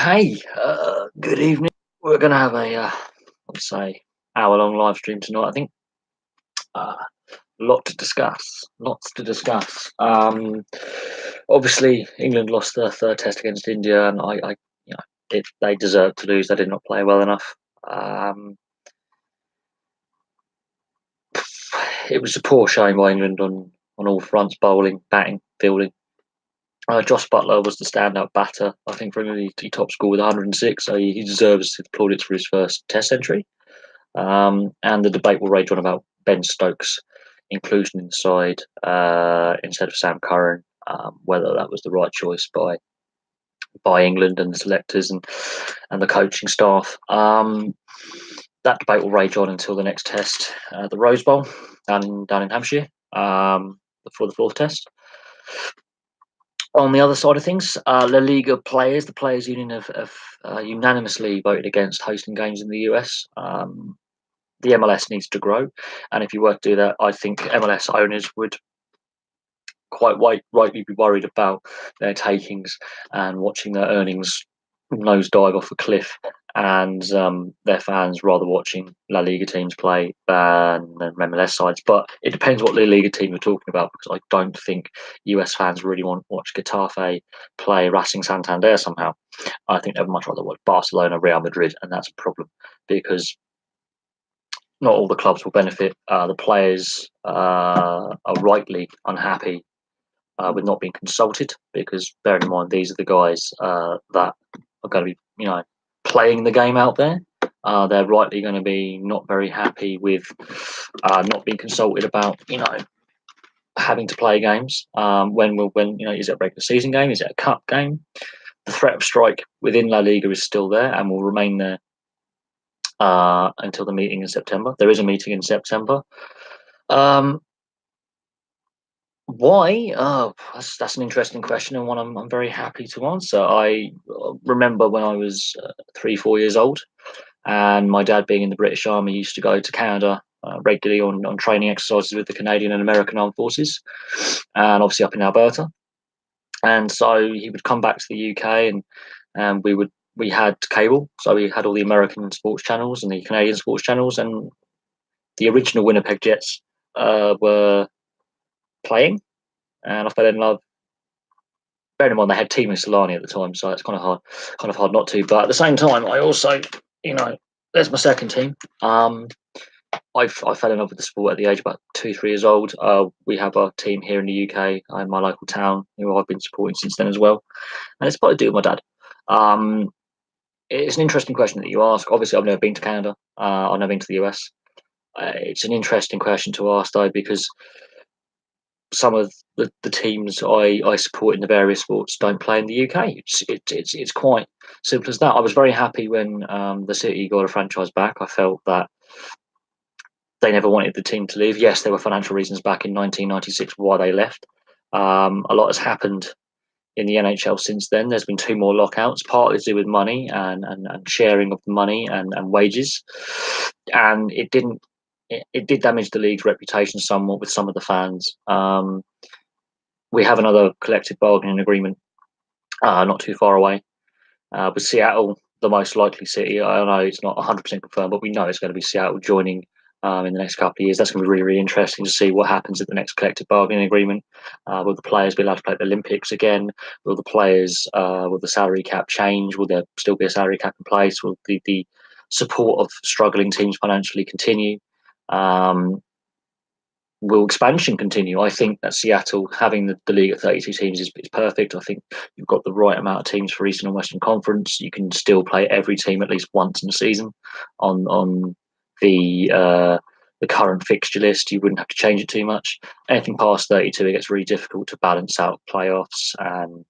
Hey, good evening. We're gonna have a, let's say, hour-long live stream tonight. I think uh, lot to discuss. Lots to discuss. Obviously, England lost their third test against India, and they deserved to lose. They did not play well enough. Um, it was a poor showing by England on all fronts: bowling, batting, fielding. Josh Butler was the standout batter. I think for England, he top scored with 106, so he deserves plaudits for his first Test century. And the debate will rage on about Ben Stokes' inclusion in the side instead of Sam Curran, whether that was the right choice by England and the selectors and the coaching staff. That debate will rage on until the next test, the Rose Bowl down in Hampshire, for the fourth test. On the other side of things, La Liga players, the Players Union, have unanimously voted against hosting games in the US. The MLS needs to grow, and if you were to do that, I think MLS owners would quite rightly be worried about their takings and watching their earnings nosedive off a cliff, and their fans rather watching La Liga teams play than MLS sides. But it depends what La Liga team you're talking about, because I don't think US fans really want to watch Getafe play Racing Santander somehow. I think they'd much rather watch Barcelona, Real Madrid, and that's a problem because not all the clubs will benefit. The players are rightly unhappy with not being consulted, because bearing in mind these are the guys that are going to be, playing the game out there. They're rightly going to be not very happy with not being consulted about, having to play games. When is it a regular season game? Is it a cup game? The threat of strike within La Liga is still there and will remain there until the meeting in September. There is a meeting in September. Why? That's an interesting question, and one I'm very happy to answer. I remember when I was 3, 4 years old, and my dad, being in the British Army, used to go to Canada regularly on training exercises with the Canadian and American Armed Forces, and obviously up in Alberta. And so he would come back to the UK, and we had cable, so we had all the American sports channels and the Canadian sports channels, and the original Winnipeg Jets were playing, and I fell in love. Bearing in mind they had Timo Solani at the time, so it's kind of hard not to. But at the same time, I also, there's my second team. I fell in love with the sport at the age of about 2, 3 years old. We have a team here in the UK in my local town, who I've been supporting since then as well, and it's probably to do with my dad. It's an interesting question that you ask. Obviously, I've never been to Canada. I've never been to the US. It's an interesting question to ask, though, because some of the teams I support in the various sports don't play in the UK. It's quite simple as that. I was very happy when the City got a franchise back. I felt that they never wanted the team to leave. Yes, there were financial reasons back in 1996 why they left. A lot has happened in the NHL since then. There's been 2 more lockouts, partly to do with money and sharing of the money and wages, and it did damage the league's reputation somewhat with some of the fans. We have another collective bargaining agreement not too far away with Seattle, the most likely city. I know it's not 100% confirmed, but we know it's going to be Seattle joining in the next couple of years. That's going to be really, really interesting to see what happens at the next collective bargaining agreement. Will the players be allowed to play at the Olympics again? Will the salary cap change? Will there still be a salary cap in place? Will the support of struggling teams financially continue? Will expansion continue? I think that Seattle having the league at 32 teams is perfect. I think you've got the right amount of teams for Eastern and Western Conference. You can still play every team at least once in a season on the current fixture list. You wouldn't have to change it too much. Anything past 32, it gets really difficult to balance out playoffs and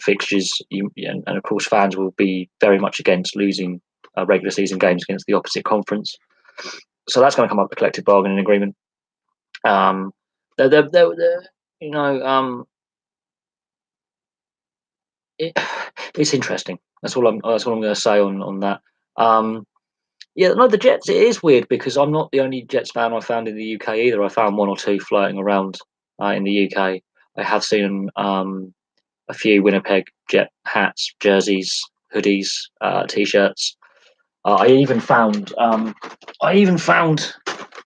fixtures. And of course, fans will be very much against losing regular season games against the opposite conference. So that's going to come up with a collective bargaining agreement. They're, you know, it's interesting. That's all I'm going to say on that. Yeah, no, the Jets. It is weird because I'm not the only Jets fan I found in the UK either. I found 1 or 2 floating around in the UK. I have seen a few Winnipeg Jet hats, jerseys, hoodies, t-shirts. I even found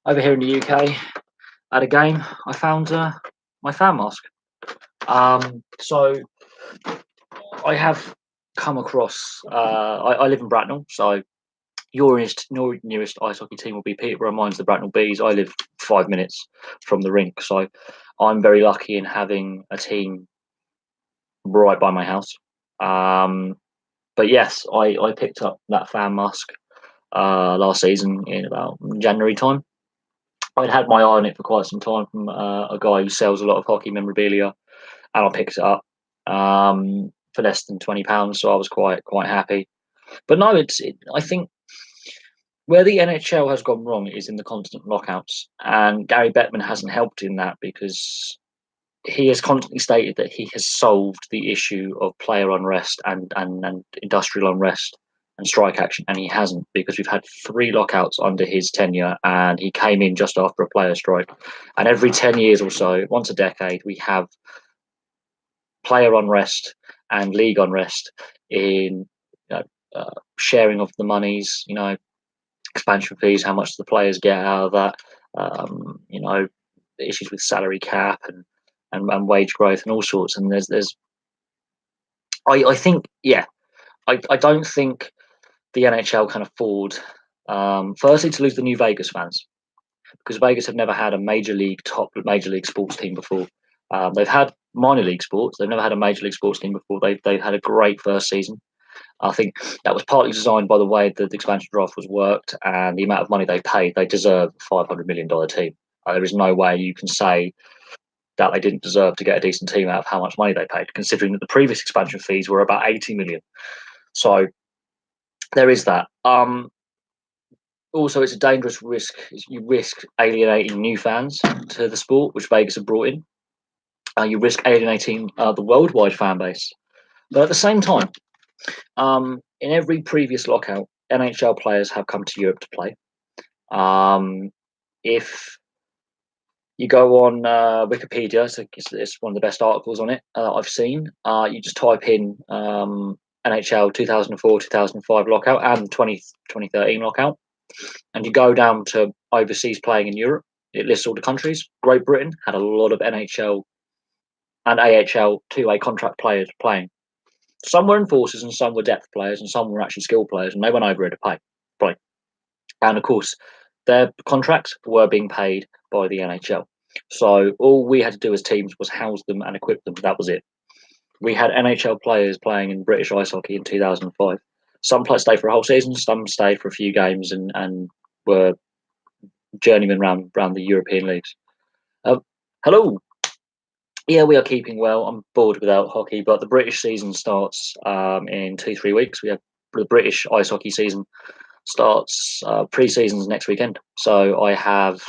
over here in the UK at a game. I found my fan mask. So I have come across. I live in Bracknell, so your nearest ice hockey team will be Peterborough. Mine's the Bracknell Bees. I live 5 minutes from the rink, so I'm very lucky in having a team right by my house. Um, but yes, I picked up that fan mask last season in about January time. I'd had my eye on it for quite some time from a guy who sells a lot of hockey memorabilia, and I picked it up for less than £20, so I was quite happy. But no, I think where the NHL has gone wrong is in the constant lockouts, and Gary Bettman hasn't helped in that because he has constantly stated that he has solved the issue of player unrest and industrial unrest and strike action, and he hasn't, because we've had 3 lockouts under his tenure, and he came in just after a player strike. And every 10 years or so, once a decade, we have player unrest and league unrest in sharing of the monies, expansion fees, how much the players get out of that, issues with salary cap and wage growth and all sorts. And I think, yeah, I don't think the NHL can afford, firstly, to lose the new Vegas fans, because Vegas have never had a top major league sports team before. They've had minor league sports. They've never had a major league sports team before. They've had a great first season. I think that was partly designed by the way that the expansion draft was worked and the amount of money they paid. They deserve a $500 million team. There is no way you can say that they didn't deserve to get a decent team out of how much money they paid, considering that the previous expansion fees were about 80 million. So there is that. Also, it's a dangerous risk. You risk alienating new fans to the sport, which Vegas have brought in. You risk alienating the worldwide fan base. But at the same time, in every previous lockout, NHL players have come to Europe to play. If you go on Wikipedia, it's one of the best articles on it I've seen. You just type in NHL 2004-2005 lockout and 2013 lockout, and you go down to overseas playing in Europe. It lists all the countries. Great Britain had a lot of NHL and AHL two-way contract players playing. Some were enforcers and some were depth players and some were actually skill players, and they went over here to play. And of course, their contracts were being paid by the NHL. So all we had to do as teams was house them and equip them. That was it. We had NHL players playing in British ice hockey in 2005. Some players stayed for a whole season, some stayed for a few games and were journeymen around the European leagues. Hello. Yeah, we are keeping well. I'm bored without hockey, but the British season starts in 2-3 weeks. We have the British ice hockey season starts pre-seasons next weekend. So I have,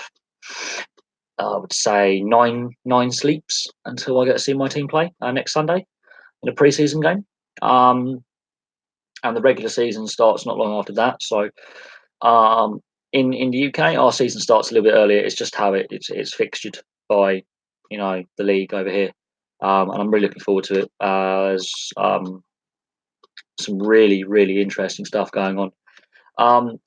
I would say, nine sleeps until I get to see my team play next Sunday in a pre-season game. And the regular season starts not long after that. So in the UK, our season starts a little bit earlier. It's just how it's fixtured by the league over here, and I'm really looking forward to it. There's some really interesting stuff going on.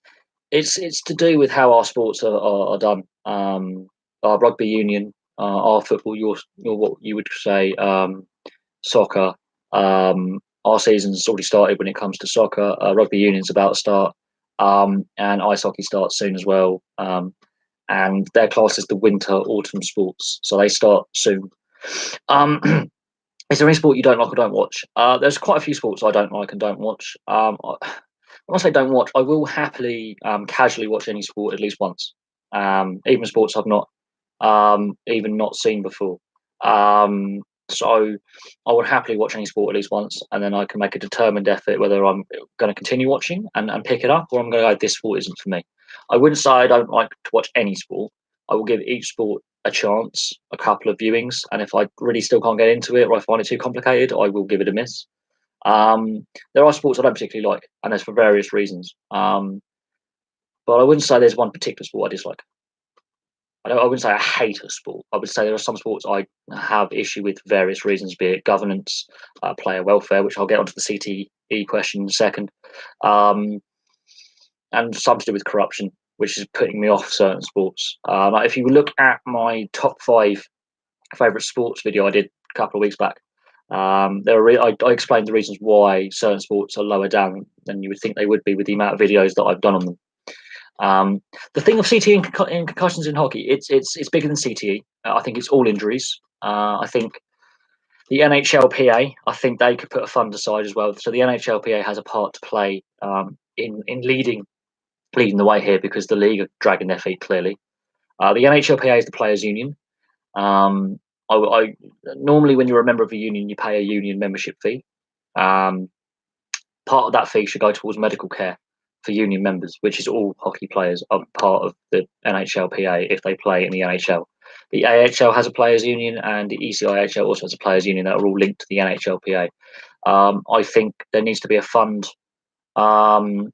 It's to do with how our sports are done. Our rugby union, our football, your what you would say soccer. Our season's already started when it comes to soccer. Rugby union's about to start, and ice hockey starts soon as well. And their class is the winter autumn sports, so they start soon. Is there any sport you don't like or don't watch? There's quite a few sports I don't like and don't watch. When I say don't watch, I will happily casually watch any sport at least once, even sports I've not even not seen before. So I would happily watch any sport at least once, and then I can make a determined effort whether I'm going to continue watching and pick it up, or I'm going to go, this sport isn't for me. I wouldn't say I don't like to watch any sport. I will give each sport a chance, a couple of viewings, and if I really still can't get into it or I find it too complicated, I will give it a miss. There are sports I don't particularly like, and that's for various reasons. But I wouldn't say there's one particular sport I dislike. I wouldn't say I hate a sport. I would say there are some sports I have issue with for various reasons, be it governance, player welfare, which I'll get onto the CTE question in a second, um, and some to do with corruption, which is putting me off certain sports. Like if you look at my top 5 favorite sports video I did a couple of weeks back, I explained the reasons why certain sports are lower down than you would think they would be with the amount of videos that I've done on them. The thing of CTE and concussions in hockey, it's bigger than CTE. I think it's all injuries. I think the NHLPA, I think they could put a fund aside as well. So the NHLPA has a part to play in leading the way here because the league are dragging their feet clearly. The NHLPA is the players' union. Um, I normally when you're a member of a union, you pay a union membership fee. Um, Part of that fee should go towards medical care for union members, which is all hockey players are part of the NHLPA if they play in the NHL. The AHL has a players' union, and the ECIHL also has a players' union that are all linked to the NHLPA. I think there needs to be a fund, um,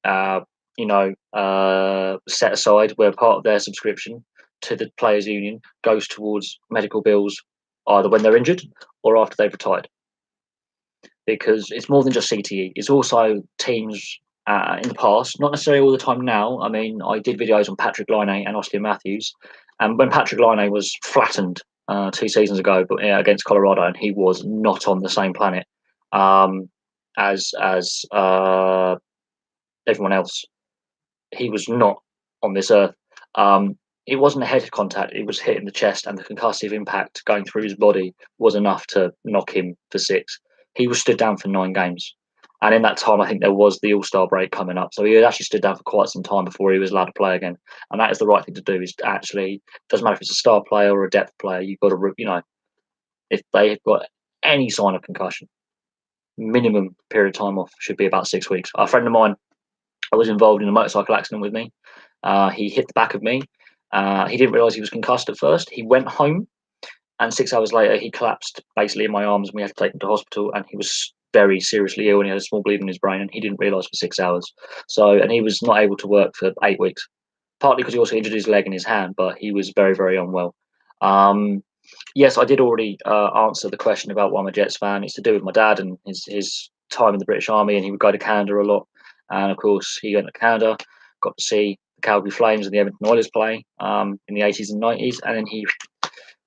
uh, set aside where part of their subscription to the players' union goes towards medical bills, either when they're injured or after they've retired, because it's more than just CTE. It's also teams in the past, not necessarily all the time now. I mean, I did videos on Patrick Laine and Austin Matthews, and when Patrick Laine was flattened 2 seasons ago, but against Colorado, and he was not on the same planet um, as everyone else. He was not on this earth. It wasn't a head contact; it was hitting the chest, and the concussive impact going through his body was enough to knock him for 6. He was stood down for 9 games, and in that time, I think there was the All Star break coming up, so he had actually stood down for quite some time before he was allowed to play again. And that is the right thing to do. Is to actually doesn't matter if it's a star player or a depth player. You've got to, if they've got any sign of concussion, minimum period of time off should be about 6 weeks. A friend of mine was involved in a motorcycle accident with me. He hit the back of me. He didn't realise he was concussed at first. He went home, and 6 hours later, he collapsed basically in my arms, and we had to take him to hospital. And he was very seriously ill, and he had a small bleed in his brain, and he didn't realise for 6 hours. And he was not able to work for 8 weeks, partly because he also injured his leg and his hand, but he was very, very unwell. Yes, I did already answer the question about why I'm a Jets fan. It's to do with my dad and his time in the British Army, and he would go to Canada a lot. And of course, he went to Canada, got to see the Calgary Flames and the Edmonton Oilers play in the 80s and 90s. And then he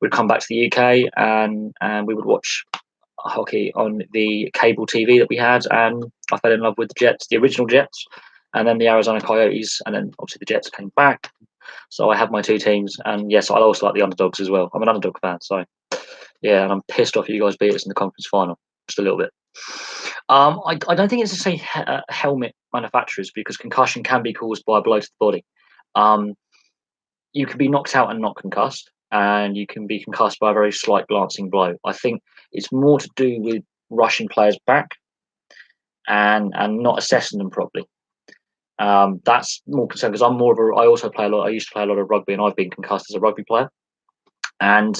would come back to the UK, and we would watch hockey on the cable TV that we had. And I fell in love with the Jets, the original Jets, and then the Arizona Coyotes. And then obviously the Jets came back. So I have my 2 teams. And yes, I also like the underdogs as well. I'm an underdog fan. So yeah, and I'm pissed off you guys beat us in the conference final just a little bit. I don't think it's to say helmet manufacturers, because concussion can be caused by a blow to the body. Um, you can be knocked out and not concussed, and you can be concussed by a very slight glancing blow. I think it's more to do with rushing players back and not assessing them properly. That's more concerned because I'm more of a. I also play a lot. I used to play a lot of rugby, and I've been concussed as a rugby player. And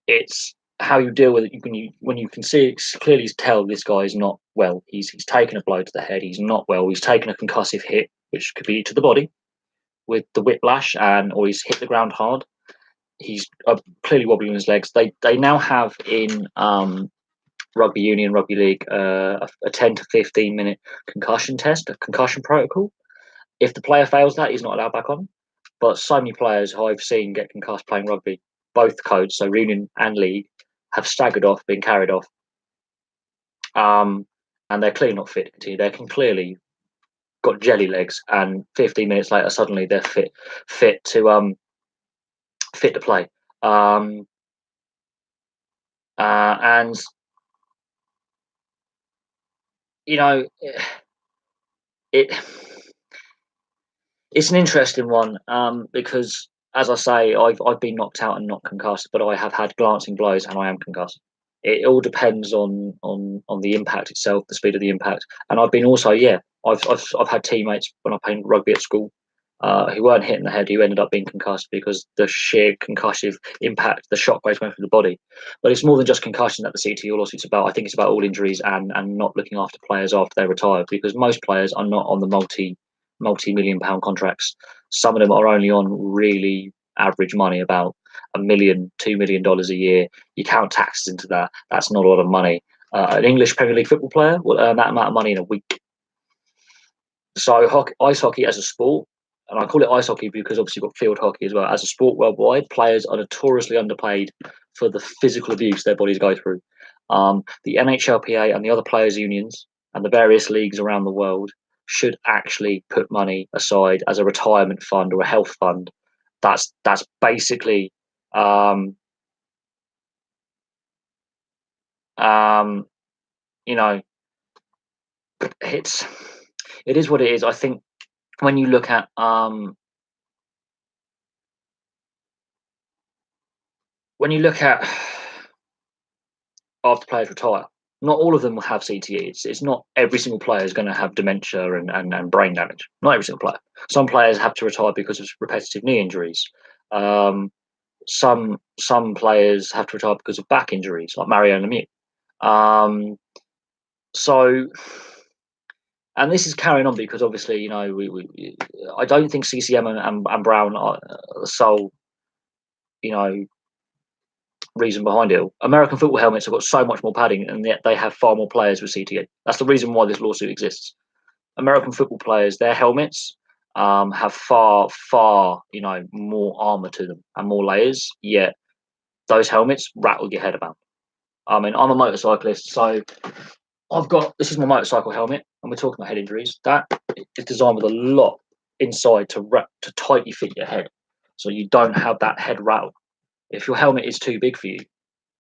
it's how you deal with it when you can see clearly tell this guy is not well. He's taken a blow to the head. He's not well. He's taken a concussive hit, which could be to the body with the whiplash, or he's hit the ground hard. He's clearly wobbling his legs. They now have in rugby union, rugby league, a 10 to 15 minute concussion test, a concussion protocol. If the player fails that, he's not allowed back on. But so many players I've seen get concussed playing rugby, both codes, so union and league, have staggered off, been carried off, and they're clearly not fit to continue. They can clearly got jelly legs, and 15 minutes later, suddenly they're fit to play. And you know, it it's an interesting one because, as I say, I've been knocked out and not concussed, but I have had glancing blows and I am concussed. It all depends on the impact itself, the speed of the impact, and I've been also I've had teammates when I played rugby at school who weren't hit in the head who ended up being concussed because the sheer concussive impact, the shockwaves going through the body. But it's more than just concussion that the CTE lawsuit's about. I think it's about all injuries and not looking after players after they retire, because most players are not on the multi-million-pound contracts. Some of them are only on really average money, about $1 million, $2 million a year. You count taxes into that, that's not a lot of money. An English Premier League football player will earn that amount of money in a week. So ice hockey as a sport, and I call it ice hockey because obviously you've got field hockey as well. As a sport worldwide, players are notoriously underpaid for the physical abuse their bodies go through. The NHLPA and the other players' unions and the various leagues around the world should actually put money aside as a retirement fund or a health fund. That's basically you know, it is what it is. I think when you look at after players retire, not all of them will have CTE. It's not every single player is going to have dementia and brain damage. Not every single player. Some players have to retire because of repetitive knee injuries. Some players have to retire because of back injuries, like Mario Lemieux. So, and this is carrying on because obviously, you know, I don't think CCM and Brown are the sole, you know, reason behind it. American football helmets have got so much more padding, and yet they have far more players with CTE. That's the reason why this lawsuit exists. American football players, their helmets have far, you know, more armor to them and more layers. Yet those helmets rattle your head about. I mean, I'm a motorcyclist, so this is my motorcycle helmet, and we're talking about head injuries. That is designed with a lot inside to tightly fit your head, so you don't have that head rattle. If your helmet is too big for you,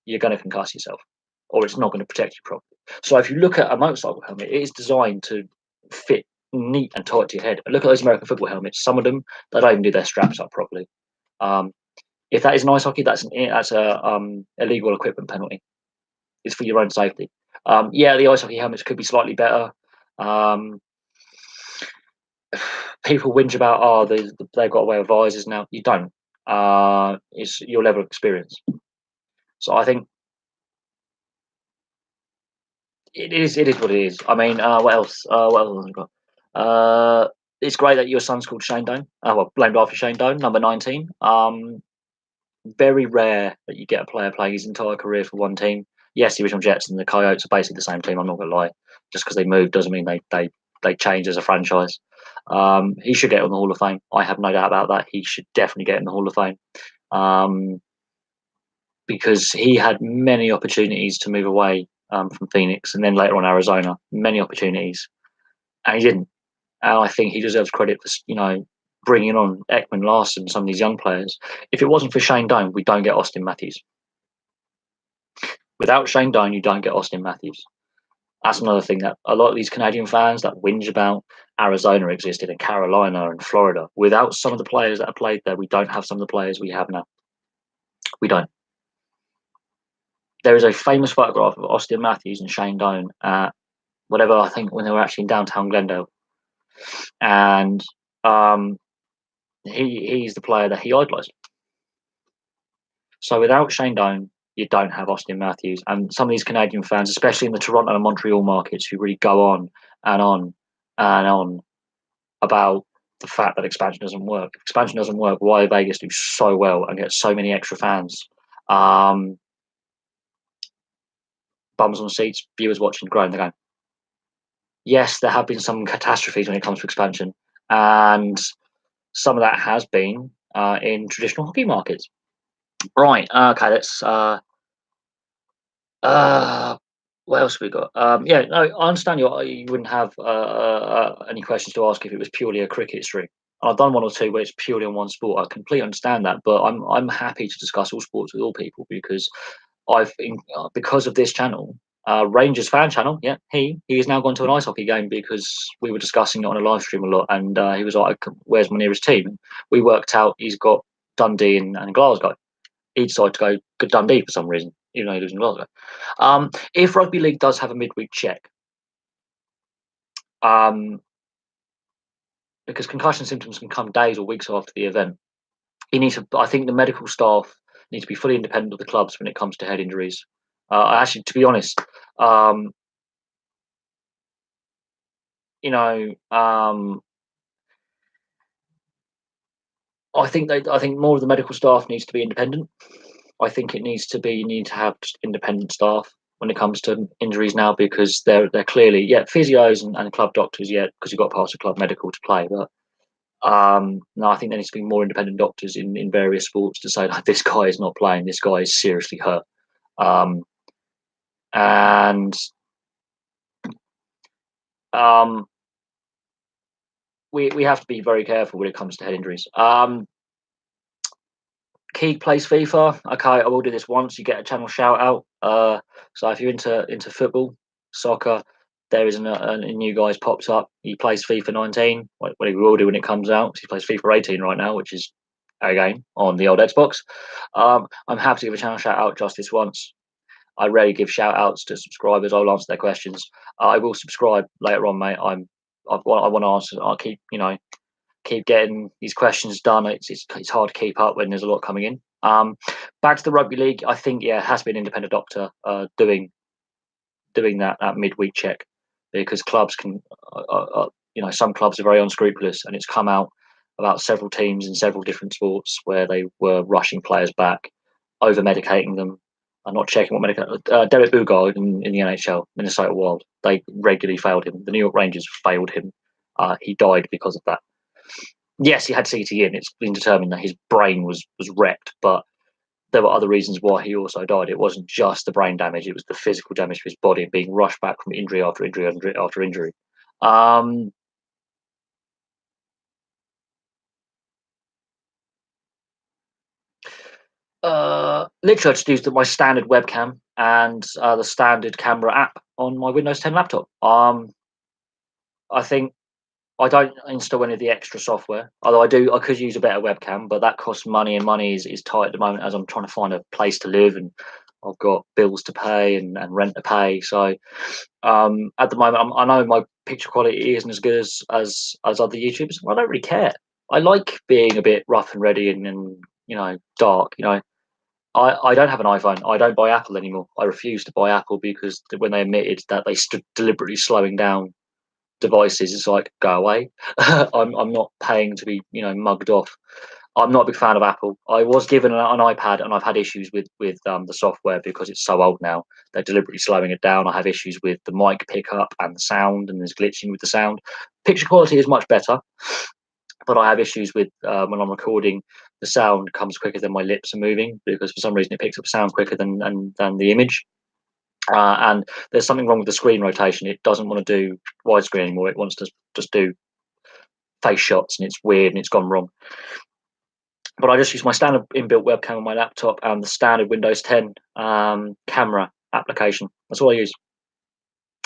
you're going to concuss yourself, or it's not going to protect you properly. So if you look at a motorcycle helmet, it is designed to fit neat and tight to your head. And look at those American football helmets. Some of them, they don't even do their straps up properly. If that is an ice hockey, that's a illegal equipment penalty. It's for your own safety. Yeah, the ice hockey helmets could be slightly better. People whinge about, they've got away with visors now. You don't. It's your level of experience. So I think it is what it is. I mean, what else? What else have I got? It's great that your son's called Shane Doan. Well, named after Shane Doan, number 19. Very rare that you get a player playing his entire career for one team. Yes, the original Jets and the Coyotes are basically the same team. I'm not going to lie. Just because they moved doesn't mean they change as a franchise. He should get on the Hall of Fame. I have no doubt about that. He should definitely get in the Hall of Fame. Because he had many opportunities to move away from Phoenix and then later on Arizona, many opportunities, and he didn't. And I think he deserves credit for, you know, bringing on Ekman Larson, some of these young players. If it wasn't for Shane Doan, we don't get Austin Matthews. Without Shane Doan, you don't get Austin Matthews. That's another thing that a lot of these Canadian fans that whinge about Arizona existed and Carolina and Florida. Without some of the players that have played there, we don't have some of the players we have now. We don't. There is a famous photograph of Austin Matthews and Shane Doan at whatever, I think when they were actually in downtown Glendale, and he's the player that he idolised. So without Shane Doan, you don't have Austin Matthews, and some of these Canadian fans, especially in the Toronto and Montreal markets, who really go on and on and on about the fact that expansion doesn't work. If expansion doesn't work, why Vegas do so well and get so many extra fans? Bums on seats, viewers watching, growing the game. Yes, there have been some catastrophes when it comes to expansion, and some of that has been in traditional hockey markets. Right. Okay. Let's. What else have we got? Yeah. No, I understand you wouldn't have any questions to ask if it was purely a cricket stream. I've done one or two where it's purely on one sport. I completely understand that, but I'm happy to discuss all sports with all people because because of this channel, Rangers fan channel. Yeah, he has now gone to an ice hockey game because we were discussing it on a live stream a lot, and he was like, "Where's my nearest team?" We worked out he's got Dundee and Glasgow. He decided to go Dundee for some reason, even though he lives in Glasgow. If rugby league does have a midweek check, because concussion symptoms can come days or weeks after the event, I think the medical staff need to be fully independent of the clubs when it comes to head injuries. Actually, to be honest, you know, I think more of the medical staff needs to be independent. I think it needs to be you need to have just independent staff when it comes to injuries now because they're clearly physios and club doctors because you've got to pass a club medical to play, but no, I think there needs to be more independent doctors in various sports to say like this guy is not playing, this guy is seriously hurt, um, and um, we have to be very careful when it comes to head injuries. Keeg plays FIFA. Okay, I will do this once. You get a channel shout out. So if you're into football, soccer, there is a new guy's popped up. He plays FIFA 19. What he will do when it comes out. He plays FIFA 18 right now, which is a game on the old Xbox. I'm happy to give a channel shout out just this once. I rarely give shout outs to subscribers. I'll answer their questions. I will subscribe later on, mate. I want to answer. I'll keep getting these questions done. It's hard to keep up when there's a lot coming in. Back to the rugby league, I think it has been an independent doctor doing that midweek check because clubs can, some clubs are very unscrupulous, and it's come out about several teams in several different sports where they were rushing players back, over medicating them, and not checking what medical. Derek Bugard in the NHL, Minnesota Wild, they regularly failed him. The New York Rangers failed him. He died because of that. Yes, he had CTE, and it's been determined that his brain was wrecked, but there were other reasons why he also died. It wasn't just the brain damage; it was the physical damage to his body and being rushed back from injury after injury after injury. Um, Literally, I just used my standard webcam and the standard camera app on my Windows 10 laptop. I think I don't install any of the extra software, although I could use a better webcam, but that costs money, and money is tight at the moment as I'm trying to find a place to live and I've got bills to pay and rent to pay. So at the moment, I know my picture quality isn't as good as other YouTubers. I don't really care. I like being a bit rough and ready and dark. I don't have an iPhone. I don't buy Apple anymore. I refuse to buy Apple because when they admitted that they stood deliberately slowing down devices, it's like go away. I'm not paying to be mugged off. I'm not a big fan of Apple. I was given an iPad and I've had issues with the software because it's so old now. They're deliberately slowing it down. I have issues with the mic pickup and the sound, and there's glitching with the sound. Picture quality is much better, but I have issues with when I'm recording. The sound comes quicker than my lips are moving because for some reason it picks up sound quicker than the image. And there's something wrong with the screen rotation. It doesn't want to do widescreen anymore. It wants to just do face shots, and it's weird and it's gone wrong. But I just use my standard inbuilt webcam on my laptop and the standard Windows 10 camera application. That's all I use.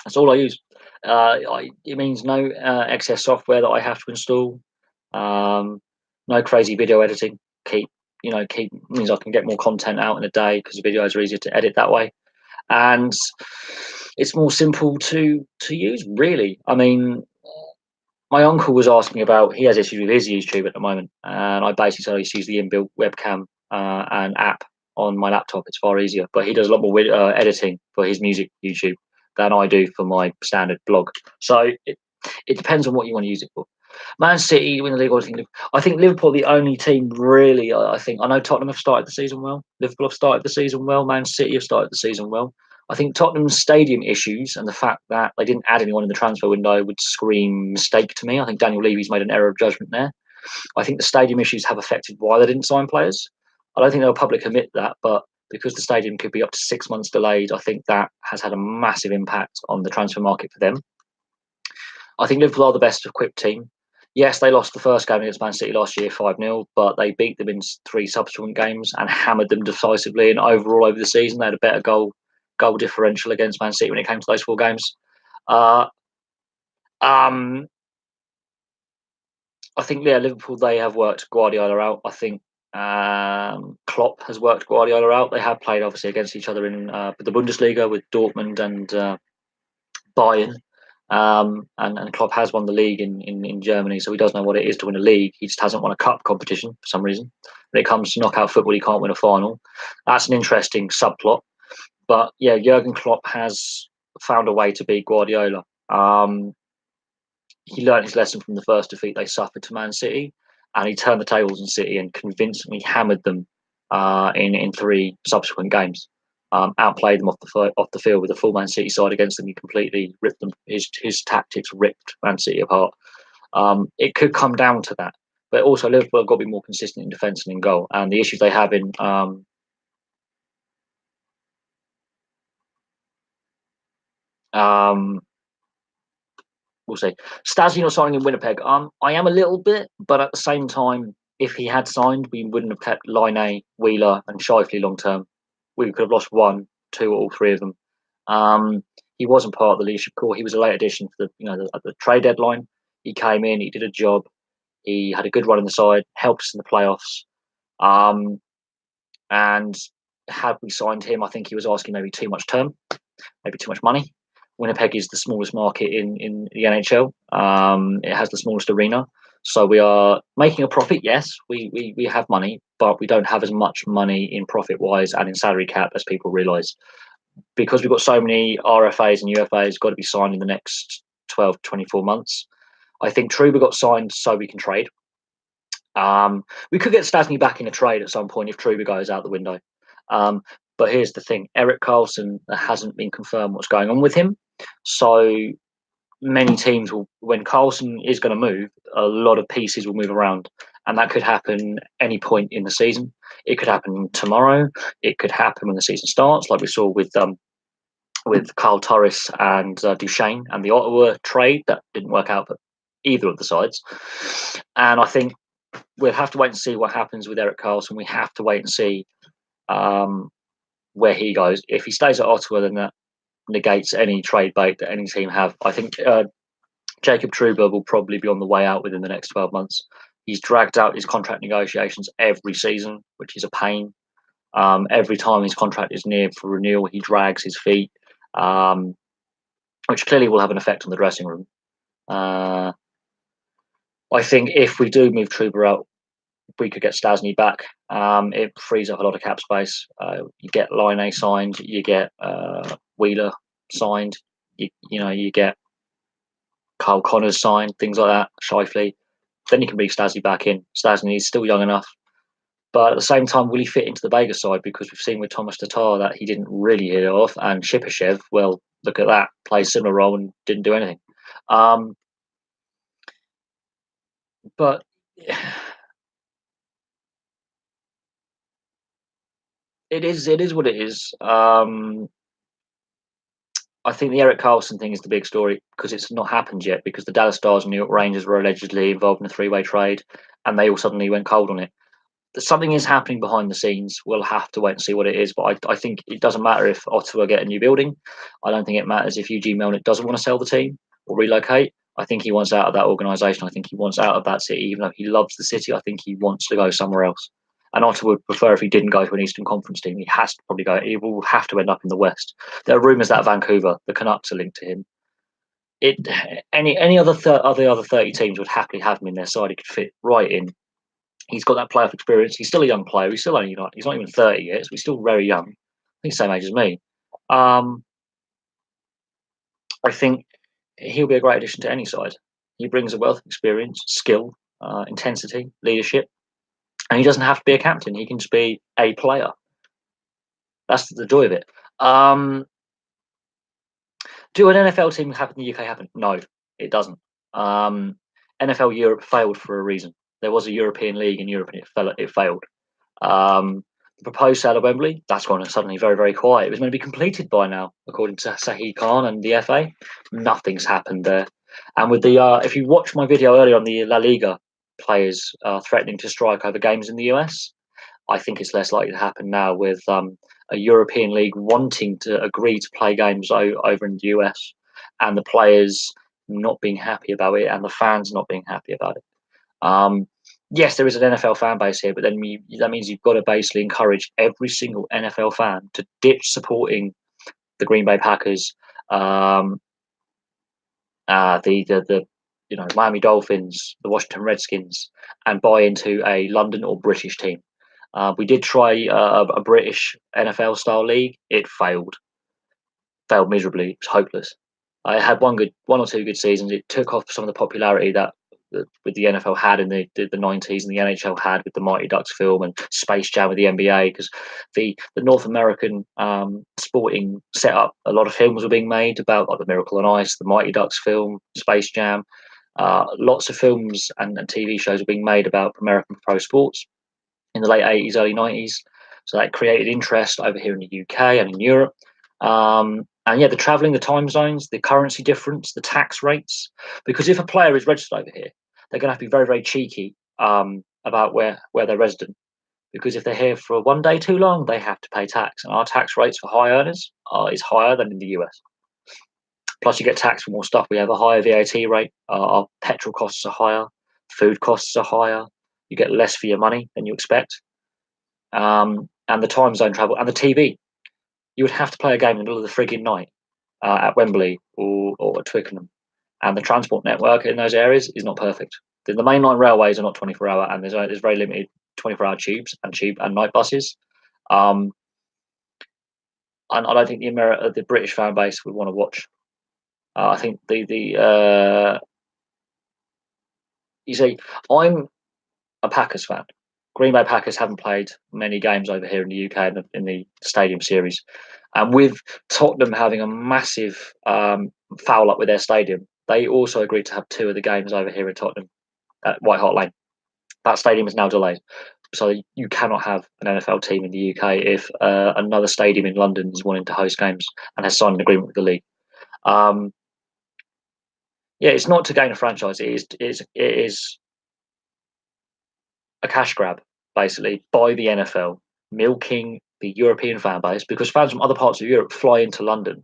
That's all I use. It means no excess software that I have to install. No crazy video editing. Keep means I can get more content out in a day because the videos are easier to edit that way, and it's more simple to use. Really, I mean, my uncle was asking about he has issues with his YouTube at the moment, and I basically said I used to use the inbuilt webcam and app on my laptop. It's far easier, but he does a lot more editing for his music YouTube than I do for my standard blog. So it depends on what you want to use it for. Man City win the league. I think Liverpool are the only team really. I think I know Tottenham have started the season well. Liverpool have started the season well. Man City have started the season well. I think Tottenham's stadium issues and the fact that they didn't add anyone in the transfer window would scream mistake to me. I think Daniel Levy's made an error of judgment there. I think the stadium issues have affected why they didn't sign players. I don't think they'll publicly admit that, but because the stadium could be up to 6 months delayed, I think that has had a massive impact on the transfer market for them. I think Liverpool are the best equipped team. Yes, they lost the first game against Man City last year 5-0, but they beat them in 3 subsequent games and hammered them decisively. And overall, over the season, they had a better goal differential against Man City when it came to those 4 games. Uh, um, I think Liverpool they have worked Guardiola out. I think Klopp has worked Guardiola out. They have played obviously against each other in the Bundesliga with Dortmund and Bayern. And Klopp has won the league in Germany, so he does know what it is to win a league. He just hasn't won a cup competition for some reason. When it comes to knockout football, he can't win a final. That's an interesting subplot. But yeah, Jurgen Klopp has found a way to beat Guardiola. He learned his lesson from the first defeat they suffered to Man City, and he turned the tables on City and convincingly hammered them in 3 subsequent games. Outplayed them off the field with a full Man City side against them. He completely ripped them. His tactics ripped Man City apart. It could come down to that, but also Liverpool have got to be more consistent in defence and in goal. And the issues they have in we'll see. Stasny not signing in Winnipeg. I am a little bit, but at the same time, if he had signed, we wouldn't have kept Line, Wheeler, and Shifley long term. We could have lost one, two, or all three of them. He wasn't part of the leadership core. He was a late addition to at the trade deadline. He came in, he did a job. He had a good run in the side, helped us in the playoffs. And had we signed him, I think he was asking maybe too much term, maybe too much money. Winnipeg is the smallest market in the NHL. It has the smallest arena. So we are making a profit, yes. We have money, but we don't have as much money in profit-wise and in salary cap as people realise. Because we've got so many RFAs and UFAs got to be signed in the next 12 to 24 months. I think Trouba got signed so we can trade. We could get Stasny back in a trade at some point if Trouba goes out the window. But here's the thing: Erik Karlsson hasn't been confirmed what's going on with him. So many teams will, when Karlsson is going to move, a lot of pieces will move around, and that could happen any point in the season. It could happen tomorrow. It could happen when the season starts, like we saw with Carl Torres and Duchesne and the Ottawa trade that didn't work out for either of the sides. And I think we'll have to wait and see what happens with Erik Karlsson. We have to wait and see where he goes. If he stays at Ottawa, then that negates any trade bait that any team have. I think Jacob Trouba will probably be on the way out within the next 12 months. He's dragged out his contract negotiations every season, which is a pain. Every time his contract is near for renewal, he drags his feet, which clearly will have an effect on the dressing room. I think if we do move Trouba out, we could get Stasny back. It frees up a lot of cap space. You get Line signed, you get Wheeler signed, you get Kyle Connors signed, things like that, Shifley. Then you can bring Stasny back in. Stasny is still young enough. But at the same time, will he fit into the Vegas side? Because we've seen with Thomas Tatar that he didn't really hit it off. And Shipashev, well, look at that, plays a similar role and didn't do anything. But it is what it is. I think the Erik Karlsson thing is the big story because it's not happened yet, because the Dallas Stars and New York Rangers were allegedly involved in a three-way trade and they all suddenly went cold on it. Something is happening behind the scenes. We'll have to wait and see what it is. But I think it doesn't matter if Ottawa get a new building. I don't think it matters if Eugene Melnick doesn't want to sell the team or relocate. I think he wants out of that organisation. I think he wants out of that city. Even though he loves the city, I think he wants to go somewhere else. And Ottawa would prefer if he didn't go to an Eastern Conference team. He has to probably go. He will have to end up in the West. There are rumours that Vancouver, the Canucks, are linked to him. Any other 30 teams would happily have him in their side. He could fit right in. He's got that playoff experience. He's still a young player. He's not even 30 yet. So he's still very young. I think same age as me. I think he'll be a great addition to any side. He brings a wealth of experience, skill, intensity, leadership, and he doesn't have to be a captain. He can just be a player. That's the joy of it. Do an NFL team have in the UK happen? No, it doesn't. NFL Europe failed for a reason. There was a European League in Europe and it failed. The proposed sale of Wembley, that's gone suddenly very, very quiet. It was meant to be completed by now, according to Sahih Khan and the FA. Nothing's happened there. And with the if you watch my video earlier on the La Liga players threatening to strike over games in the US, I think it's less likely to happen now with a European League wanting to agree to play games over in the US and the players not being happy about it and the fans not being happy about it. Yes, there is an NFL fan base here, but then that means you've got to basically encourage every single NFL fan to ditch supporting the Green Bay Packers, the Miami Dolphins, the Washington Redskins, and buy into a London or British team. We did try a British NFL style league. It failed miserably. It was hopeless. I had one or two good seasons. It took off some of the popularity that with the NFL had in the 90s, and the NHL had with the Mighty Ducks film, and Space Jam with the NBA, because the North American sporting setup, a lot of films were being made about, like the Miracle on Ice, the Mighty Ducks film, Space Jam. Lots of films and TV shows were being made about American pro sports in the late 80s, early 90s. So that created interest over here in the UK and in Europe. And yeah, the travelling, the time zones, the currency difference, the tax rates. Because if a player is registered over here, they're going to have to be very, very cheeky about where they're resident. Because if they're here for one day too long, they have to pay tax. And our tax rates for high earners is higher than in the US. Plus, you get taxed for more stuff. We have a higher VAT rate. Our petrol costs are higher. Food costs are higher. You get less for your money than you expect. And the time zone travel and the TV. You would have to play a game in the middle of the frigging night at Wembley or at Twickenham. And the transport network in those areas is not perfect. The mainline railways are not 24-hour, and there's very limited 24-hour tubes and night buses. And I don't think the British fan base would want to watch. I think you see, I'm a Packers fan. Green Bay Packers haven't played many games over here in the UK in the Stadium Series, and with Tottenham having a massive foul up with their stadium, they also agreed to have two of the games over here in Tottenham at White Hart Lane. That stadium is now delayed, so you cannot have an NFL team in the UK if another stadium in London is wanting to host games and has signed an agreement with the league. Yeah, it's not to gain a franchise. It is a cash grab, basically, by the NFL, milking the European fan base, because fans from other parts of Europe fly into London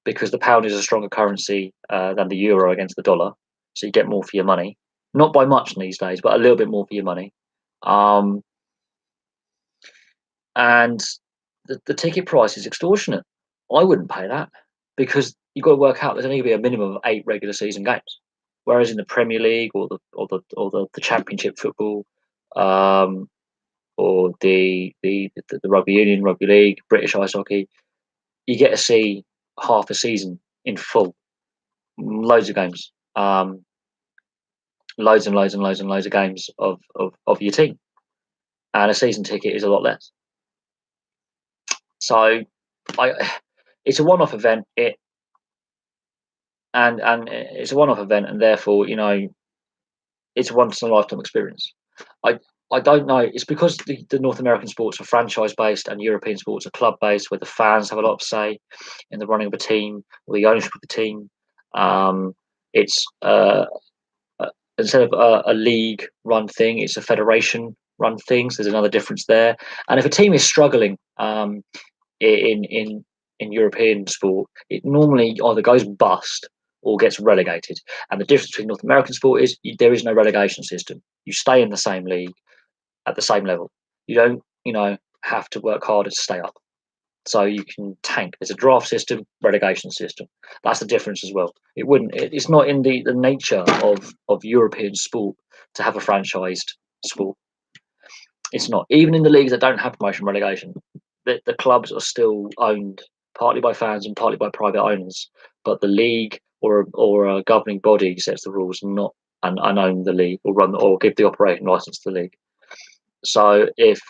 because the pound is a stronger currency than the euro against the dollar. So you get more for your money. Not by much these days, but a little bit more for your money. And the ticket price is extortionate. I wouldn't pay that, because you've got to work out there's only going to be a minimum of 8 regular season games. Whereas in the Premier League or the Championship football, or the rugby union, rugby league, British ice hockey, you get to see half a season in full, loads of games, loads and loads and loads and loads of games of your team, and a season ticket is a lot less. So, it's a one-off event. And it's a one-off event, and therefore, it's a once-in-a-lifetime experience. I don't know. It's because the North American sports are franchise-based and European sports are club-based, where the fans have a lot of say in the running of a team or the ownership of the team. It's instead of a league-run thing, it's a federation-run thing. So there's another difference there. And if a team is struggling in European sport, it normally either goes bust or gets relegated. And the difference between North American sport is there is no relegation system. You stay in the same league at the same level. You don't, have to work harder to stay up. So you can tank. There's a draft system, relegation system. That's the difference as well. It's not in the nature of European sport to have a franchised sport. It's not. Even in the leagues that don't have promotion relegation, the clubs are still owned partly by fans and partly by private owners. But the league or a governing body sets the rules, not and own the league or give the operating license to the league. So if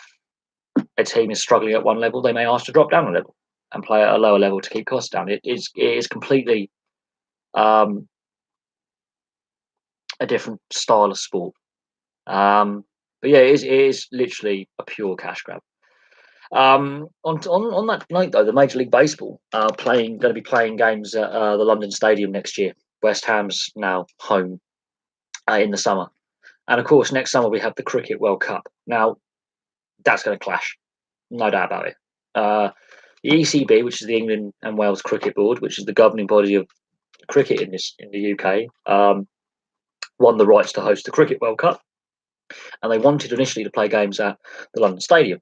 a team is struggling at one level, they may ask to drop down a level and play at a lower level to keep costs down. It is completely a different style of sport. But yeah, it is literally a pure cash grab. On that note, though, the Major League Baseball going to be playing games at the London Stadium next year. West Ham's now home in the summer, and of course next summer we have the Cricket World Cup. Now that's going to clash, no doubt about it. The ECB, which is the England and Wales Cricket Board, which is the governing body of cricket in the UK, won the rights to host the Cricket World Cup, and they wanted initially to play games at the London Stadium.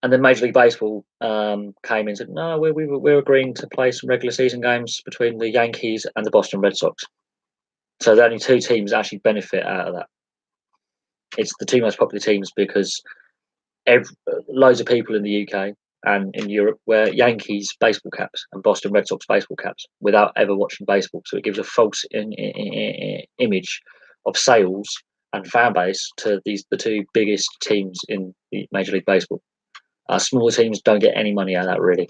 And then Major League Baseball came in and said, no, we're agreeing to play some regular season games between the Yankees and the Boston Red Sox. So the only 2 teams actually benefit out of that. It's the 2 most popular teams because loads of people in the UK and in Europe wear Yankees baseball caps and Boston Red Sox baseball caps without ever watching baseball. So it gives a false image of sales and fan base to the two biggest teams in the Major League Baseball. Smaller teams don't get any money out of that, really.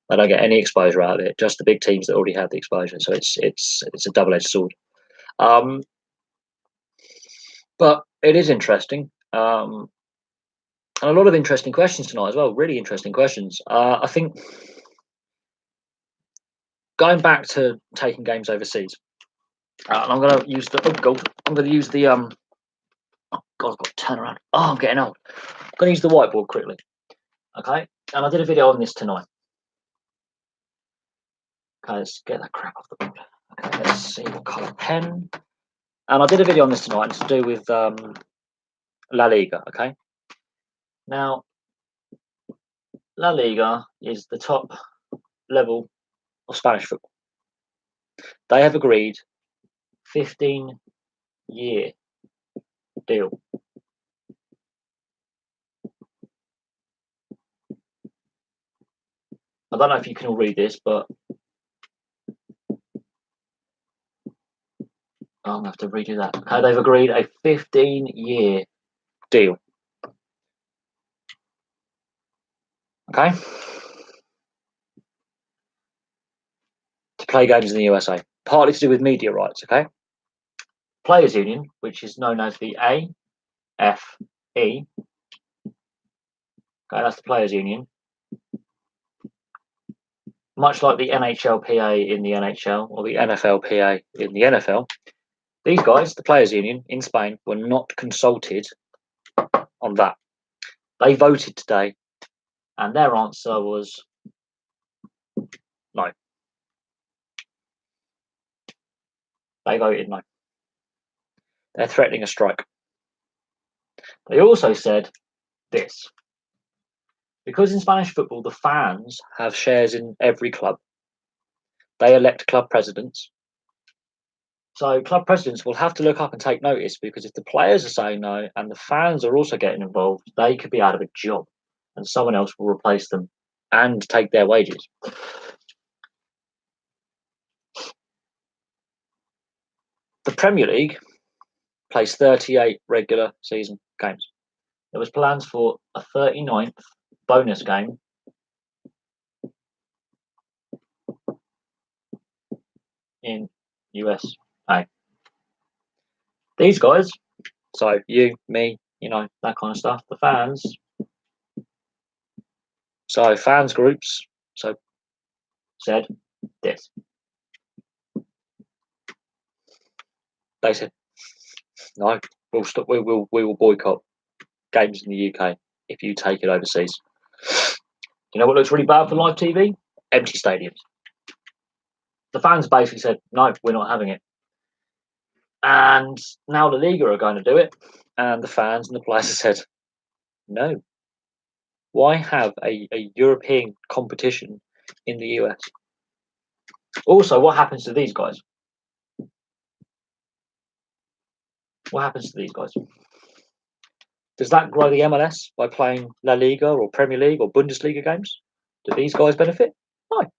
They don't get any exposure out of it. Just the big teams that already have the exposure. So it's a double-edged sword. But it is interesting. And a lot of interesting questions tonight as well. Really interesting questions. I think going back to taking games overseas, and I'm going to use the I'm going to use the oh god, I've got to turn around. Oh, I'm getting old. I'm going to use the whiteboard quickly. Okay, and I did a video on this tonight. Okay, let's get that crap off the board. Okay, let's see what colour pen. And I did a video on this tonight to do with La Liga. Okay, now La Liga is the top level of Spanish football. They have agreed 15-year deal. I don't know if you can all read this, but I'm gonna have to redo that. Okay, they've agreed a 15-year deal. Okay, to play games in the USA, partly to do with media rights. Okay, Players Union, which is known as the AFE. Okay, that's the Players Union. Much like the NHLPA in the NHL or the NFLPA in the NFL, these guys, the Players Union in Spain, were not consulted on that. They voted today, and their answer was no. They voted no. They're threatening a strike. They also said this: because in Spanish football, the fans have shares in every club. They elect club presidents. So club presidents will have to look up and take notice, because if the players are saying no and the fans are also getting involved, they could be out of a job and someone else will replace them and take their wages. The Premier League plays 38 regular season games. There was plans for a 39th bonus game in USA. These guys, so you, me, that kind of stuff, the fans, so fans groups, so said this. They said, no, we'll stop. We will boycott games in the UK if you take it overseas. You know what looks really bad for live TV? Empty stadiums. The fans basically said, no, we're not having it. And now the Liga are going to do it. And the fans and the players have said, no. Why have a European competition in the US? Also, what happens to these guys? What happens to these guys? Does that grow the MLS by playing La Liga or Premier League or Bundesliga games? Do these guys benefit? No.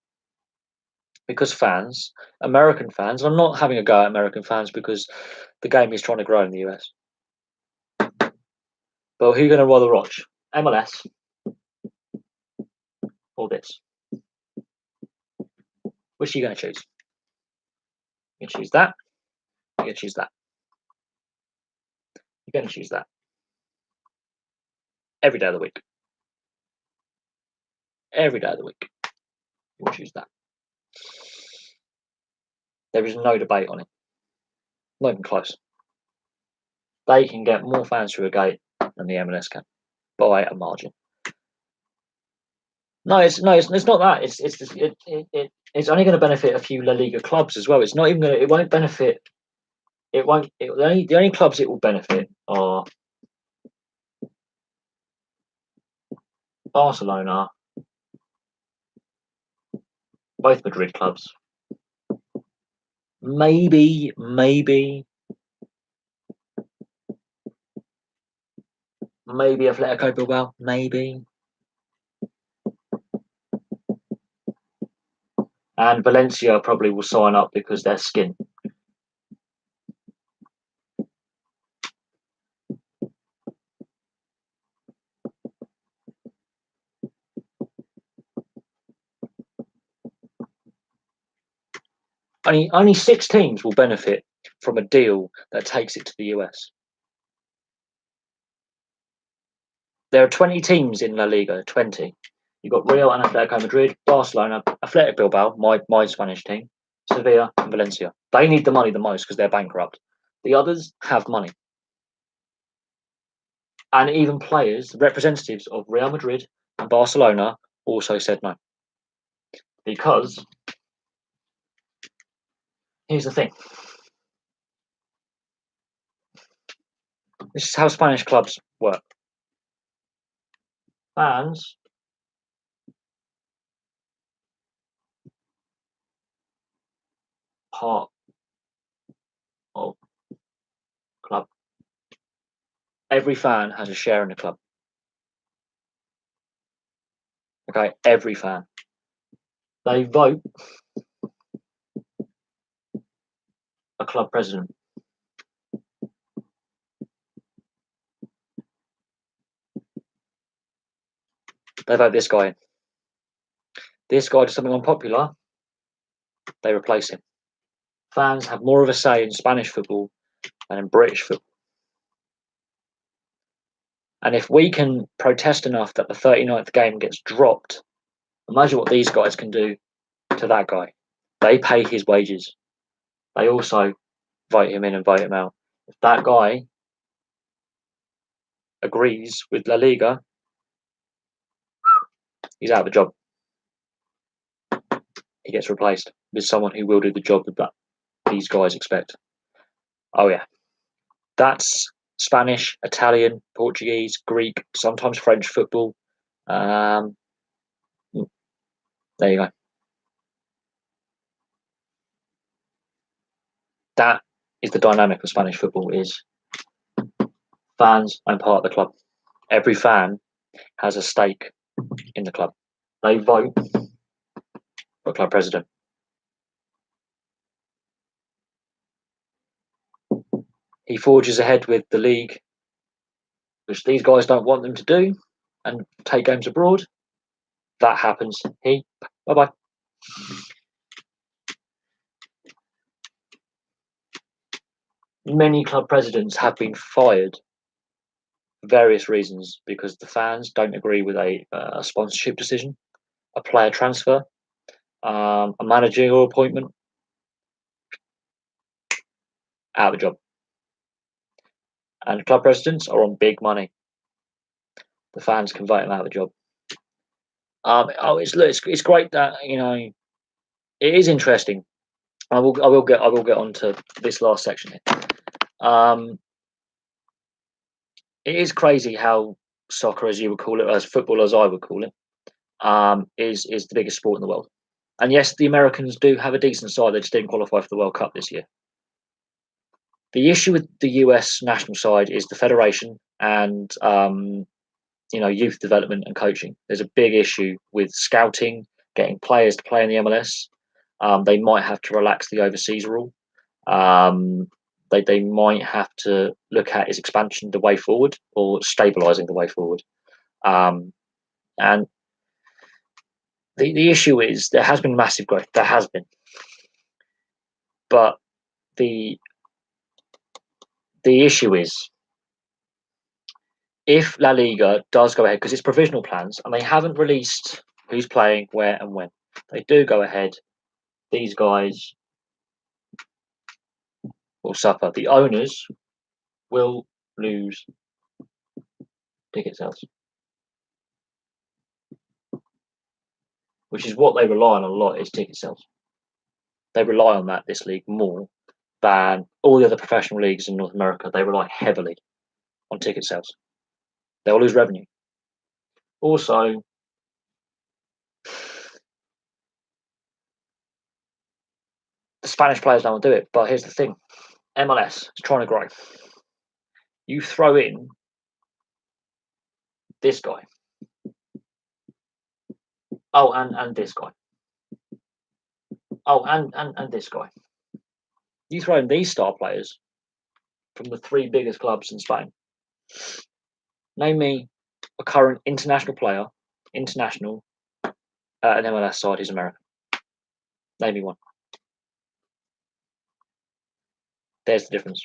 Because fans, American fans, I'm not having a go at American fans because the game is trying to grow in the US. But who are you going to rather watch? MLS or this? Which are you going to choose? You're going to choose that. You're going to choose that. You're going to choose that. Every day of the week. Every day of the week. You'll choose that. There is no debate on it. Not even close. They can get more fans through a gate than the MLS can by a margin. No, it's not that. It's only going to benefit a few La Liga clubs as well. It's not even going to. It won't benefit. It won't. The only clubs it will benefit are Barcelona, both Madrid clubs. Maybe Atletico Bilbao. Maybe. And Valencia probably will sign up because they're skin. Only 6 teams will benefit from a deal that takes it to the US. There are 20 teams in La Liga. 20. You've got Real and Atletico Madrid, Barcelona, Athletic Bilbao, my Spanish team, Sevilla, and Valencia. They need the money the most because they're bankrupt. The others have money. And even players, representatives of Real Madrid and Barcelona, also said no. Because here's the thing, this is how Spanish clubs work. Fans part of club. Every fan has a share in the club. Okay, every fan. They vote a club president. They vote this guy in. This guy does something unpopular, they replace him. Fans have more of a say in Spanish football than in British football. And if we can protest enough that the 39th game gets dropped, imagine what these guys can do to that guy. They pay his wages. They also vote him in and vote him out. If that guy agrees with La Liga, he's out of a job. He gets replaced with someone who will do the job that these guys expect. Oh yeah, that's Spanish, Italian, Portuguese, Greek, sometimes French football. There you go. That is the dynamic of Spanish football. Is fans own part of the club. Every fan has a stake in the club. They vote for club president. He forges ahead with the league, which these guys don't want them to do, and take games abroad. That happens. Bye bye. Many club presidents have been fired for various reasons because the fans don't agree with a sponsorship decision, a player transfer, a managerial appointment. Out of the job. And club presidents are on big money. The fans can vote them out of the job. It's great that it is interesting. I will get on to this last section here. It is crazy how soccer, as you would call it, as football as I would call it, is the biggest sport in the world. And yes, the Americans do have a decent side. They just didn't qualify for the World Cup this year. The issue with the US national side is the federation and youth development and coaching. There's a big issue with scouting, getting players to play in the MLS. They might have to relax the overseas rule. They might have to look at is expansion the way forward or stabilising the way forward. And the issue is there has been massive growth. There has been, but the issue is if La Liga does go ahead because it's provisional plans and they haven't released who's playing, where, and when. They do go ahead. These guys will suffer. The owners will lose ticket sales, which is what they rely on a lot. Is ticket sales. They rely on that this league more than all the other professional leagues in North America. They rely heavily on ticket sales. They'll lose revenue. Also, the Spanish players don't want to do it. But here's the thing: MLS is trying to grow. You throw in this guy. Oh, and this guy. Oh, and this guy. You throw in these star players from the three biggest clubs in Spain. Name me a current international player, international, an MLS side who's American. Name me one. There's the difference.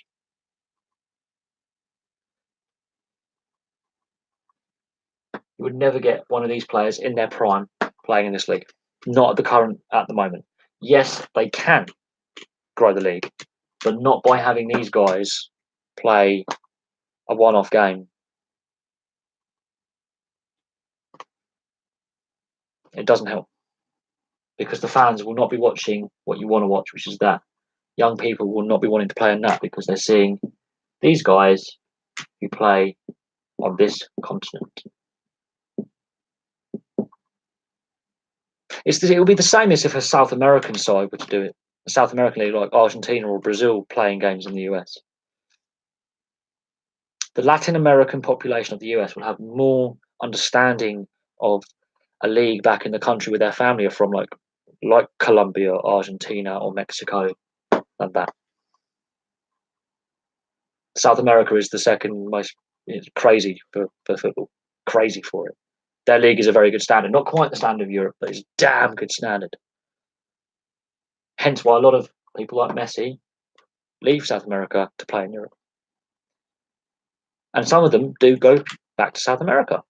You would never get one of these players in their prime playing in this league. Not at the moment. Yes, they can grow the league, but not by having these guys play a one-off game. It doesn't help because the fans will not be watching what you want to watch, which is that. Young people will not be wanting to play in that because they're seeing these guys who play on this continent. It will be the same as if a South American side were to do it. A South American league like Argentina or Brazil playing games in the US. The Latin American population of the US will have more understanding of a league back in the country where their family are from, like Colombia, Argentina, or Mexico, than that. South America is the second most crazy for football. Crazy for it. Their league is a very good standard. Not quite the standard of Europe, but it's a damn good standard. Hence why a lot of people like Messi leave South America to play in Europe. And some of them do go back to South America.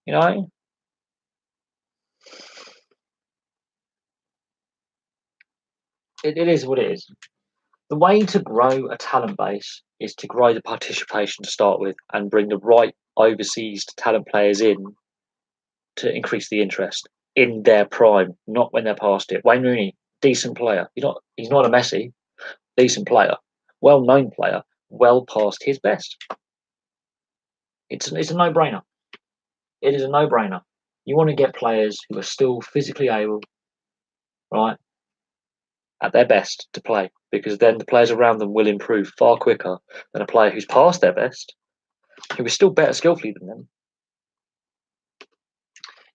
You know? It is what it is. The way to grow a talent base is to grow the participation to start with and bring the right overseas talent players in to increase the interest in their prime, not when they're past it. Wayne Rooney, decent player. He's not a Messi, decent player, well-known player, well past his best. It's a no-brainer. It is a no-brainer. You want to get players who are still physically able, right, at their best to play, because then the players around them will improve far quicker than a player who's past their best, who is still better skillfully than them.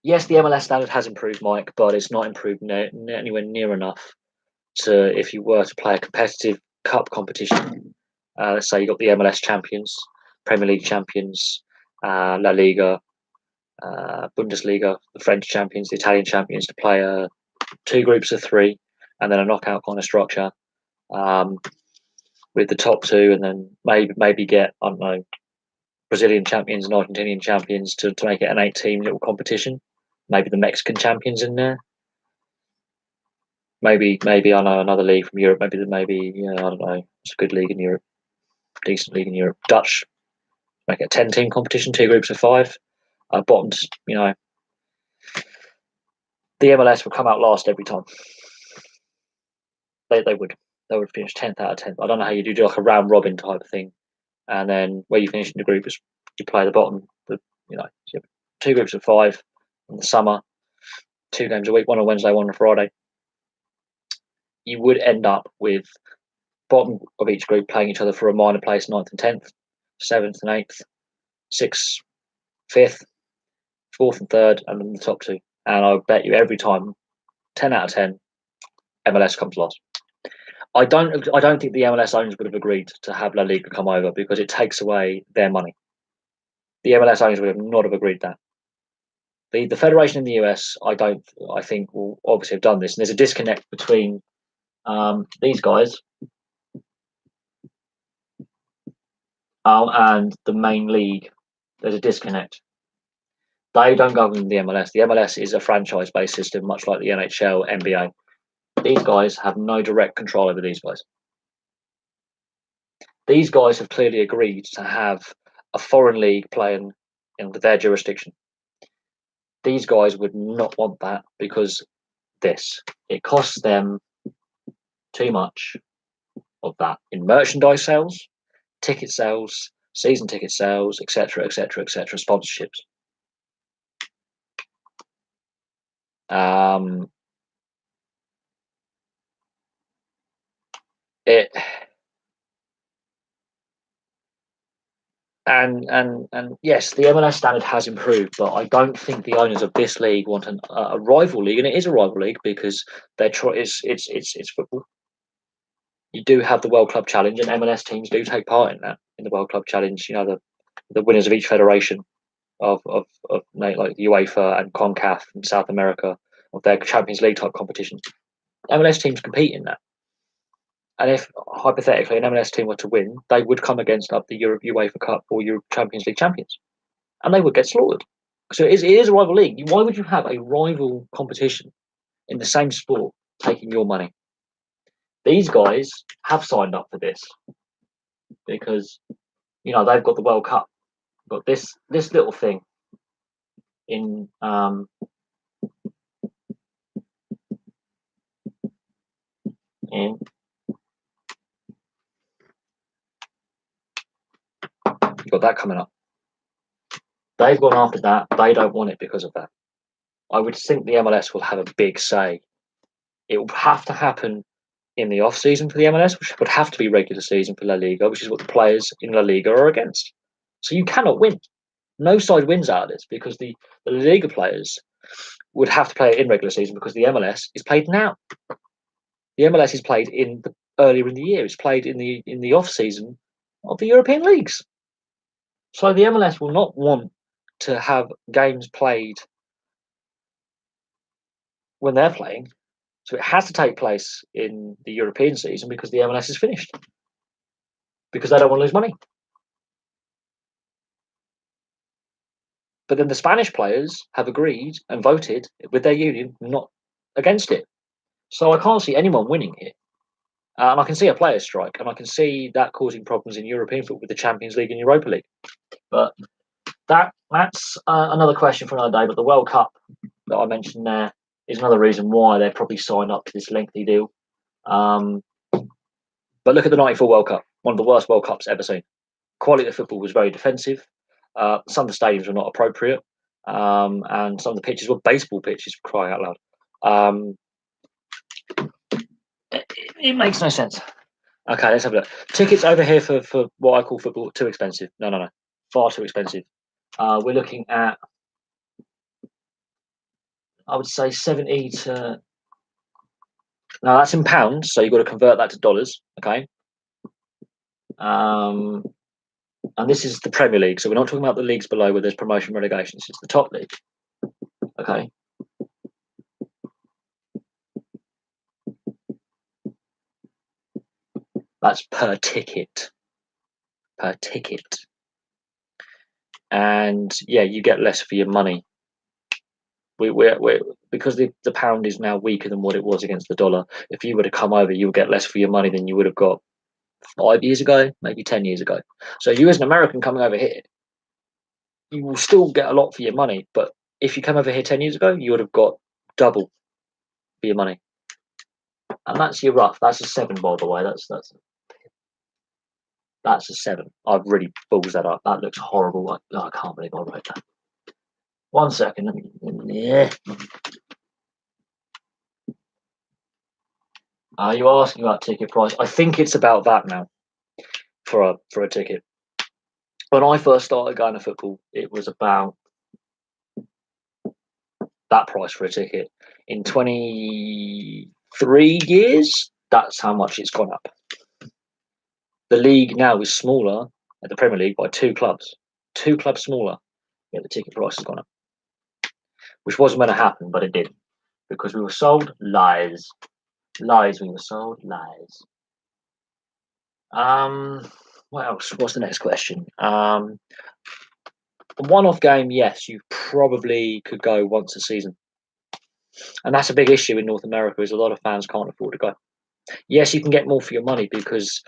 Yes, the MLS standard has improved, Mike, but it's not improved anywhere near enough to if you were to play a competitive cup competition. Let's say you got the MLS champions, Premier League champions, La Liga, Bundesliga, the French champions, the Italian champions, to play two groups of three, and then a knockout kind of structure with the top two, and then maybe get, I don't know, Brazilian champions and Argentinian champions to make it an 8-team little competition. Maybe the Mexican champions in there. Maybe I know another league from Europe. Maybe I don't know. It's a good league in Europe, decent league in Europe. Dutch, make it a 10-team competition, two groups of five. Bottoms, the MLS would come out last every time. They would. They would finish 10th out of 10th. I don't know how you do like a round robin type of thing, and then where you finish in the group is you play the bottom. Two groups of five in the summer, 2 games a week, one on Wednesday, one on Friday. You would end up with bottom of each group playing each other for a minor place, 9th and 10th, 7th and 8th, 6th, 5th, 4th and 3rd, and then the top two. And I bet you every time, 10 out of 10, MLS comes last. I don't think the MLS owners would have agreed to have La Liga come over because it takes away their money. The MLS owners would have not have agreed that. The federation in the US, I think will obviously have done this, and there's a disconnect between these guys and the main league. There's a disconnect. They don't govern the MLS. The MLS is a franchise-based system, much like the NHL, NBA. These guys have no direct control over these guys. These guys have clearly agreed to have a foreign league playing in their jurisdiction. These guys would not want that because it costs them too much of that in merchandise sales, ticket sales, season ticket sales, etc., etc., etc., sponsorships. and yes, the MLS standard has improved, but I don't think the owners of this league want a rival league, and it is a rival league because it's football. You do have the World Club Challenge, and MLS teams do take part in that in the World Club Challenge. You know, the winners of each federation of like UEFA and CONCACAF in South America of their Champions League type competition. MLS teams compete in that. And if hypothetically an MLS team were to win, they would come against the UEFA Cup or Europe Champions League champions, and they would get slaughtered. So it is a rival league. Why would you have a rival competition in the same sport taking your money? These guys have signed up for this because they've got the World Cup, got this little thing in in you've got that coming up. They've gone after that. They don't want it because of that. I would think the MLS will have a big say. It will have to happen in the off season for the MLS, which would have to be regular season for La Liga, which is what the players in La Liga are against. So you cannot win. No side wins out of this because the La Liga players would have to play it in regular season because the MLS is played now. The MLS is played earlier in the year. It's played in the off season of the European leagues. So the MLS will not want to have games played when they're playing. So it has to take place in the European season because the MLS is finished. Because they don't want to lose money. But then the Spanish players have agreed and voted with their union not against it. So I can't see anyone winning here. And I can see a players' strike, and I can see that causing problems in European football with the Champions League and Europa League. But that's another question for another day. But the World Cup that I mentioned there is another reason why they're probably signed up to this lengthy deal. But look at the '94 World Cup, one of the worst World Cups ever seen. Quality of football was very defensive. Some of the stadiums were not appropriate, and some of the pitches were baseball pitches, crying out loud. It makes no sense. Okay, let's have a look. Tickets over here for what I call football too expensive. No, far too expensive. We're looking at, I would say 70 to. Now that's in pounds, so you've got to convert that to dollars. Okay. And this is the Premier League, so we're not talking about the leagues below where there's promotion relegations. It's the top league. Okay. That's per ticket. Per ticket. And yeah, you get less for your money. We're because the pound is now weaker than what it was against the dollar. If you were to come over, you would get less for your money than you would have got 5 years ago, maybe 10 years ago. So you as an American coming over here, you will still get a lot for your money. But if you come over here 10 years ago, you would have got double for your money. And that's your rough. That's a 7, by the way. That's a 7. I've really balls that up. That looks horrible. I can't believe I wrote that. 1 second. Yeah. Are you asking about ticket price? I think it's about that now for a ticket. When I first started going to football, it was about that price for a ticket. In 23 years, that's how much it's gone up. The league now is smaller at the Premier League by 2 clubs. 2 clubs smaller, yet the ticket price has gone up. Which wasn't going to happen, but it did. Because we were sold lies. Lies, we were sold lies. What else? What's the next question? A one-off game, yes, you probably could go once a season. And that's a big issue in North America is a lot of fans can't afford to go. Yes, you can get more for your money because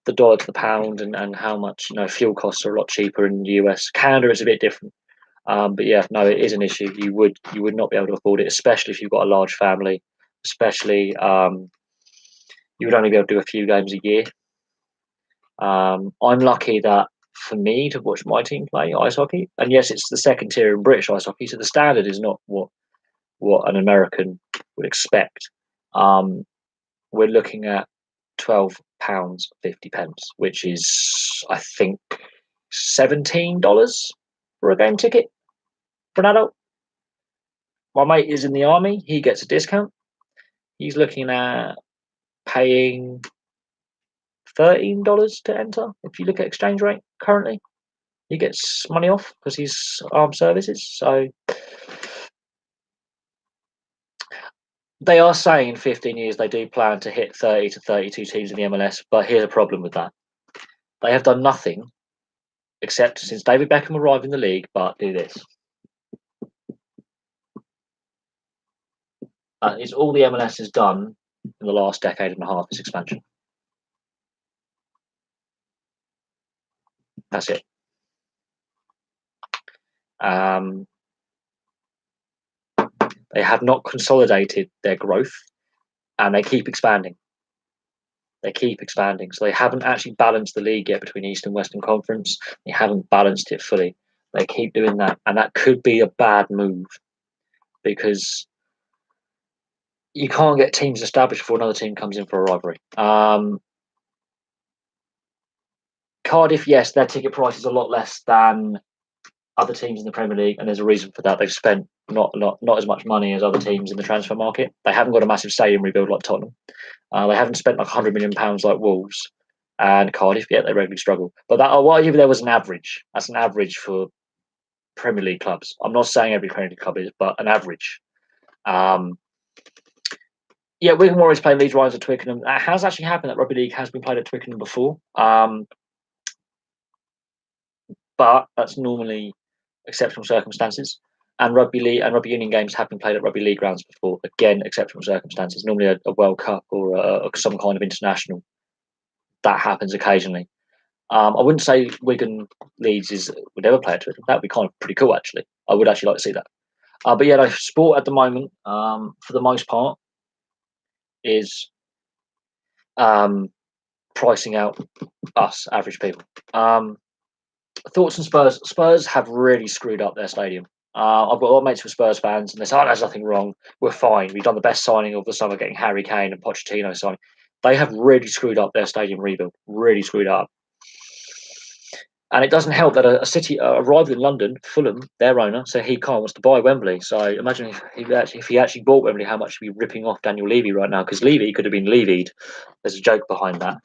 the dollar to the pound and how much fuel costs are a lot cheaper in the US. Canada is a bit different. But yeah, no, it is an issue. You would not be able to afford it, especially if you've got a large family. Especially, you would only be able to do a few games a year. I'm lucky that for me to watch my team play ice hockey, and yes, it's the second tier in British ice hockey, so the standard is not what an American would expect. We're looking at £12.50, which is, I think, $17 for a game ticket for an adult. My mate is in the army. He gets a discount. He's looking at paying $13 to enter. If you look at exchange rate currently, he gets money off because he's armed services. So they are saying in 15 years they do plan to hit 30 to 32 teams in the MLS. But here's a problem with that: they have done nothing except since David Beckham arrived in the league, but do this. It's all the MLS has done in the last decade and a half is expansion. That's it. They have not consolidated their growth, and they keep expanding. So they haven't actually balanced the league yet between East and Western Conference. They haven't balanced it fully. They keep doing that, and that could be a bad move because you can't get teams established before another team comes in for a rivalry. Cardiff, yes, their ticket price is a lot less than other teams in the Premier League, and there's a reason for that. They've spent not as much money as other teams in the transfer market. They haven't got a massive stadium rebuild like Tottenham. They haven't spent like £100 million like Wolves and Cardiff. Yet they regularly struggle. But that, I'll argue there was an average. That's an average for Premier League clubs. I'm not saying every Premier League club is, but an average. Yeah, Wigan Warriors playing Leeds Rhinos at Twickenham. That has actually happened. That rugby league has been played at Twickenham before. But that's normally exceptional circumstances. And rugby league and rugby union games have been played at rugby league grounds before. Again, exceptional circumstances. Normally a World Cup or some kind of international. That happens occasionally. I wouldn't say Wigan Leeds would ever play at Twickenham. That would be kind of pretty cool, actually. I would actually like to see that. But yeah, no, sport at the moment, for the most part, is pricing out us, average people. Thoughts on Spurs? Spurs have really screwed up their stadium. I've got a lot of mates who are Spurs fans, and they say, "Oh, there's nothing wrong. We're fine. We've done the best signing of the summer, getting Harry Kane and Pochettino signing." They have really screwed up their stadium rebuild. Really screwed up. And it doesn't help that a city arrived in London, Fulham, their owner, said he can't wants to buy Wembley. So imagine if he actually bought Wembley, how much he'd be ripping off Daniel Levy right now, because Levy could have been levied. There's a joke behind that.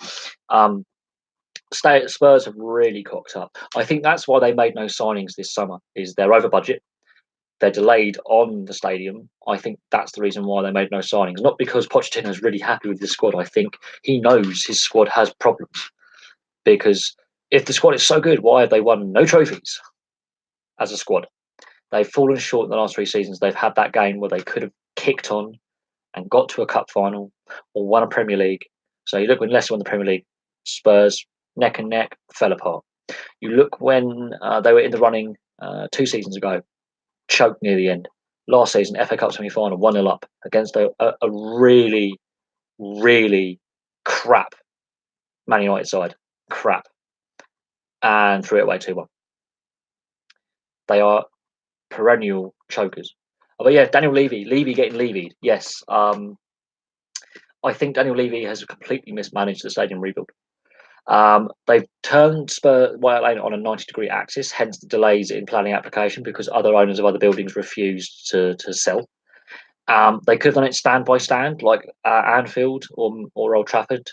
Spurs have really cocked up. I think that's why they made no signings this summer. Is they're over budget. They're delayed on the stadium. I think that's the reason why they made no signings. Not because Pochettino is really happy with the squad. I think he knows his squad has problems. Because if the squad is so good, why have they won no trophies as a squad? They've fallen short in the last 3 seasons. They've had that game where they could have kicked on and got to a cup final or won a Premier League. So you look when Leicester won the Premier League, Spurs neck and neck fell apart. You look when they were in the running 2 seasons ago, choked near the end. Last season, FA Cup semi-final, 1-0 up against a really, really crap Man United side. Crap. And threw it away 2-1. They are perennial chokers. But yeah, Daniel Levy getting levied. Yes. I think Daniel Levy has completely mismanaged the stadium rebuild. They've turned Spurs White Lane on a 90-degree axis, hence the delays in planning application because other owners of other buildings refused to sell. They could have done it stand by stand, like Anfield or Old Trafford,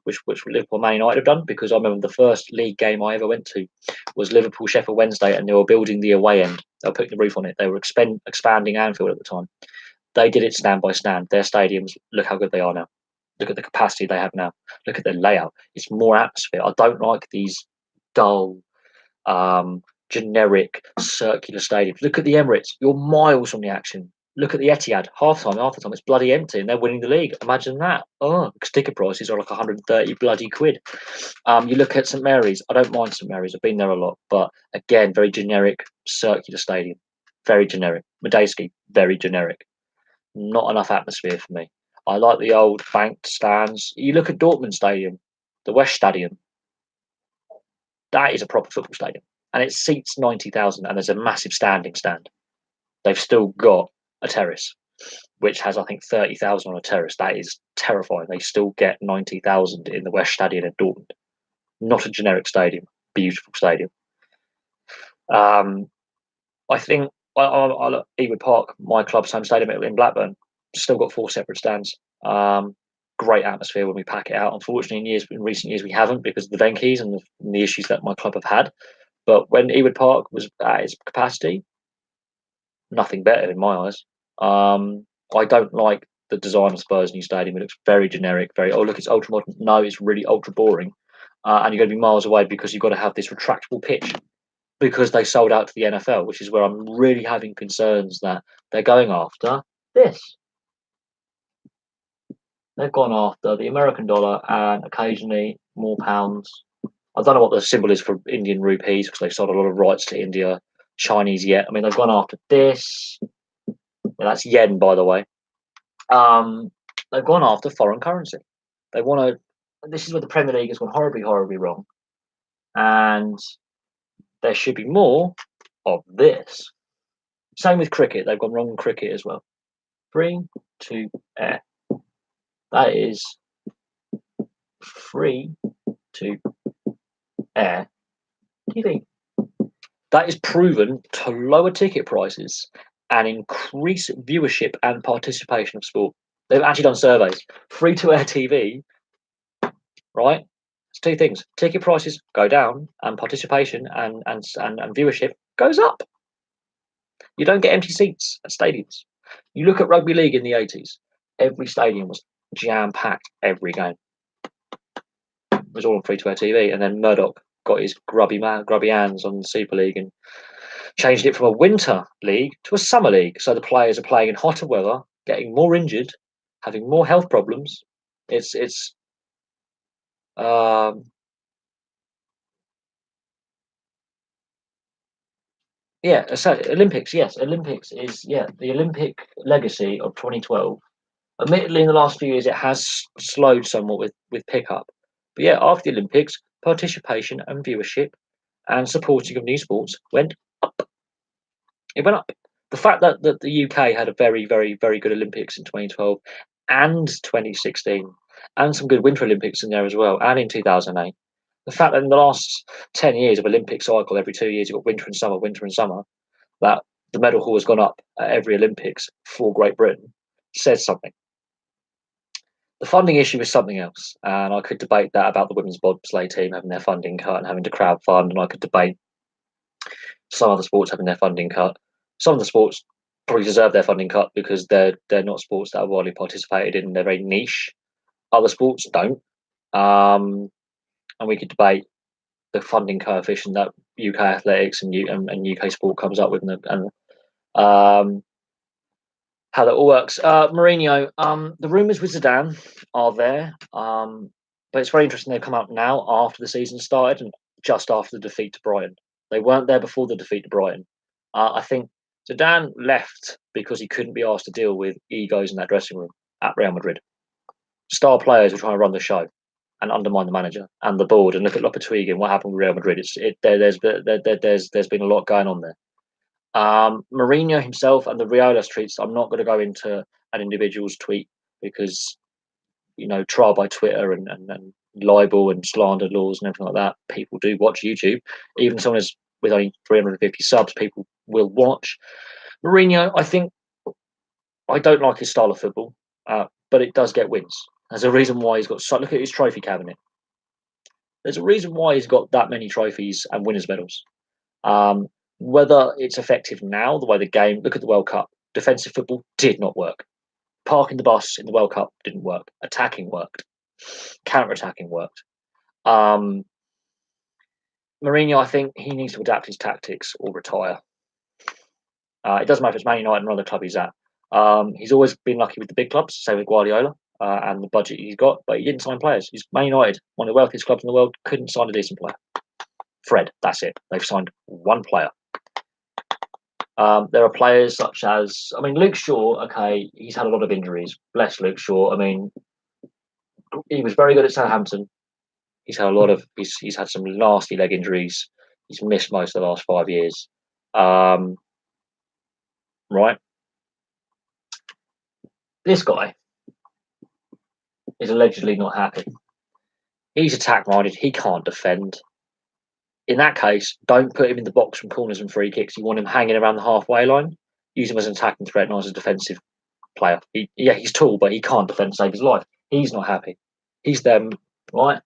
which Liverpool Man United have done. Because I remember the first league game I ever went to was Liverpool Sheffield Wednesday, and they were building the away end. They were putting the roof on it. They were expanding Anfield at the time. They did it stand by stand. Their stadiums, look how good they are now. Look at the capacity they have now. Look at their layout. It's more atmosphere. I don't like these dull, generic, circular stadiums. Look at the Emirates. You're miles from the action. Look at the Etihad. Half the time, it's bloody empty, and they're winning the league. Imagine that. Oh, ticket prices are like 130 bloody quid. You look at St Mary's. I don't mind St Mary's. I've been there a lot, but again, very generic, circular stadium. Very generic. Medeski, very generic. Not enough atmosphere for me. I like the old banked stands. You look at Dortmund Stadium, the West Stadium. That is a proper football stadium, and it seats 90,000, and there's a massive standing stand. They've still got a terrace, which has, I think, 30,000 on a terrace. That is terrifying. They still get 90,000 in the West Stadium at Dortmund. Not a generic stadium. Beautiful stadium. Um, I think I look Ewood Park, my club's home stadium in Blackburn, still got 4 separate stands. Great atmosphere when we pack it out. Unfortunately, in recent years, we haven't because of the Venkeys and the issues that my club have had. But when Ewood Park was at its capacity, nothing better in my eyes. I don't like the design of Spurs' new stadium. It looks very generic. Very look, it's ultra modern. No, it's really ultra boring, and you're going to be miles away because you've got to have this retractable pitch because they sold out to the NFL, which is where I'm really having concerns that they're going after this. They've gone after the American dollar and occasionally more pounds. I don't know what the symbol is for Indian rupees because they've sold a lot of rights to India, Chinese yen. I mean, they've gone after this. Yeah, that's yen, by the way. Um, they've gone after foreign currency. They want to. This is where the Premier League has gone horribly, horribly wrong. And there should be more of this. Same with cricket. They've gone wrong in cricket as well. 3, 2, air. That is free to air TV. That is proven to lower ticket prices and increase viewership and participation of sport. They've actually done surveys. Free to air TV, right? It's two things: ticket prices go down, and participation and viewership goes up. You don't get empty seats at stadiums. You look at rugby league in the 80s. Every stadium was jam packed every game. It was all on free to air TV, and then Murdoch got his grubby hands on the Super League and changed it from a winter league to a summer league. So the players are playing in hotter weather, getting more injured, having more health problems. It's um, yeah. So Olympics, yes, Olympics is the Olympic legacy of 2012. Admittedly, in the last few years, it has slowed somewhat with pickup. But yeah, after the Olympics, participation and viewership and supporting of new sports went up. It went up. The fact that the UK had a very, very, very good Olympics in 2012 and 2016, and some good Winter Olympics in there as well, and in 2008. The fact that in the last 10 years of Olympic cycle, every 2 years you've got winter and summer, that the medal haul has gone up at every Olympics for Great Britain says something. The funding issue is something else, and I could debate that about the women's bobsleigh team having their funding cut and having to crowd fund, and I could debate some other sports having their funding cut. Some of the sports probably deserve their funding cut because they're not sports that are widely participated in. They're very niche. Other sports don't. And we could debate the funding coefficient that UK athletics and UK sport comes up with, and how that all works. Mourinho, the rumours with Zidane are there, but it's very interesting they've come out now after the season started and just after the defeat to Brighton. They weren't there before the defeat to Brighton. I think Zidane left because he couldn't be asked to deal with egos in that dressing room at Real Madrid. Star players were trying to run the show and undermine the manager and the board. And look at Lopetegui and what happened with Real Madrid. There's been a lot going on there. Mourinho himself and the Riolas tweets. I'm not going to go into an individual's tweet because trial by Twitter and libel and slander laws and everything like that. People do watch YouTube. Even someone with only 350 subs, people will watch. Mourinho, I don't like his style of football, but it does get wins. There's a reason why he's got. Look at his trophy cabinet. There's a reason why he's got that many trophies and winners' medals. Whether it's effective now, the way the game. Look at the World Cup. Defensive football did not work. Parking the bus in the World Cup didn't work. Attacking worked. Counter-attacking worked. Mourinho, I think he needs to adapt his tactics or retire. It doesn't matter if it's Man United or another club he's at. He's always been lucky with the big clubs, same with Guardiola and the budget he's got, but he didn't sign players. He's Man United, one of the wealthiest clubs in the world, couldn't sign a decent player. Fred, that's it. They've signed one player. There are players such as, Luke Shaw. Okay, he's had a lot of injuries. Bless Luke Shaw. He was very good at Southampton. He's had he's had some nasty leg injuries. He's missed most of the last 5 years. Right. This guy is allegedly not happy. He's attack minded. He can't defend. In that case, don't put him in the box from corners and free kicks. You want him hanging around the halfway line. Use him as an attacking threat, not as a defensive player. He's tall, but he can't defend to save his life. He's not happy. He's them, right?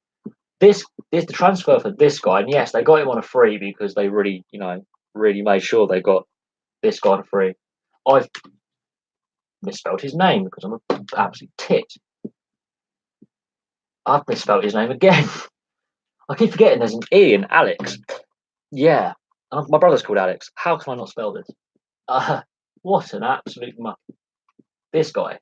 This is the transfer for this guy, and yes, they got him on a free because they really, really made sure they got this guy on a free. I've misspelled his name because I'm an absolute tit. I've misspelled his name again. I keep forgetting there's an E in Alex. Yeah, my brother's called Alex. How can I not spell this? What an absolute muck. This guy.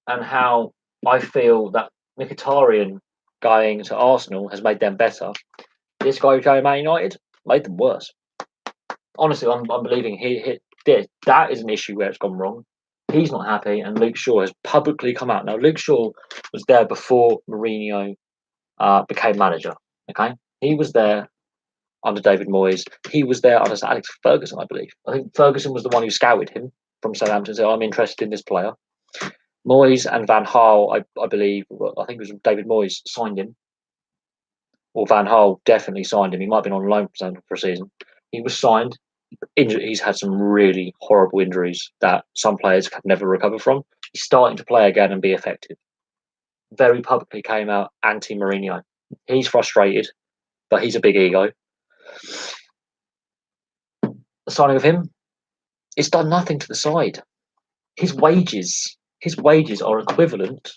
And how I feel that Mkhitaryan going to Arsenal has made them better. This guy who came to Man United made them worse. Honestly, I'm believing he did. That is an issue where it's gone wrong. He's not happy, and Luke Shaw has publicly come out. Now, Luke Shaw was there before Mourinho became manager. Okay, he was there under David Moyes. He was there under Alex Ferguson, I believe. I think Ferguson was the one who scouted him from Southampton. Said, "I'm interested in this player." Moyes and Van Gaal, I believe, I think it was David Moyes signed him, or Van Gaal definitely signed him. He might have been on loan for a season. He was signed. He's had some really horrible injuries that some players can never recover from. He's starting to play again and be effective. Very publicly came out anti-Mourinho. He's frustrated, but he's a big ego. The signing of him, it's done nothing to the side. His wages are equivalent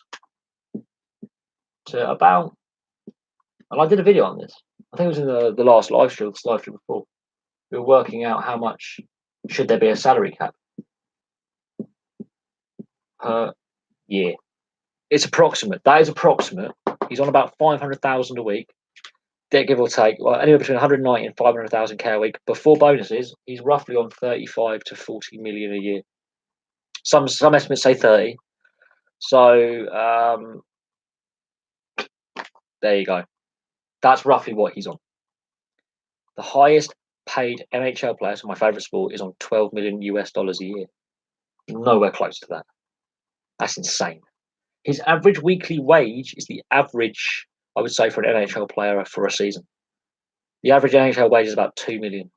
to about, and I did a video on this. I think it was in the last live stream before. We were working out how much should there be a salary cap per year. It's approximate. That is approximate. He's on about 500,000 a week. Give or take, anywhere between 190 and 500,000 k a week before bonuses. He's roughly on 35 to 40 million a year. Some estimates say 30. So there you go. That's roughly what he's on. The highest paid NHL player, so my favorite sport, is on $12 million US a year. Nowhere close to that. That's insane. His average weekly wage is the average, I would say, for an NHL player for a season. The average NHL wage is about $2 million.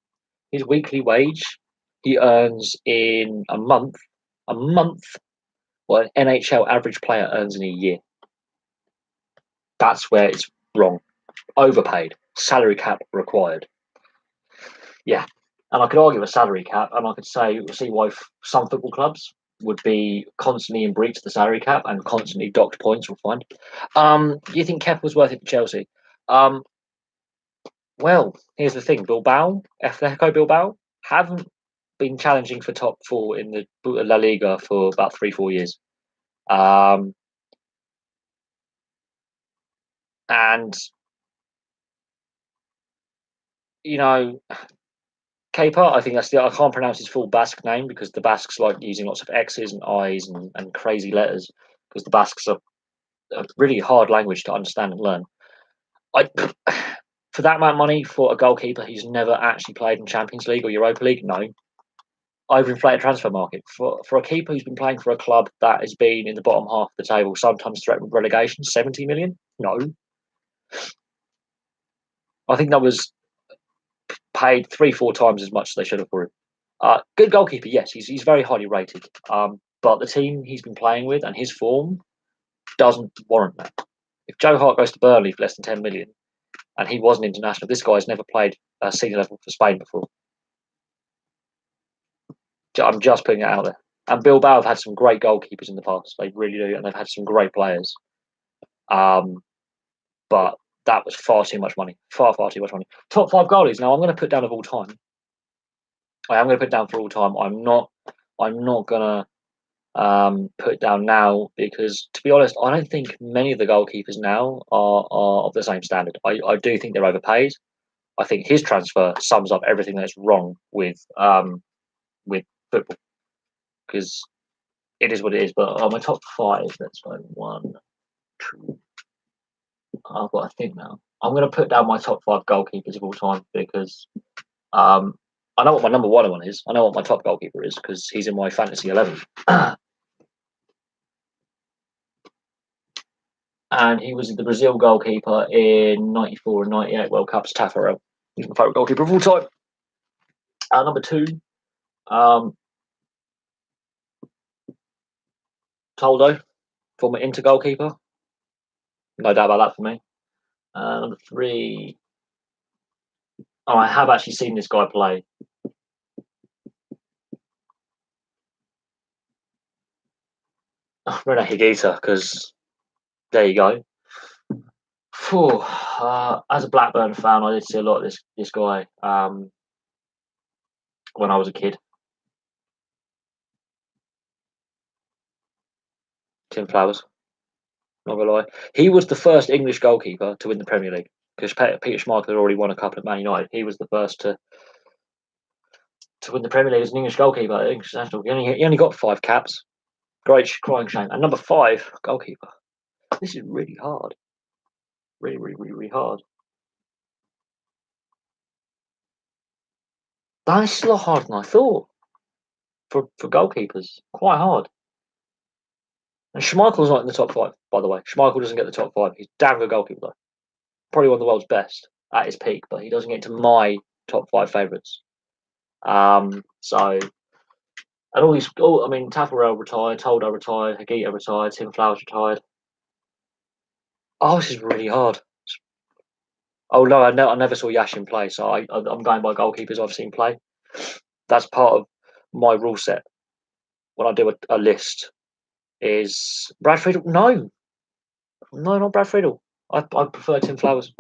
His weekly wage he earns in a month, what an NHL average player earns in a year. That's where it's wrong. Overpaid. Salary cap required. Yeah. And I could argue a salary cap, and I could see why some football clubs would be constantly in breach of the salary cap and constantly docked points or fined. Do you think Kepa was worth it for Chelsea? Well, here's the thing: Atletico Bilbao, haven't been challenging for top four in the La Liga for about 3-4 years. And Kepa, I think I can't pronounce his full Basque name because the Basques like using lots of X's and I's and crazy letters because the Basques are a really hard language to understand and learn. For that amount of money for a goalkeeper who's never actually played in Champions League or Europa League, no. Overinflated transfer market. For a keeper who's been playing for a club that has been in the bottom half of the table, sometimes threatened relegation, 70 million? No. I think that was paid 3-4 times as much as they should have for him. Good goalkeeper, yes, he's very highly rated. But the team he's been playing with and his form doesn't warrant that. If Joe Hart goes to Burnley for less than 10 million and he wasn't international, this guy's never played senior level for Spain before. I'm just putting it out there. And Bilbao have had some great goalkeepers in the past. They really do, and they've had some great players. But that was far too much money. Far too much money. Top 5 goalies. Now I'm going to put down of all time. I am going to put down for all time. I'm not going to put down now because, to be honest, I don't think many of the goalkeepers now are of the same standard. I do think they're overpaid. I think his transfer sums up everything that's wrong with football because it is what it is. But my top 5, let's go 1, 2. I've got to think now. I'm going to put down my top 5 goalkeepers of all time because I know what my number 1 is. I know what my top goalkeeper is because he's in my fantasy 11. and he was the Brazil goalkeeper in '94 and '98 World Cups. Tafarel. He's my favourite goalkeeper of all time. Number two, um, Toldo, former Inter goalkeeper. No doubt about that for me. Number three, I have actually seen this guy play. Rene Higuita, because there you go. Phew, as a Blackburn fan, I did see a lot of this guy when I was a kid. Tim Flowers, not gonna lie. He was the first English goalkeeper to win the Premier League because Peter Schmeichel had already won a couple at Man United. He was the first to win the Premier League as an English goalkeeper. International. He only got 5 caps. Great crying shame. And number 5, goalkeeper. This is really hard. Really hard. That is a lot harder than I thought for goalkeepers. Quite hard. And Schmeichel's not in the top 5, by the way. Schmeichel doesn't get the top 5. He's a damn good goalkeeper, though. Probably one of the world's best at his peak, but he doesn't get into my top 5 favourites. So, and all these, I mean, Tafarel retired, Toldo retired, Higuita retired, Tim Flowers retired. Oh, this is really hard. Oh no, I never saw Yashin play, so I'm going by goalkeepers I've seen play. That's part of my rule set when I do a list. Is Brad Friedel? No, not Brad Friedel. I prefer Tim Flowers.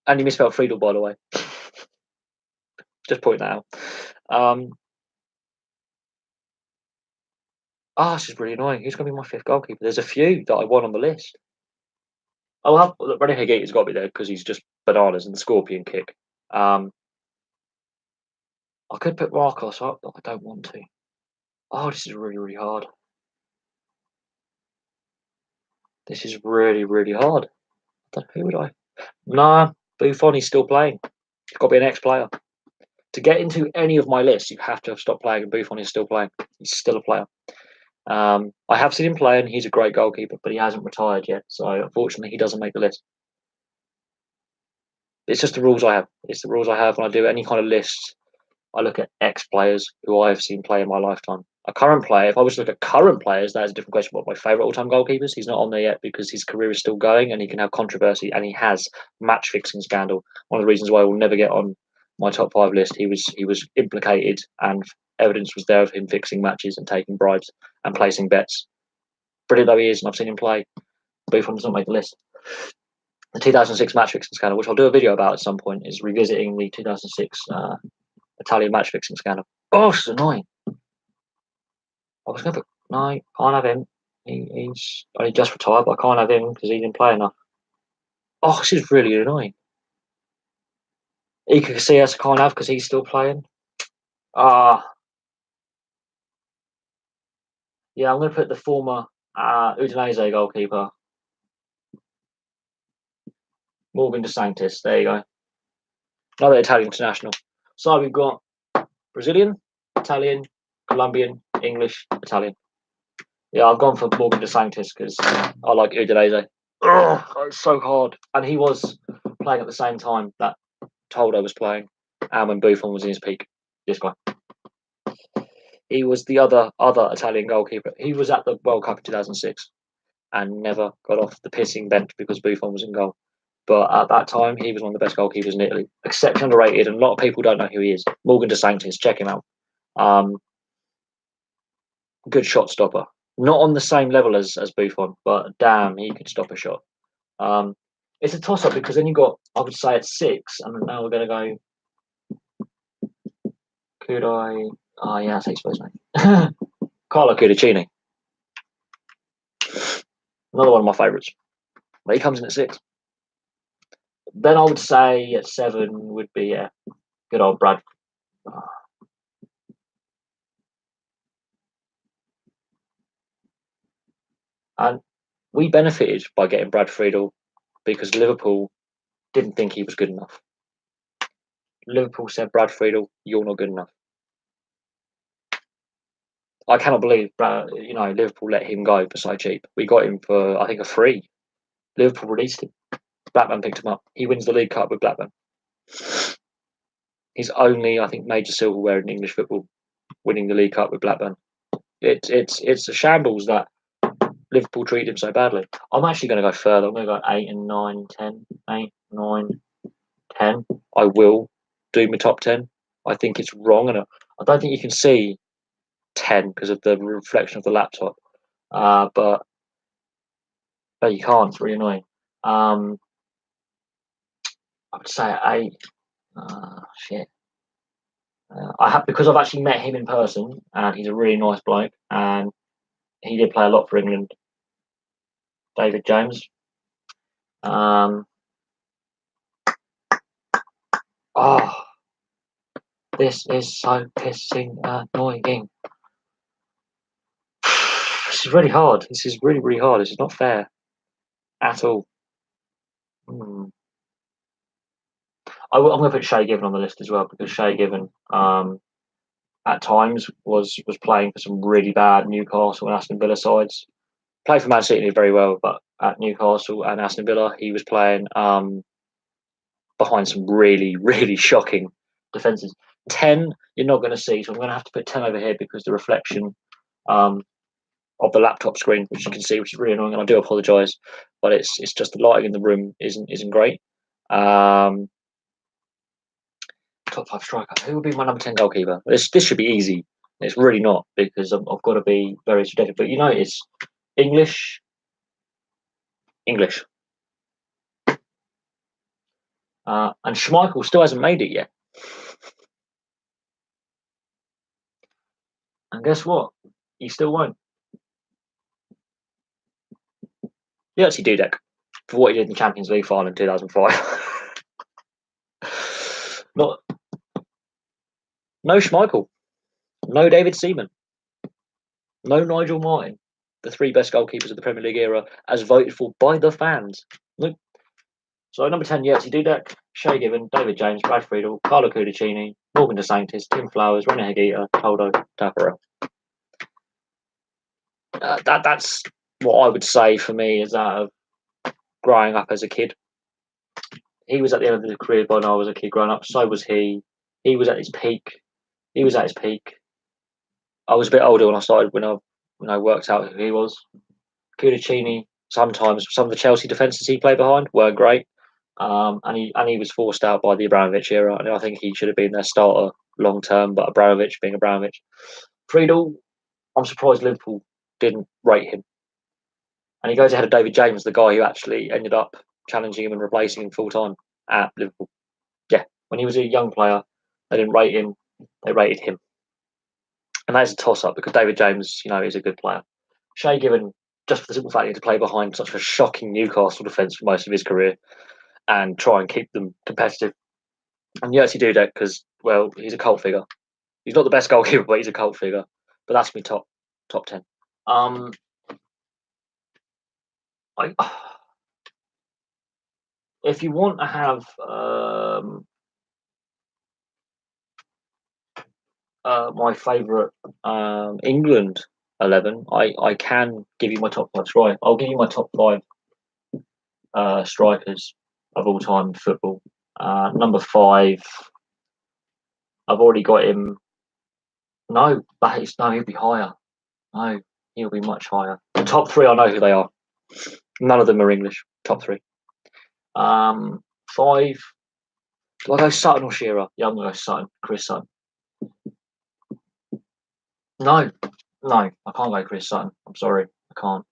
And you misspelled Friedel, by the way. Just point that out. This is really annoying. Who's going to be my 5th goalkeeper? There's a few that I want on the list. Look, Rene Higuita's got to be there because he's just bananas and the scorpion kick. I could put Marcos up, but I don't want to. Oh, this is really hard. This is really hard. Who would I? Nah, Buffon, he's still playing. He's got to be an ex-player. To get into any of my lists, you have to have stopped playing, and Buffon is still playing. He's still a player. I have seen him play, and he's a great goalkeeper, but he hasn't retired yet. So, unfortunately, he doesn't make the list. It's just the rules I have. It's the rules I have when I do any kind of list. I look at ex-players who I have seen play in my lifetime. A current player, if I was to look at current players, that is a different question. What my favourite all-time goalkeepers? He's not on there yet because his career is still going and he can have controversy and he has match-fixing scandal. One of the reasons why I will never get on my top 5 list. He was implicated and evidence was there of him fixing matches and taking bribes and placing bets. Brilliant though he is, and I've seen him play. Buffon does not make the list. The 2006 match-fixing scandal, which I'll do a video about at some point, is revisiting the 2006 Italian match-fixing scandal. Oh, it's annoying. I was going to put, no, can't have him. He's only just retired, but I can't have him because he didn't play enough. Oh, this is really annoying. Iker Casillas I can't have because he's still playing. Yeah, I'm going to put the former Udinese goalkeeper, Morgan De Sanctis. There you go. Another Italian international. So we've got Brazilian, Italian, Colombian, English, Italian. Yeah, I've gone for Morgan De Sanctis because I like Udinese. It's so hard. And he was playing at the same time that Toldo was playing and when Buffon was in his peak. This guy. He was the other Italian goalkeeper. He was at the World Cup in 2006 and never got off the pissing bench because Buffon was in goal. But at that time, he was one of the best goalkeepers in Italy. Exceptionally underrated, and a lot of people don't know who he is. Morgan De Sanctis, check him out. Good shot stopper. Not on the same level as Buffon, but damn, he could stop a shot. It's a toss-up because then you got, I would say, at 6, and now we're going to go. Could I? Oh yeah, that's how you suppose, mate. Carlo Cudicini, another one of my favourites. But he comes in at 6. Then I would say at 7 would be good old Brad. And we benefited by getting Brad Friedel because Liverpool didn't think he was good enough. Liverpool said, Brad Friedel, you're not good enough. I cannot believe, Liverpool let him go for so cheap. We got him for, I think, a free. Liverpool released him. Blackburn picked him up. He wins the League Cup with Blackburn. He's only, I think, major silverware in English football, winning the League Cup with Blackburn. It's a shambles that Liverpool treated him so badly. I'm actually going to go further. I'm going to go 8 and 9, 10, 8, 9, 10. I will do my top 10. I think it's wrong, and I don't think you can see 10 because of the reflection of the laptop. But you can't. It's really annoying. I would say 8. Shit. I have, because I've actually met him in person, and he's a really nice bloke, and he did play a lot for England. David James. Oh, this is so pissing annoying. This is really hard. This is really, really hard. This is not fair at all. I'm going to put Shay Given on the list as well, because Shay Given, at times, was playing for some really bad Newcastle and Aston Villa sides. Played for Man City very well, but at Newcastle and Aston Villa, he was playing behind some really, really shocking defences. 10, you're not going to see, so I'm going to have to put 10 over here because the reflection of the laptop screen, which you can see, which is really annoying, and I do apologise, but it's just the lighting in the room isn't great. Top 5 striker. Who would be my number 10 goalkeeper? This should be easy. It's really not, because I've got to be very strategic. But it's English. And Schmeichel still hasn't made it yet. And guess what? He still won't. Jerzy Dudek, for what he did in the Champions League final in 2005. No Schmeichel. No David Seaman. No Nigel Martin. The 3 best goalkeepers of the Premier League era, as voted for by the fans. Nope. So number 10, Jerzy Dudek, Shay Given, David James, Brad Friedel, Carlo Cudicini, Morgan De Sanctis, Tim Flowers, René Higuita, Toldo Tapera. That's what I would say for me is that of growing up as a kid. He was at the end of his career when I was a kid growing up. So was he. He was at his peak. I was a bit older when I started, when I worked out who he was. Cudicini, sometimes some of the Chelsea defences he played behind weren't great. And he was forced out by the Abramovich era, and I think he should have been their starter long term. But Abramovich being Abramovich, Friedel, I'm surprised Liverpool didn't rate him. And he goes ahead of David James, the guy who actually ended up challenging him and replacing him full time at Liverpool. Yeah, when he was a young player, they didn't rate him; they rated him, and that's a toss up because David James, is a good player. Shay Given, just for the simple fact he had to play behind such a shocking Newcastle defence for most of his career and try and keep them competitive. And Jerzy Dudek, because, well, he's a cult figure. He's not the best goalkeeper, but he's a cult figure. But that's my top 10. If you want to have my favourite England 11, I can give you my top 5 strikers. I'll give you my top 5 strikers of all time in football. Number 5, I've already got him. No, he'll be higher. No, he'll be much higher. The top 3, I know who they are. None of them are English. Top 3. 5. Do I go Sutton or Shearer? Yeah, I'm going to go Sutton. Chris Sutton. No, I can't go Chris Sutton. I'm sorry, I can't.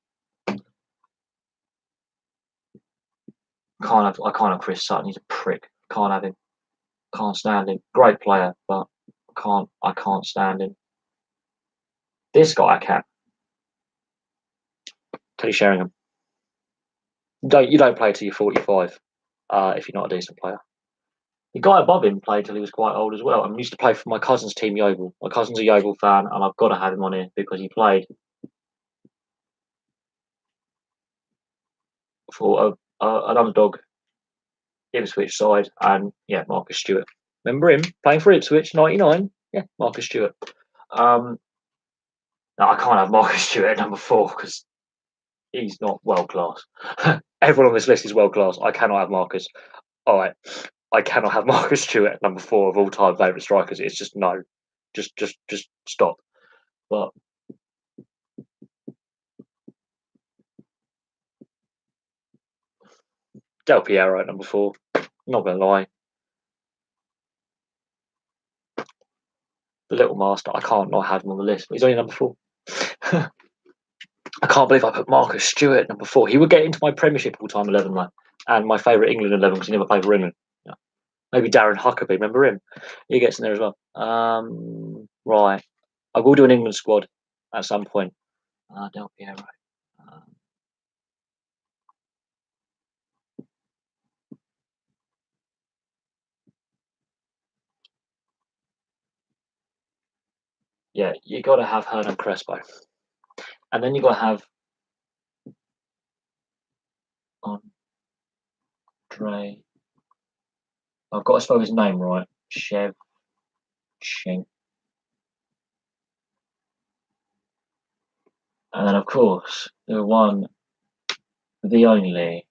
I can't have Chris Sutton. He's a prick. Can't have him. Can't stand him. Great player, but I can't stand him. This guy I can. Teddy Sheringham. You don't play till you're 45 if you're not a decent player. The guy above him played till he was quite old as well. I used to play for my cousin's team, Yeovil. My cousin's a Yeovil fan, and I've got to have him on here because he played for an underdog Ipswich side, and yeah, Marcus Stewart. Remember him playing for Ipswich, 99? Yeah, Marcus Stewart. No, I can't have Marcus Stewart at number 4 because he's not world class. Everyone on this list is world class. I cannot have Marcus. All right, I cannot have Marcus Stewart at number 4 of all time favourite strikers. It's just no, just stop. But Del Piero at number 4. Not gonna lie, the little master. I can't not have him on the list, but he's only number 4. I can't believe I put Marcus Stewart at number 4. He would get into my Premiership all-time 11, though, and my favourite England 11 because he never played for England. Yeah. Maybe Darren Huckabee, remember him? He gets in there as well. Right, I will do an England squad at some point. Del Piero. Yeah, you got to have Hernan Crespo, and then you got to have Andre. I've got to spell his name right. Shevchenko. And then, of course, the one, the only.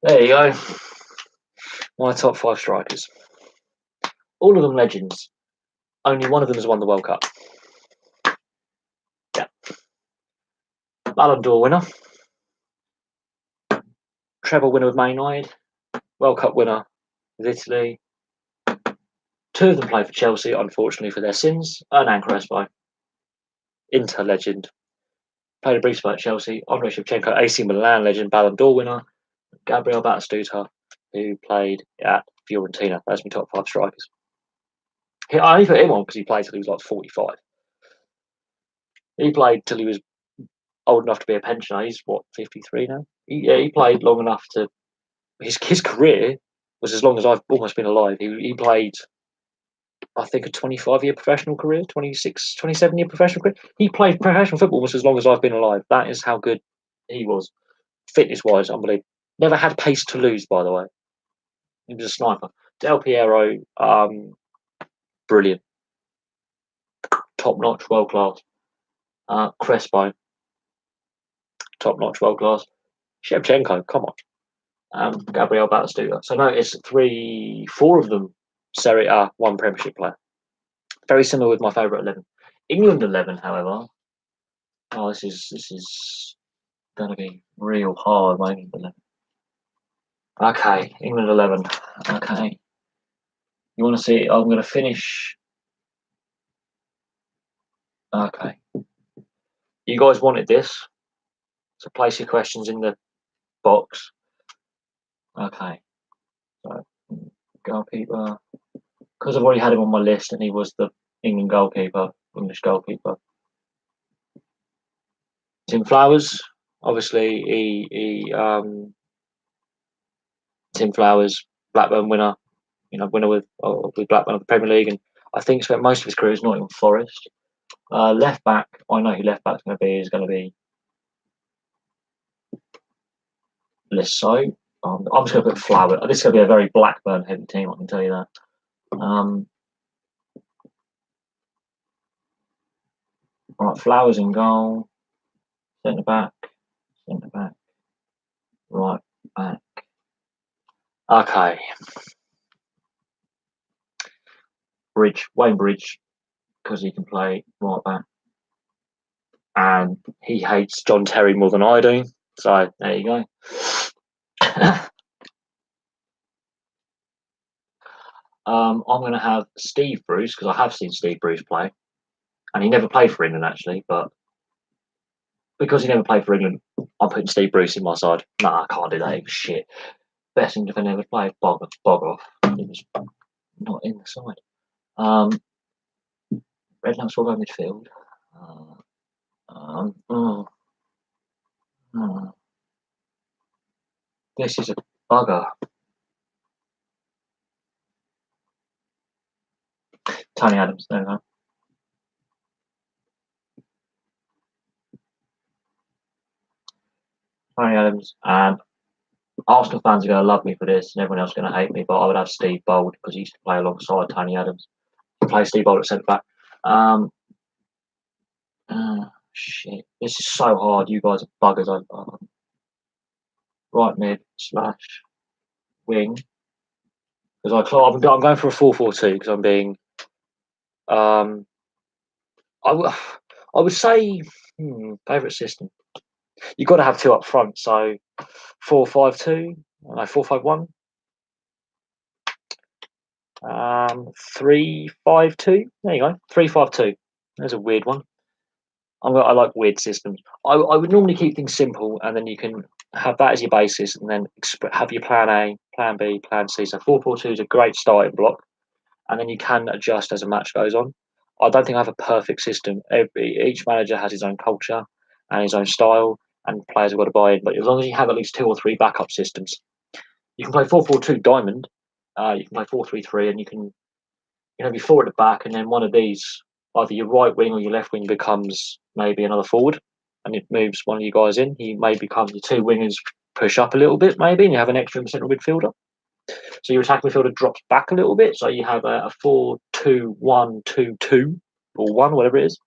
There you go. My top 5 strikers. All of them legends. Only one of them has won the World Cup. Yeah. Ballon d'Or winner. Treble winner with Man United. World Cup winner with Italy. 2 of them played for Chelsea, unfortunately for their sins. Hernan Crespo. Inter legend. Played a brief spell at Chelsea. Andre Shevchenko, AC Milan legend, Ballon d'Or winner. Gabriel Batistuta, who played at Fiorentina. That's my top 5 strikers. I only put him on because he played till he was like 45. He played till he was old enough to be a pensioner. He's what, 53 now? He played long enough to. His career was as long as I've almost been alive. He played, I think, a 25-year professional career, 26, 27-year professional career. He played professional football almost as long as I've been alive. That is how good he was. Fitness wise, unbelievable. Never had pace to lose, by the way. He was a sniper. Del Piero, brilliant. Top notch, world class. Crespo, top notch, world class. Shevchenko, come on. Gabriel Batistuta. So notice 4 of them Serie A, 1 Premiership player. Very similar with my favourite 11. England 11, however. Oh, this is going to be real hard. My England 11. Okay, England 11. Okay. You want to see? I'm going to finish. Okay. You guys wanted this, so place your questions in the box. Okay. So, goalkeeper. Because I've already had him on my list and he was the England goalkeeper, English goalkeeper. Tim Flowers, obviously, Tim Flowers, Blackburn winner, winner with Blackburn of the Premier League, and I think spent most of his career as Nottingham Forest. Left back, I know who left back's going to be. Is going to be Lisso. I'm just going to put Flowers. This is going to be a very Blackburn heavy team, I can tell you that. Right, Flowers in goal, centre back, right back. Okay. Wayne Bridge, because he can play right back. And he hates John Terry more than I do. So there you go. I'm going to have Steve Bruce, because I have seen Steve Bruce play. And he never played for England, actually. But because he never played for England, I'm putting Steve Bruce in my side. Nah, I can't do that. He was shit. Best England defender ever played. Bog off. He was not in the side. Redknapp's all over midfield. This is a bugger. Tony Adams, there we go. Tony Adams and Arsenal fans are going to love me for this, and everyone else is going to hate me. But I would have Steve Bold because he used to play alongside Tony Adams. He plays Steve Bold at centre back. Shit, this is so hard. You guys are buggers. Right mid slash wing because I'm going for a 4-4-2 because I'm being um I would say favourite system. You've got to have two up front, so 4-5-2, no 4-5-1, 3-5-2. There you go, 3-5-2. There's a weird one. I like weird systems. I would normally keep things simple, and then you can have that as your basis, and then have your plan A, plan B, plan C. So 4-4-2 is a great starting block, and then you can adjust as a match goes on. I don't think I have a perfect system. Each manager has his own culture and his own style, and players have got to buy in. But as long as you have at least two or three backup systems, you can play 4-4-2 diamond. You can play 4-3-3, and you can have your four at the back, and then one of these, either your right wing or your left wing, becomes maybe another forward, and it moves one of you guys in. He may become your two wingers push up a little bit, maybe, and you have an extra central midfielder. So your attacking midfielder drops back a little bit. So you have a 4-2-1-2-2 or one, whatever it is.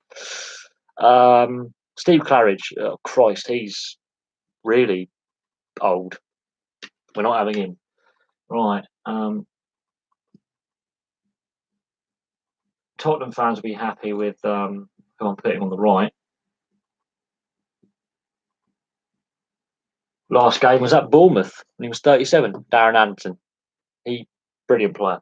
Steve Claridge, oh Christ, he's really old. We're not having him. Right. Tottenham fans will be happy with who I'm putting on the right. Last game was at Bournemouth when he was 37. Darren Anderson, brilliant player.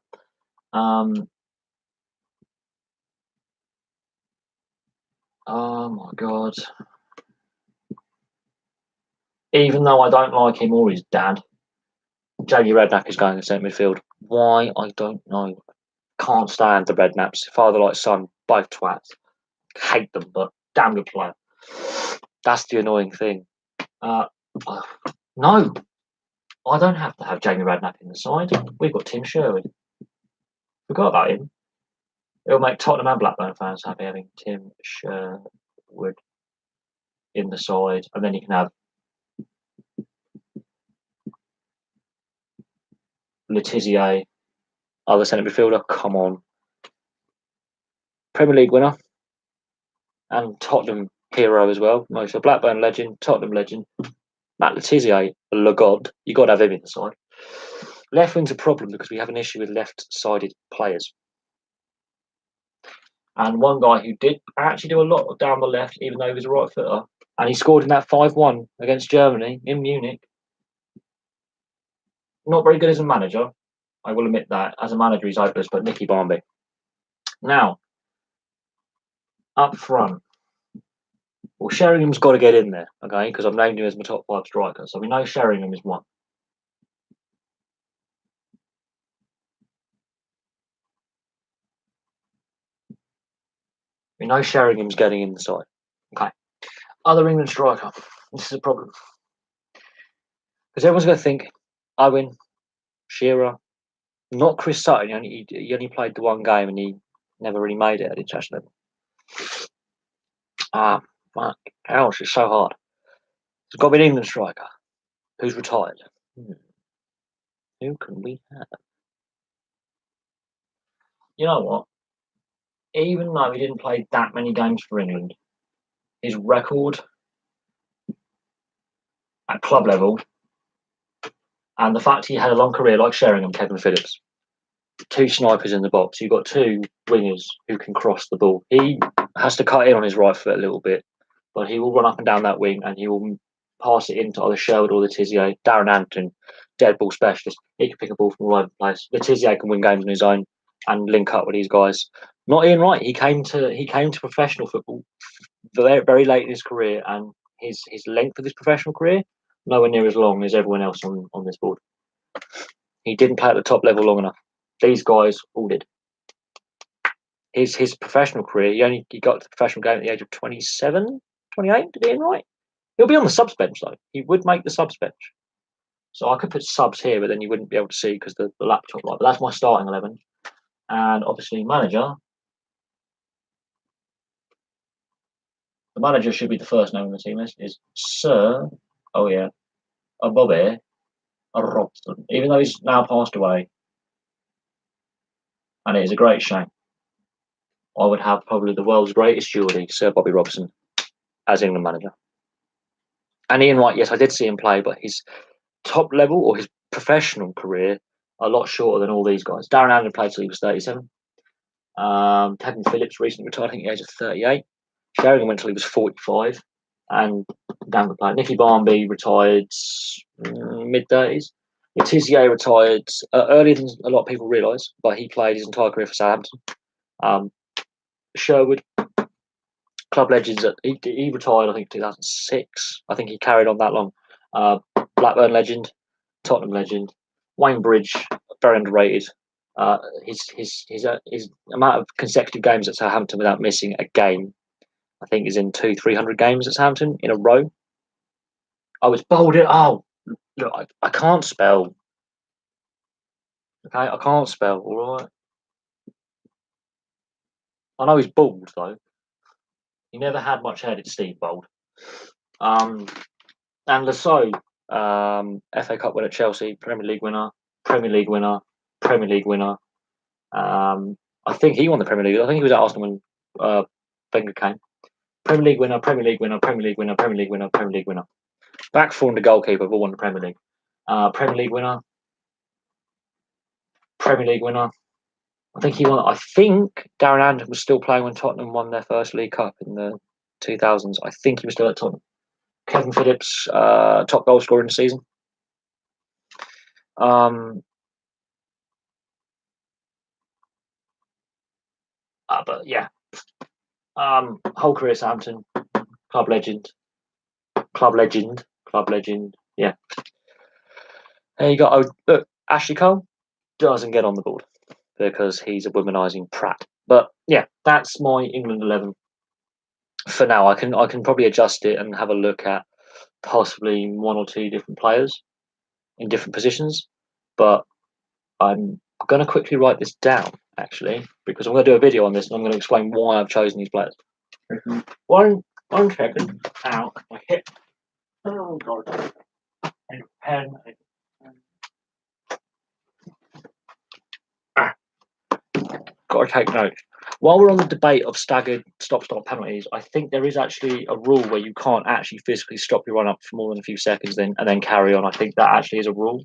Oh my God. Even though I don't like him or his dad, Jamie Redknapp is going to centre midfield. Why? I don't know. Can't stand the Redknapps. Father like son, both twats. Hate them, but damn good player. That's the annoying thing. No, I don't have to have Jamie Redknapp in the side. We've got Tim Sherwood. Forgot about him. It'll make Tottenham and Blackburn fans happy having Tim Sherwood in the side, and then you can have Letizia, other centre midfielder. Come on, Premier League winner and Tottenham hero as well. Most a Blackburn legend, Tottenham legend. Matt Letizia, Le God. You got to have him in the side. Left wing's a problem because we have an issue with left-sided players. And one guy who did actually do a lot down the left, even though he was a right footer, and he scored in that 5-1 against Germany in Munich. Not very good as a manager, I will admit that. As a manager, he's hopeless, but Nicky Barmby. Now, up front, well, Sheringham's got to get in there, okay, because I've named him as my top 5 striker. So we know Sheringham is one. We know Sheringham's getting in the side. Okay. Other England striker. This is a problem. Because everyone's going to think Owen, Shearer, not Chris Sutton. He only played the one game and he never really made it at international level. Fuck. Ouch, it's so hard. It's got to be an England striker who's retired. Who can we have? You know what? Even though he didn't play that many games for England, his record at club level and the fact he had a long career like Sheringham, Kevin Phillips, two snipers in the box. You've got two wingers who can cross the ball. He has to cut in on his right foot a little bit, but he will run up and down that wing and he will pass it into either Sherwood or Letizia. Darren Anderton, dead ball specialist. He can pick a ball from all over the place. Letizia can win games on his own and link up with these guys. Not Ian Wright. He came to professional football very, very late in his career, and his length of his professional career nowhere near as long as everyone else on this board. He didn't play at the top level long enough. These guys all did. His professional career, he got to the professional game at the age of 27, 28, did Ian Wright? He'll be on the subs bench though. He would make the subs bench. So I could put subs here, but then you wouldn't be able to see because the laptop light. But that's my starting 11. And obviously manager. The manager should be the first name on the team list is Sir, oh yeah, Bobby Robson, even though he's now passed away, and it is a great shame, I would have probably the world's greatest Geordie, Sir Bobby Robson, as England manager. And Ian Wright, yes, I did see him play, but his top level or his professional career a lot shorter than all these guys. Darren Allen played till he was 37. Kevin Phillips recently retired, I think, at the age of 38. Sheringham went till he was 45. And down the play, Nicky Barmby retired mid 30s. Letizier retired earlier than a lot of people realise, but he played his entire career for Southampton. Sherwood, club legends, he retired, I think, 2006. I think he carried on that long. Blackburn legend, Tottenham legend, Wayne Bridge, very underrated. His amount of consecutive games at Southampton without missing a game, I think, is in 300 games at Southampton in a row. I was bold. Oh, look, I can't spell. Okay, I can't spell. All right. I know he's bald though. He never had much hair, did Steve Bold. And Lasso, FA Cup winner at Chelsea, Premier League winner, Premier League winner, Premier League winner. I think he won the Premier League. I think he was at Arsenal when Wenger came. Premier League winner, Premier League winner, Premier League winner, Premier League winner, Premier League winner. Back four and the goalkeeper have all won the Premier League. Premier League winner, Premier League winner. I think he won. I think Darren Anderson was still playing when Tottenham won their first League Cup in the 2000s. I think he was still at Tottenham. Kevin Phillips, top goal scorer in the season. But yeah, whole career Southampton, club legend, club legend, club legend. Yeah. There you go. Oh, look, Ashley Cole doesn't get on the board because he's a womanising prat. But yeah, that's my England 11 for now. I can probably adjust it and have a look at possibly one or two different players in different positions. But I'm going to quickly write this down actually because I'm going to do a video on this and I'm going to explain why I've chosen these players. One second. Ow, my hip. Oh god. A pen. Got to take notes. While we're on the debate of staggered stop penalties, I think there is actually a rule where you can't actually physically stop your run up for more than a few seconds and then carry on. I think that actually is a rule.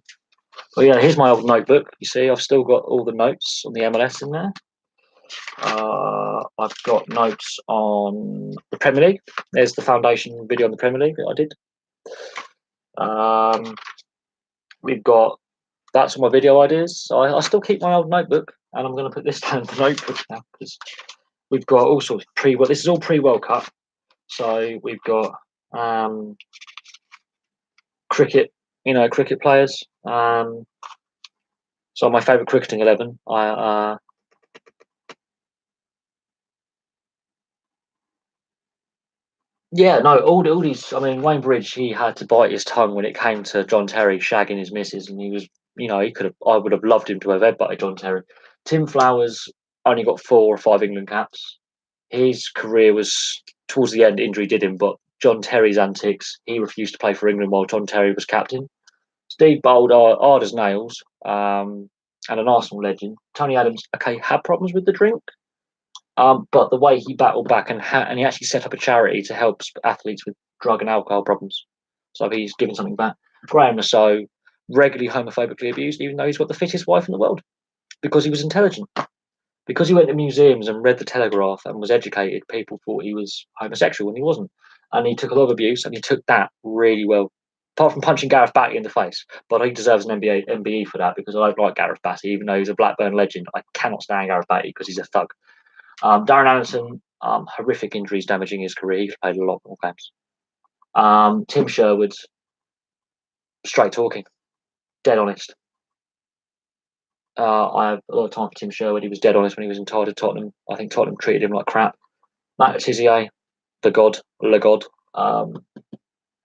But yeah, here's my old notebook. You see, I've still got all the notes on the MLS in there. I've got notes on the Premier League. There's the foundation video on the Premier League that I did. We've got that's all my video ideas. So I still keep my old notebook, and I'm going to put this down in the notebook now because we've got all sorts of pre. Well, this is all pre-World Cup, so we've got cricket. Cricket players. So my favourite cricketing 11. Yeah, no, all these. I mean, Wayne Bridge, he had to bite his tongue when it came to John Terry shagging his missus, and he was, he could have. I would have loved him to have headbutted John Terry. Tim Flowers only got 4 or 5 England caps. His career was towards the end, injury did him, but John Terry's antics, he refused to play for England while John Terry was captain. Steve Bold, hard as nails, and an Arsenal legend. Tony Adams, okay, had problems with the drink, but the way he battled back and he actually set up a charity to help athletes with drug and alcohol problems. So he's given something back. Graham Nassau, regularly homophobically abused, even though he's got the fittest wife in the world because he was intelligent. Because he went to museums and read the Telegraph and was educated, people thought he was homosexual when he wasn't. And he took a lot of abuse and he took that really well. Apart from punching Gareth Batty in the face, but he deserves an MBE for that because I don't like Gareth Batty, even though he's a Blackburn legend. I cannot stand Gareth Batty because he's a thug. Darren Anderson, horrific injuries damaging his career. He's played a lot more games. Tim Sherwood, straight talking, dead honest. I have a lot of time for Tim Sherwood. He was dead honest when he was entitled to Tottenham. I think Tottenham treated him like crap. Matt Letizier, the god, Le God,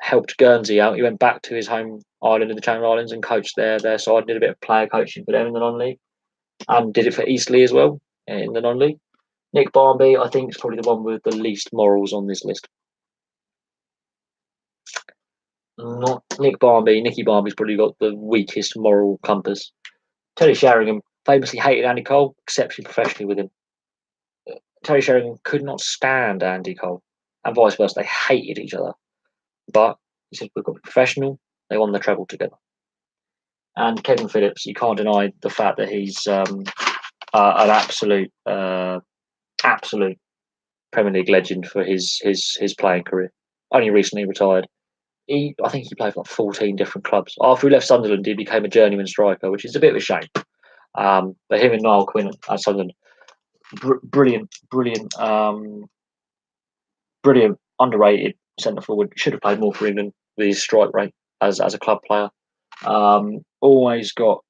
helped Guernsey out. He went back to his home island in the Channel Islands and coached their side, did a bit of player coaching for them in the non-league, and did it for Eastleigh as well in the non-league. Nick Barmby, I think, is probably the one with the least morals on this list. Not Nick Barmby. Nicky Barmby's probably got the weakest moral compass. Terry Sheringham famously hated Andy Cole, exceptionally professionally with him. Terry Sheringham could not stand Andy Cole, and vice versa. They hated each other. But he said, we've got to be professional. They won the treble together. And Kevin Phillips, you can't deny the fact that he's an absolute Premier League legend for his playing career. Only recently retired. I think he played for like 14 different clubs. After he left Sunderland, he became a journeyman striker, which is a bit of a shame. But him and Niall Quinn at Sunderland, brilliant, underrated centre forward. Should have played more for England with his strike rate as a club player. Always got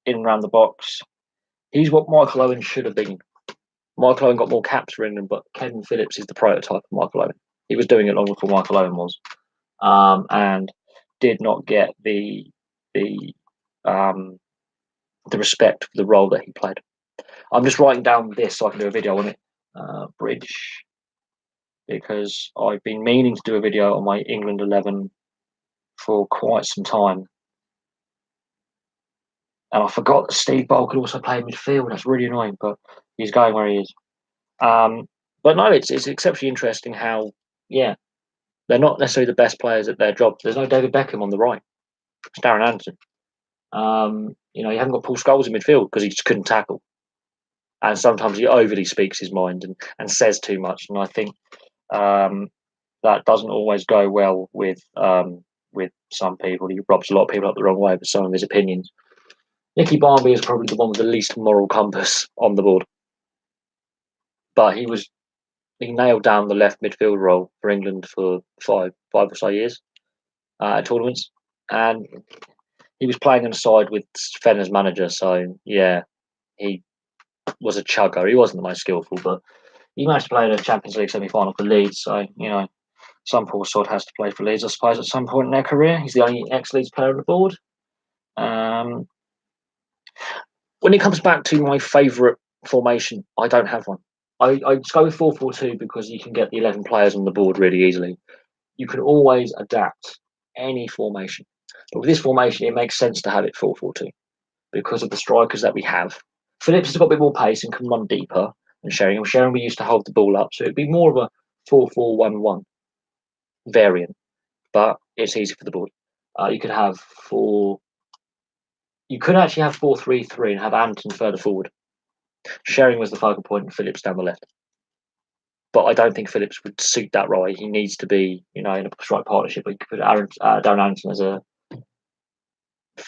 in and around the box. He's what Michael Owen should have been. Michael Owen got more caps for England, but Kevin Phillips is the prototype of Michael Owen. He was doing it long before Michael Owen was, and did not get the um, the respect for the role that he played. I'm just writing down this so I can do a video on it. Bridge, because I've been meaning to do a video on my England 11 for quite some time. And I forgot that Steve Bold could also play midfield. That's really annoying, but he's going where he is. But no, it's exceptionally interesting how, yeah, they're not necessarily the best players at their job. There's no David Beckham on the right. It's Darren Anderson. You haven't got Paul Scholes in midfield because he just couldn't tackle. And sometimes he overly speaks his mind and says too much. And I think that doesn't always go well with some people. He robs a lot of people up the wrong way with some of his opinions. Nicky Barmby is probably the one with the least moral compass on the board, but he nailed down the left midfield role for England for five or so years at tournaments, and he was playing on the side with Fenner's manager. So yeah, he was a chugger. He wasn't the most skillful, but he managed to play in a Champions League semi-final for Leeds. So some poor sod has to play for Leeds, I suppose, at some point in their career. He's the only ex-Leeds player on the board. When it comes back to my favourite formation, I don't have one. I just go with 4-4-2 because you can get the 11 players on the board really easily. You can always adapt any formation. But with this formation, it makes sense to have it 4-4-2 because of the strikers that we have. Phillips has got a bit more pace and can run deeper than Sheringham. Sheringham we used to hold the ball up, so it'd be more of a 4-4-1-1 variant, but it's easy for the board. You could have four. You could actually have 4-3-3 and have Anton further forward. Sheringham was the focal point and Phillips down the left. But I don't think Phillips would suit that role. He needs to be, in a strike partnership. We could put Darren Anderson as a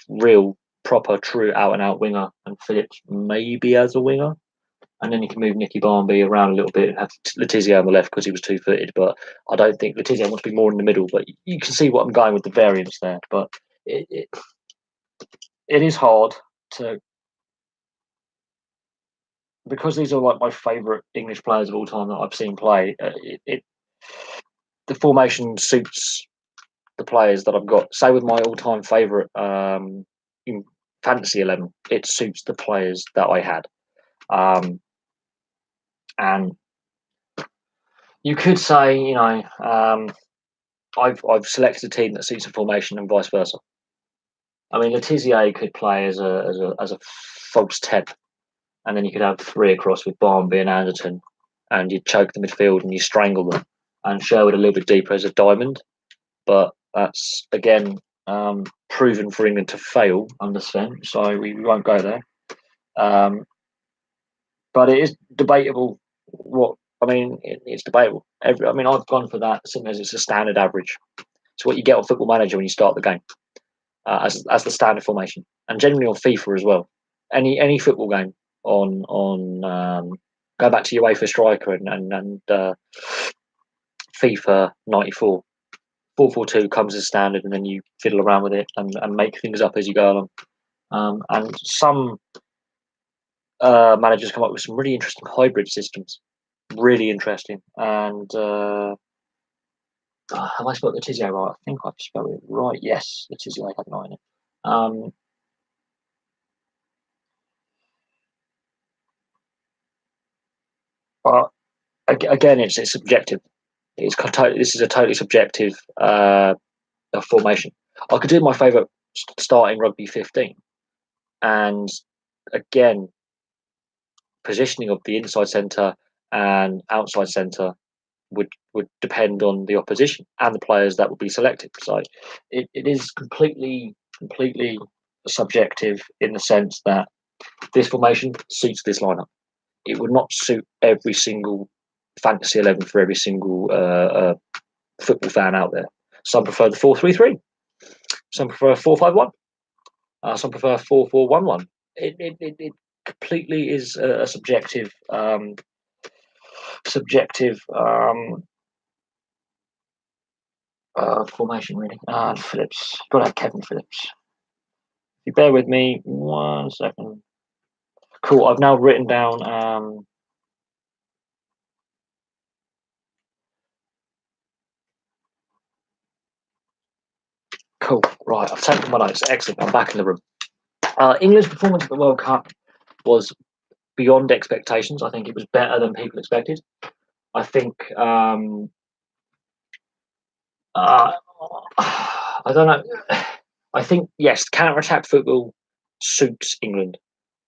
real, proper, true out-and-out winger, and Phillips maybe as a winger. And then you can move Nicky Barmby around a little bit and have Letizia on the left because he was two-footed. But I don't think Letizia wants to be more in the middle. But you can see what I'm going with the variance there. But it is hard to, because these are like my favourite English players of all time that I've seen play. The formation suits the players that I've got. Say with my all-time favourite in Fantasy 11, it suits the players that I had. And you could say, I've selected a team that suits a formation and vice versa. I mean, Letizia could play as a false 10, and then you could have three across with Barmby and Anderton, and you'd choke the midfield and you strangle them, and Sherwood a little bit deeper as a diamond. But that's again proven for England to fail under Sven, so we won't go there. But it is debatable. It's debatable. I've gone for that simply as it's a standard average. It's what you get on Football Manager when you start the game as the standard formation, and generally on FIFA as well. Any football game on go back to UEFA Striker and FIFA 94. 4-4-2 comes as standard, and then you fiddle around with it and make things up as you go along. And some managers come up with some really interesting hybrid systems. Really interesting. And have I spelled Letizia right? I think I've spelled it right. Yes, Letizia, I have an eye in it. But again, it's subjective. This is a totally subjective formation. I could do my favourite starting rugby 15, and again, positioning of the inside centre and outside centre would depend on the opposition and the players that would be selected. So it is completely subjective in the sense that this formation suits this lineup. It would not suit every single fantasy 11 for every single football fan out there. Some prefer the 4-3-3. Some prefer 4-5-1. Some prefer 4-4-1-1. It completely is a subjective formation, really. Phillips. Got to have Kevin Phillips. If you bear with me 1 second. Cool. I've now written down. Cool. Right. I've taken my notes. Excellent. I'm back in the room. England's performance at the World Cup was beyond expectations. I think it was better than people expected. I think. I don't know. I think yes, counter-attack football suits England,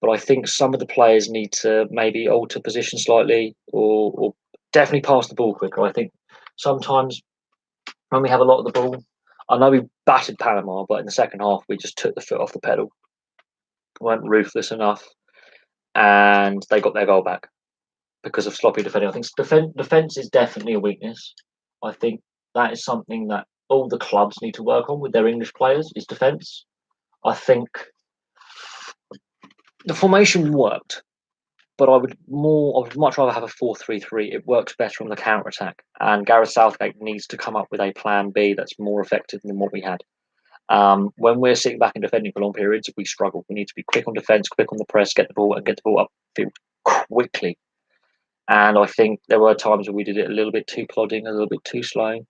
but I think some of the players need to maybe alter position slightly, or definitely pass the ball quicker. I think sometimes when we have a lot of the ball, I know we battered Panama, but in the second half we just took the foot off the pedal, weren't ruthless enough, and they got their goal back because of sloppy defending. I think defense is definitely a weakness. I think that is something that all the clubs need to work on with their English players is defence. I think the formation worked, but I would much rather have a 4-3-3. It works better on the counter attack, and Gareth Southgate needs to come up with a plan B that's more effective than what we had. When we're sitting back and defending for long periods, we struggle. We need to be quick on defence, quick on the press, get the ball upfield quickly. And I think there were times where we did it a little bit too plodding, a little bit too slow.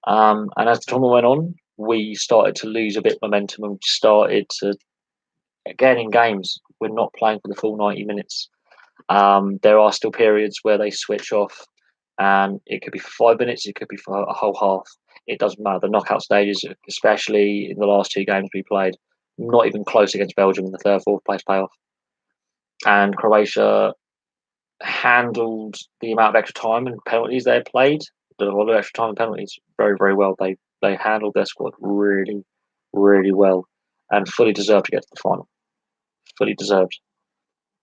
And as the tournament went on, we started to lose a bit of momentum, and we started to, again, in games, we're not playing for the full 90 minutes. There are still periods where they switch off, and it could be for 5 minutes, it could be for a whole half. It doesn't matter. The knockout stages, especially in the last two games we played, not even close against Belgium in the third, fourth place playoff. And Croatia handled the amount of extra time and penalties they had played, a lot of extra time and penalties, very, very well. They handled their squad really, really well, and fully deserved to get to the final. Fully deserved.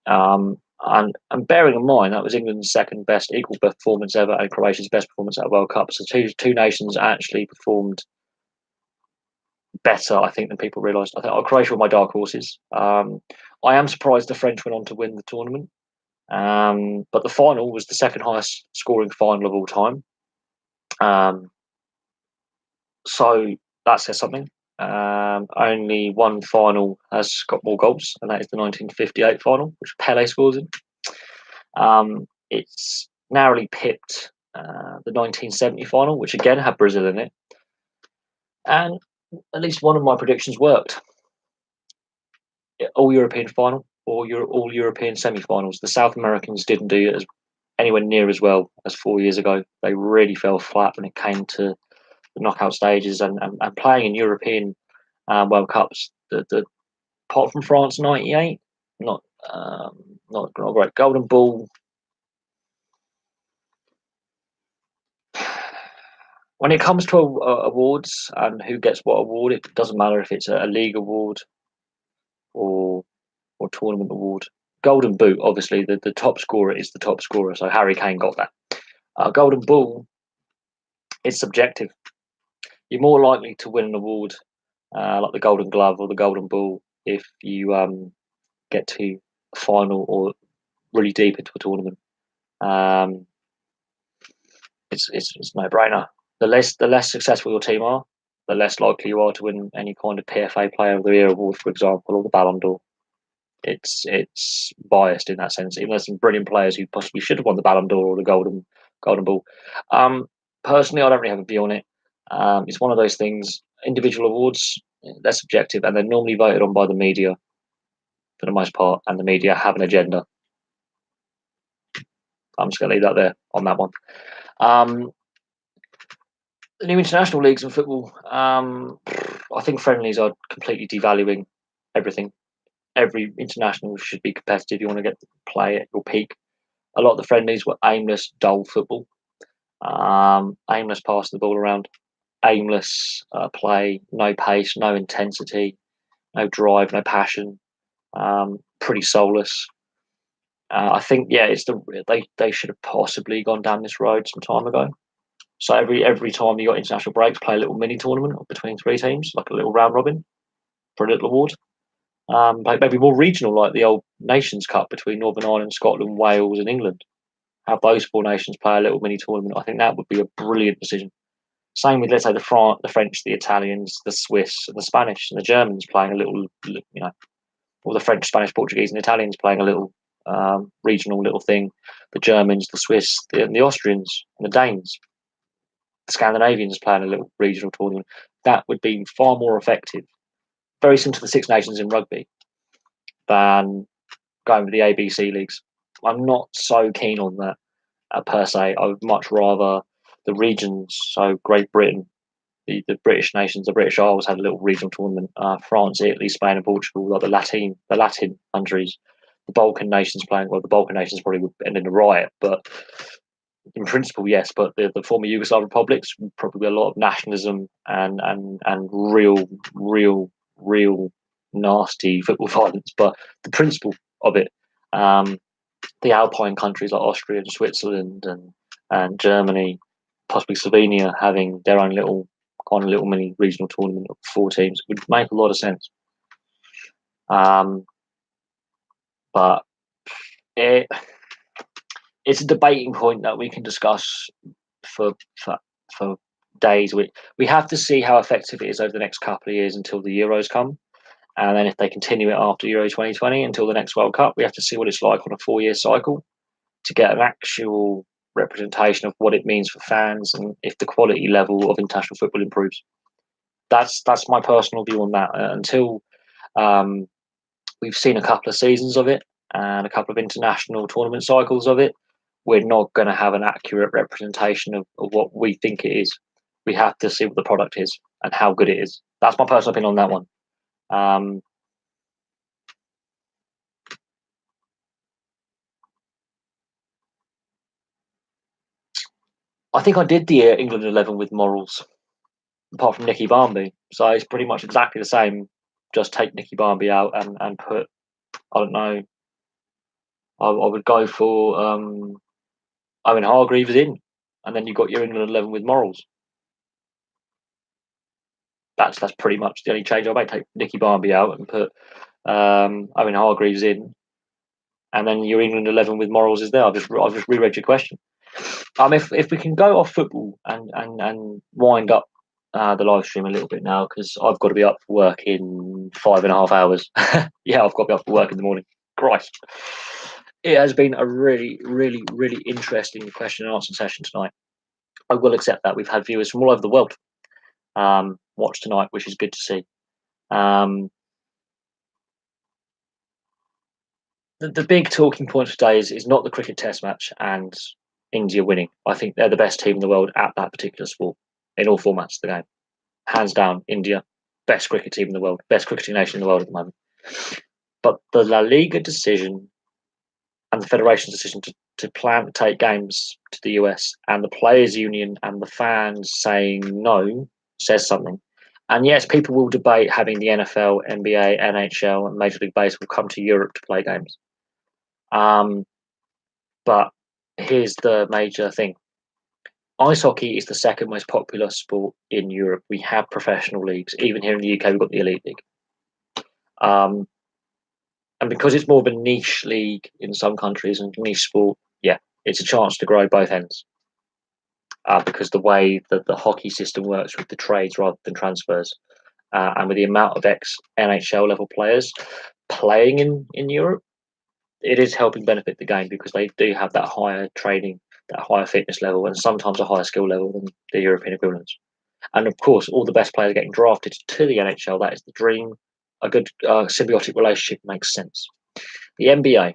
And bearing in mind that was England's second best equal performance ever and Croatia's best performance at a World Cup. So two nations actually performed better, I think, than people realised. I think Croatia were my dark horses. I am surprised the French went on to win the tournament. But the final was the second highest scoring final of all time. So that says something. Only one final has got more goals, and that is the 1958 final, which Pele scores in. It's narrowly pipped the 1970 final, which again had Brazil in it. And at least one of my predictions worked. All European final or all European semi-finals. The South Americans didn't do it anywhere near as well as 4 years ago. They really fell flat when it came to the knockout stages and playing in European World Cups. The apart from France '98, not great. Golden Ball. When it comes to awards and who gets what award, it doesn't matter if it's a league award or tournament award. Golden Boot, obviously, the top scorer is the top scorer. So Harry Kane got that. Golden Ball, it's subjective. You're more likely to win an award like the Golden Glove or the Golden Ball if you get to a final or really deep into a tournament. It's no brainer. The less successful your team are, the less likely you are to win any kind of PFA Player of the Year award, for example, or the Ballon d'Or. It's biased in that sense. Even though there's some brilliant players who possibly should have won the Ballon d'Or or the Golden Ball. Personally, I don't really have a view on it. It's one of those things. Individual awards, they're subjective, and they're normally voted on by the media for the most part, and the media have an agenda. I'm just going to leave that there on that one. The new international leagues in football. I think friendlies are completely devaluing everything. Every international should be competitive. You want to get to play at your peak. A lot of the friendlies were aimless, dull football. Aimless passing the ball around, aimless play, no pace, no intensity, no drive, no passion. Pretty soulless. I think yeah, they should have possibly gone down this road some time ago. So every time you got international breaks, play a little mini tournament between three teams, like a little round robin for a little award. Maybe more regional, like the old Nations Cup between Northern Ireland, Scotland, Wales, and England. Have those four nations play a little mini tournament. I think that would be a brilliant decision. Same with, let's say, the French, the Italians, the Swiss, and the Spanish, and the Germans playing a little, all the French, Spanish, Portuguese, and Italians playing a little regional little thing. The Germans, the Swiss, and the Austrians, and the Danes, the Scandinavians playing a little regional tournament. That would be far more effective, very similar to the Six Nations in rugby, than going with the ABC leagues. I'm not so keen on that per se. I would much rather the regions, so Great Britain, the British nations, the British Isles had a little regional tournament. France, Italy, Spain, and Portugal, like the Latin countries, the Balkan nations playing. Well, the Balkan nations probably would end in a riot, but in principle, yes. But the former Yugoslav republics, probably a lot of nationalism and real nasty football violence. But the principle of it, um, the Alpine countries like Austria and Switzerland and Germany, possibly Slovenia, having their own little kind of little mini regional tournament of four teams would make a lot of sense. But it, it's a debating point that we can discuss for for, for days. We have to see how effective it is over the next couple of years until the Euros come. And then if they continue it after Euro 2020 until the next World Cup, we have to see what it's like on a 4 year cycle to get an actual representation of what it means for fans and if the quality level of international football improves. That's my personal view on that. Until um, we've seen a couple of seasons of it and a couple of international tournament cycles of it, we're not going to have an accurate representation of what we think it is. We have to see what the product is and how good it is. That's my personal opinion on that one. Um, I think I did the England 11 with morals, apart from Nicky Barmby. So it's pretty much exactly the same. Just take Nicky Barmby out and put, I don't know, I would go for Owen Hargreaves in, and then you've got your England 11 with morals. That's pretty much the only change I make. Take Nicky Barmby out and put Owen Hargreaves in, and then your England 11 with morals is there. I've just reread your question. If we can go off football and wind up the live stream a little bit now because I've got to be up for work in 5.5 hours. Yeah, I've got to be up for work in the morning. Christ. It has been a really, really, really interesting question and answer session tonight. I will accept that. We've had viewers from all over the world watch tonight, which is good to see. Um, the big talking point today is not the cricket test match and India winning. I think they're the best team in the world at that particular sport in all formats of the game. Hands down, India, best cricket team in the world, best cricketing nation in the world at the moment. But the La Liga decision and the Federation's decision to plan to take games to the US and the Players' Union and the fans saying no says something. And yes, people will debate having the NFL, NBA, NHL, and Major League Baseball come to Europe to play games. But here's the major thing. Ice hockey is the second most popular sport in Europe. We have professional leagues. Even here in the UK, we've got the Elite League. Um, and because it's more of a niche league in some countries and niche sport, yeah, it's a chance to grow both ends. Because the way that the hockey system works with the trades rather than transfers, and with the amount of ex NHL level players playing in Europe, it is helping benefit the game because they do have that higher training, that higher fitness level, and sometimes a higher skill level than the European equivalents. And of course, all the best players getting drafted to the NHL. That is the dream. A good symbiotic relationship makes sense. The NBA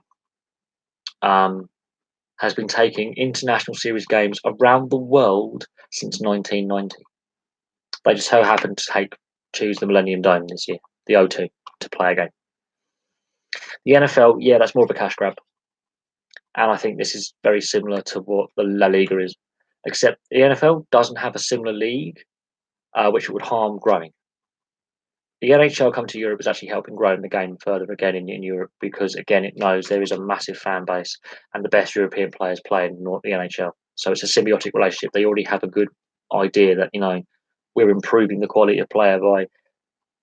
has been taking international series games around the world since 1990. They just so happened to choose the Millennium Dome this year, the O2, to play a game. The NFL, yeah, that's more of a cash grab. And I think this is very similar to what the La Liga is, except the NFL doesn't have a similar league, which would harm growing. The NHL coming to Europe is actually helping grow the game further again in Europe because, again, it knows there is a massive fan base and the best European players play in the NHL. So it's a symbiotic relationship. They already have a good idea that, we're improving the quality of player by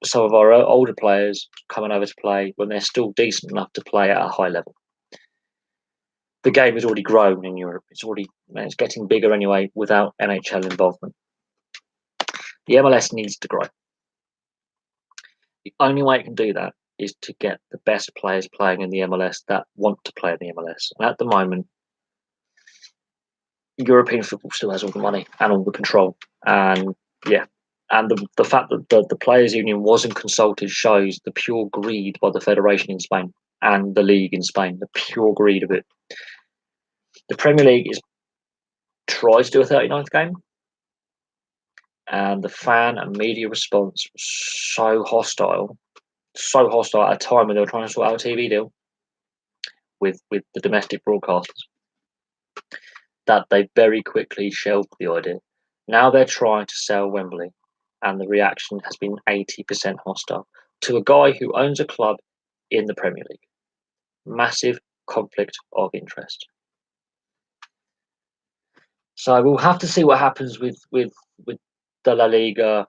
some of our older players coming over to play when they're still decent enough to play at a high level. The game has already grown in Europe. It's getting bigger anyway without NHL involvement. The MLS needs to grow. The only way it can do that is to get the best players playing in the MLS that want to play in the MLS. And at the moment, European football still has all the money and all the control. And the fact that the Players' Union wasn't consulted shows the pure greed by the Federation in Spain and the league in Spain, the pure greed of it. The Premier League tries to do a 39th game, and the fan and media response was so hostile at a time when they were trying to sort out a TV deal with the domestic broadcasters that they very quickly shelved the idea. Now they're trying to sell Wembley, and the reaction has been 80% hostile to a guy who owns a club in the Premier League. Massive conflict of interest. So we'll have to see what happens with the La Liga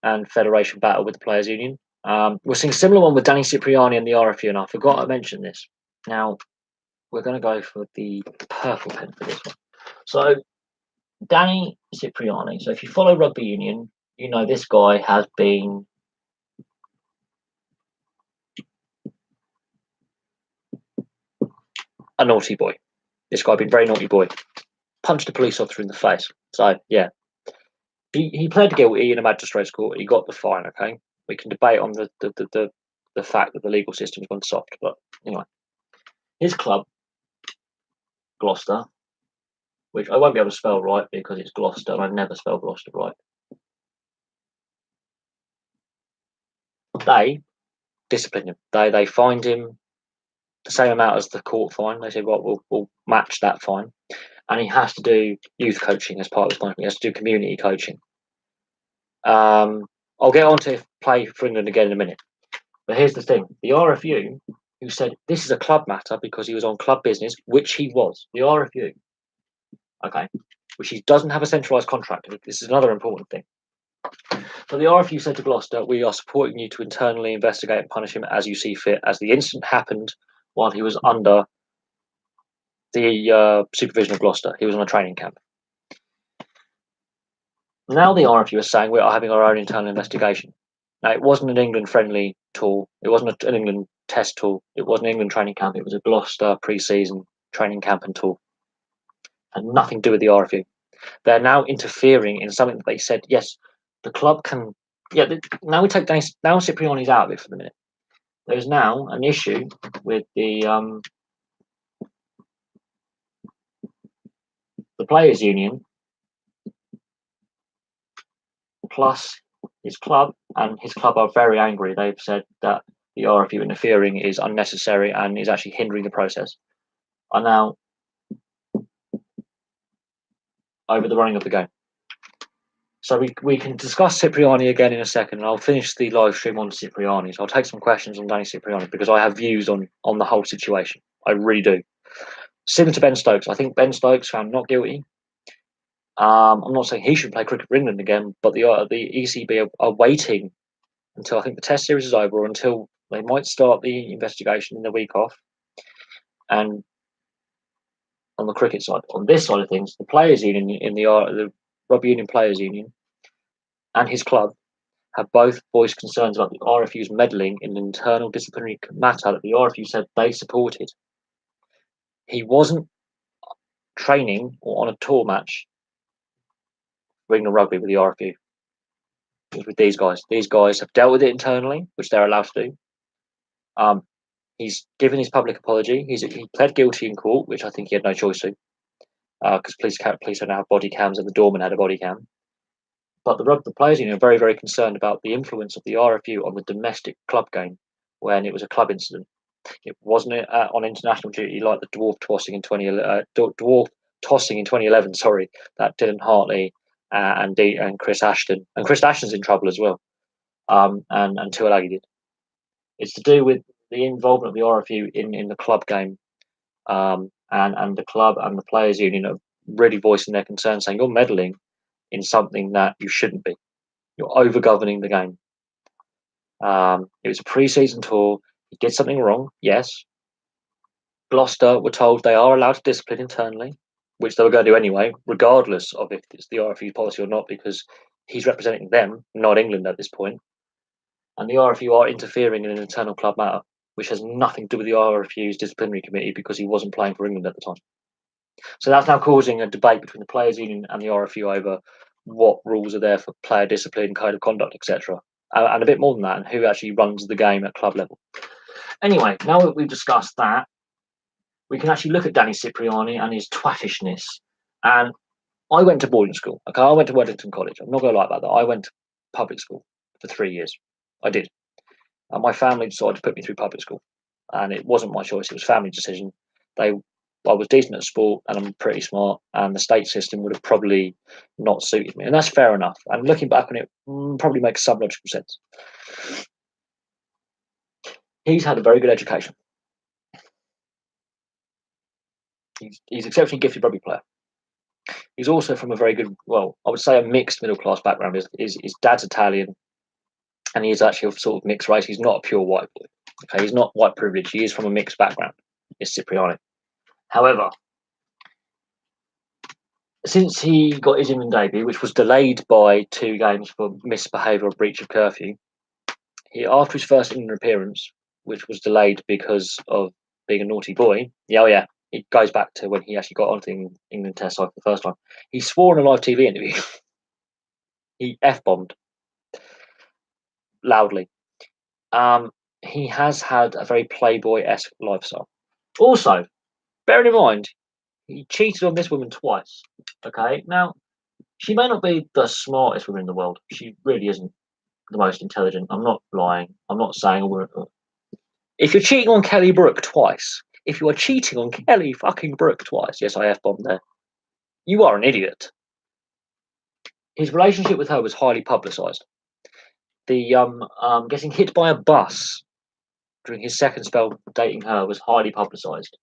and Federation battle with the Players' Union. We're seeing a similar one with Danny Cipriani and the RFU, and I forgot to mention this. Now, we're going to go for the purple pen for this one. So, Danny Cipriani. So, if you follow rugby union, you know this guy has been a naughty boy. This guy been a very naughty boy. Punched a police officer in the face. So, yeah. He pled guilty in a magistrate's court. He got the fine, okay? We can debate on the fact that the legal system's gone soft, but anyway. His club, Gloucester, which I won't be able to spell right because it's Gloucester and I never spell Gloucester right. They discipline him. They fined him the same amount as the court fine. They said, well, we'll match that fine. And he has to do youth coaching as part of his punishment. He has to do community coaching. I'll get on to play for England again in a minute. But here's the thing. The RFU, who said this is a club matter because he was on club business, which he was. The RFU, okay, which he doesn't have a centralised contract. This is another important thing. So the RFU said to Gloucester, we are supporting you to internally investigate and punish him as you see fit, as the incident happened while he was under the supervision of Gloucester. He was on a training camp. Now the RFU is saying we are having our own internal investigation. Now, it wasn't an England-friendly tool. It wasn't an England test tool. It wasn't an England training camp. It was a Gloucester pre-season training camp and tool. And nothing to do with the RFU. They're now interfering in something that they said, yes, the club can... Yeah, now we take now Cipriani's out of it for the minute. There's now an issue with the Players' Union plus his club, and his club are very angry. They've said that the RFU interfering is unnecessary and is actually hindering the process. Are now over the running of the game. So we can discuss Cipriani again in a second, and I'll finish the live stream on Cipriani. So I'll take some questions on Danny Cipriani because I have views on the whole situation. I really do. Similar to Ben Stokes. I think Ben Stokes found not guilty. I'm not saying he should play cricket for England again, but the ECB are waiting until I think the Test series is over, or until they might start the investigation in the week off. And on the cricket side, on this side of things, the Players' Union in the Rugby Union Players' Union and his club have both voiced concerns about the RFU's meddling in an internal disciplinary matter that the RFU said they supported. He wasn't training or on a tour match for England Rugby with the RFU. It was with these guys. These guys have dealt with it internally, which they're allowed to do. He's given his public apology. He pled guilty in court, which I think he had no choice to, because police don't have body cams, and the doorman had a body cam. But the players union are very, very concerned about the influence of the RFU on the domestic club game when it was a club incident. It wasn't on international duty like the dwarf tossing in 2011. Sorry, that Dylan Hartley and Chris Ashton, and Chris Ashton's in trouble as well. And Tuilagi did. It's to do with the involvement of the RFU in the club game, and the club and the players union are really voicing their concern, saying you're meddling in something that you shouldn't be. You're over governing the game. It was a pre-season tour. He did something wrong, yes. Gloucester were told they are allowed to discipline internally, which they were going to do anyway, regardless of if it's the RFU policy or not, because he's representing them, not England at this point. And the RFU are interfering in an internal club matter, which has nothing to do with the RFU's disciplinary committee because he wasn't playing for England at the time. So that's now causing a debate between the players' union and the RFU over what rules are there for player discipline, code of conduct, etc. And a bit more than that, and who actually runs the game at club level. Anyway, now that we've discussed that, we can actually look at Danny Cipriani and his twattishness. And I went to boarding school. Okay, I went to Weddington College. I'm not going to lie about that. I went to public school for 3 years. I did. And my family decided to put me through public school, and it wasn't my choice. It was family decision. I was decent at sport, and I'm pretty smart, and the state system would have probably not suited me, and that's fair enough. And looking back on it, probably makes some logical sense. He's had a very good education. He's exceptionally gifted rugby player. He's also from a very good, well, I would say a mixed middle class background. His dad's Italian, and he's actually of sort of mixed race. He's not a pure white boy. Okay, he's not white privilege. He is from a mixed background. Is Cipriani. However, since he got his England debut, which was delayed by 2 games for misbehaviour or breach of curfew, after his first England appearance, which was delayed because of being a naughty boy, it goes back to when he actually got onto the England test side for the first time. He swore in a live TV interview. He F-bombed loudly. He has had a very Playboy-esque lifestyle. Also, bearing in mind, he cheated on this woman twice. Okay, now she may not be the smartest woman in the world. She really isn't the most intelligent. I'm not lying. I'm not saying if you're cheating on Kelly Brook twice, if you are cheating on Kelly fucking Brook twice, yes, I F-bombed there, you are an idiot. His relationship with her was highly publicised. The getting hit by a bus during his second spell dating her was highly publicised.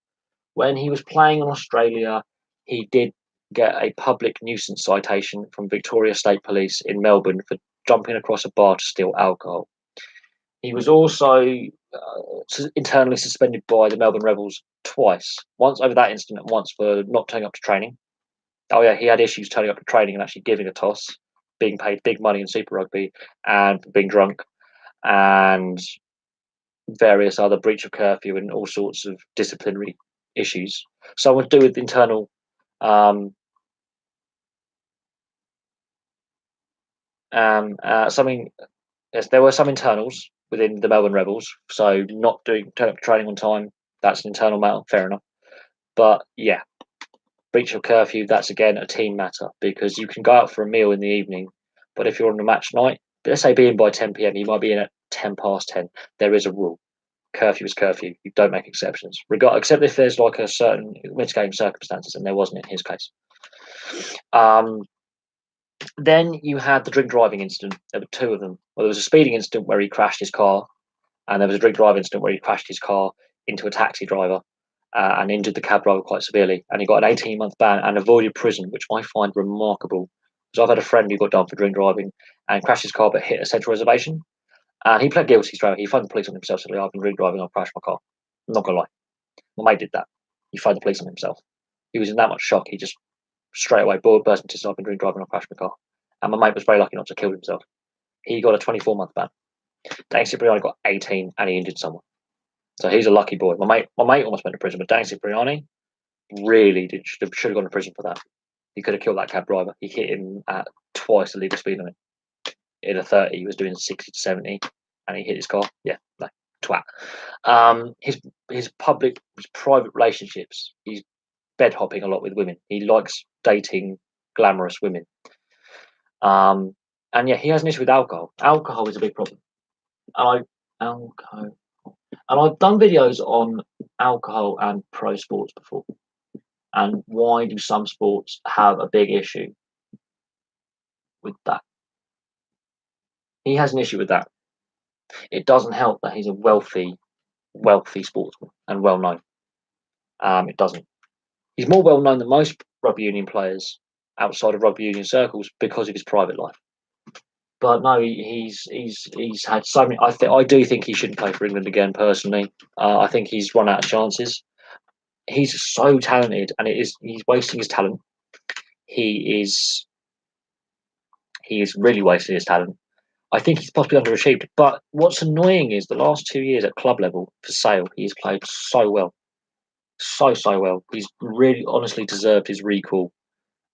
When he was playing in Australia, he did get a public nuisance citation from Victoria State Police in Melbourne for jumping across a bar to steal alcohol. He was also internally suspended by the Melbourne Rebels twice. Once over that incident and once for not turning up to training. Oh yeah, he had issues turning up to training and actually giving a toss, being paid big money in Super Rugby, and being drunk, and various other breach of curfew and all sorts of disciplinary issues. Something to do with internal something. Yes, there were some internals within the Melbourne Rebels, so not turning up to training on time, that's an internal matter, fair enough. But yeah, breach of curfew, that's again a team matter, because you can go out for a meal in the evening, but if you're on a match night, let's say be in by 10 p.m, you might be in at 10 past 10. There is a rule. Curfew is curfew. You don't make exceptions, except if there's like a certain mitigating circumstances, and there wasn't in his case. Then you had the drink driving incident. There were 2 of them. Well, there was a speeding incident where he crashed his car, and there was a drink driving incident where he crashed his car into a taxi driver and injured the cab driver quite severely. And he got an 18-month ban and avoided prison, which I find remarkable. Because I've had a friend who got done for drink driving and crashed his car but hit a central reservation. And he pled guilty straight away. He phoned the police on himself, said, I've been drink driving, I've crashed my car. I'm not going to lie. My mate did that. He phoned the police on himself. He was in that much shock, he just straight away burst into I've been drink driving, I've crashed my car. And my mate was very lucky not to kill himself. He got a 24-month ban. Danny Cipriani got 18 and he injured someone. So he's a lucky boy. My mate almost went to prison, but Danny Cipriani really should have gone to prison for that. He could have killed that cab driver. He hit him at twice the legal speed limit. In a 30, he was doing 60 to 70, and he hit his car. Yeah, no, twat. His private relationships. He's bed hopping a lot with women. He likes dating glamorous women. And yeah, he has an issue with alcohol. Alcohol is a big problem. And alcohol, and I've done videos on alcohol and pro sports before, and why do some sports have a big issue with that? He has an issue with that. It doesn't help that he's a wealthy sportsman and well known. It doesn't. He's more well known than most rugby union players outside of rugby union circles because of his private life. But no, he's had so many. I do think he shouldn't play for England again. Personally, I think he's run out of chances. He's so talented, and he's wasting his talent. He is really wasting his talent. I think he's possibly underachieved. But what's annoying is the last 2 years at club level for Sale, he's played so well, so well. He's really honestly deserved his recall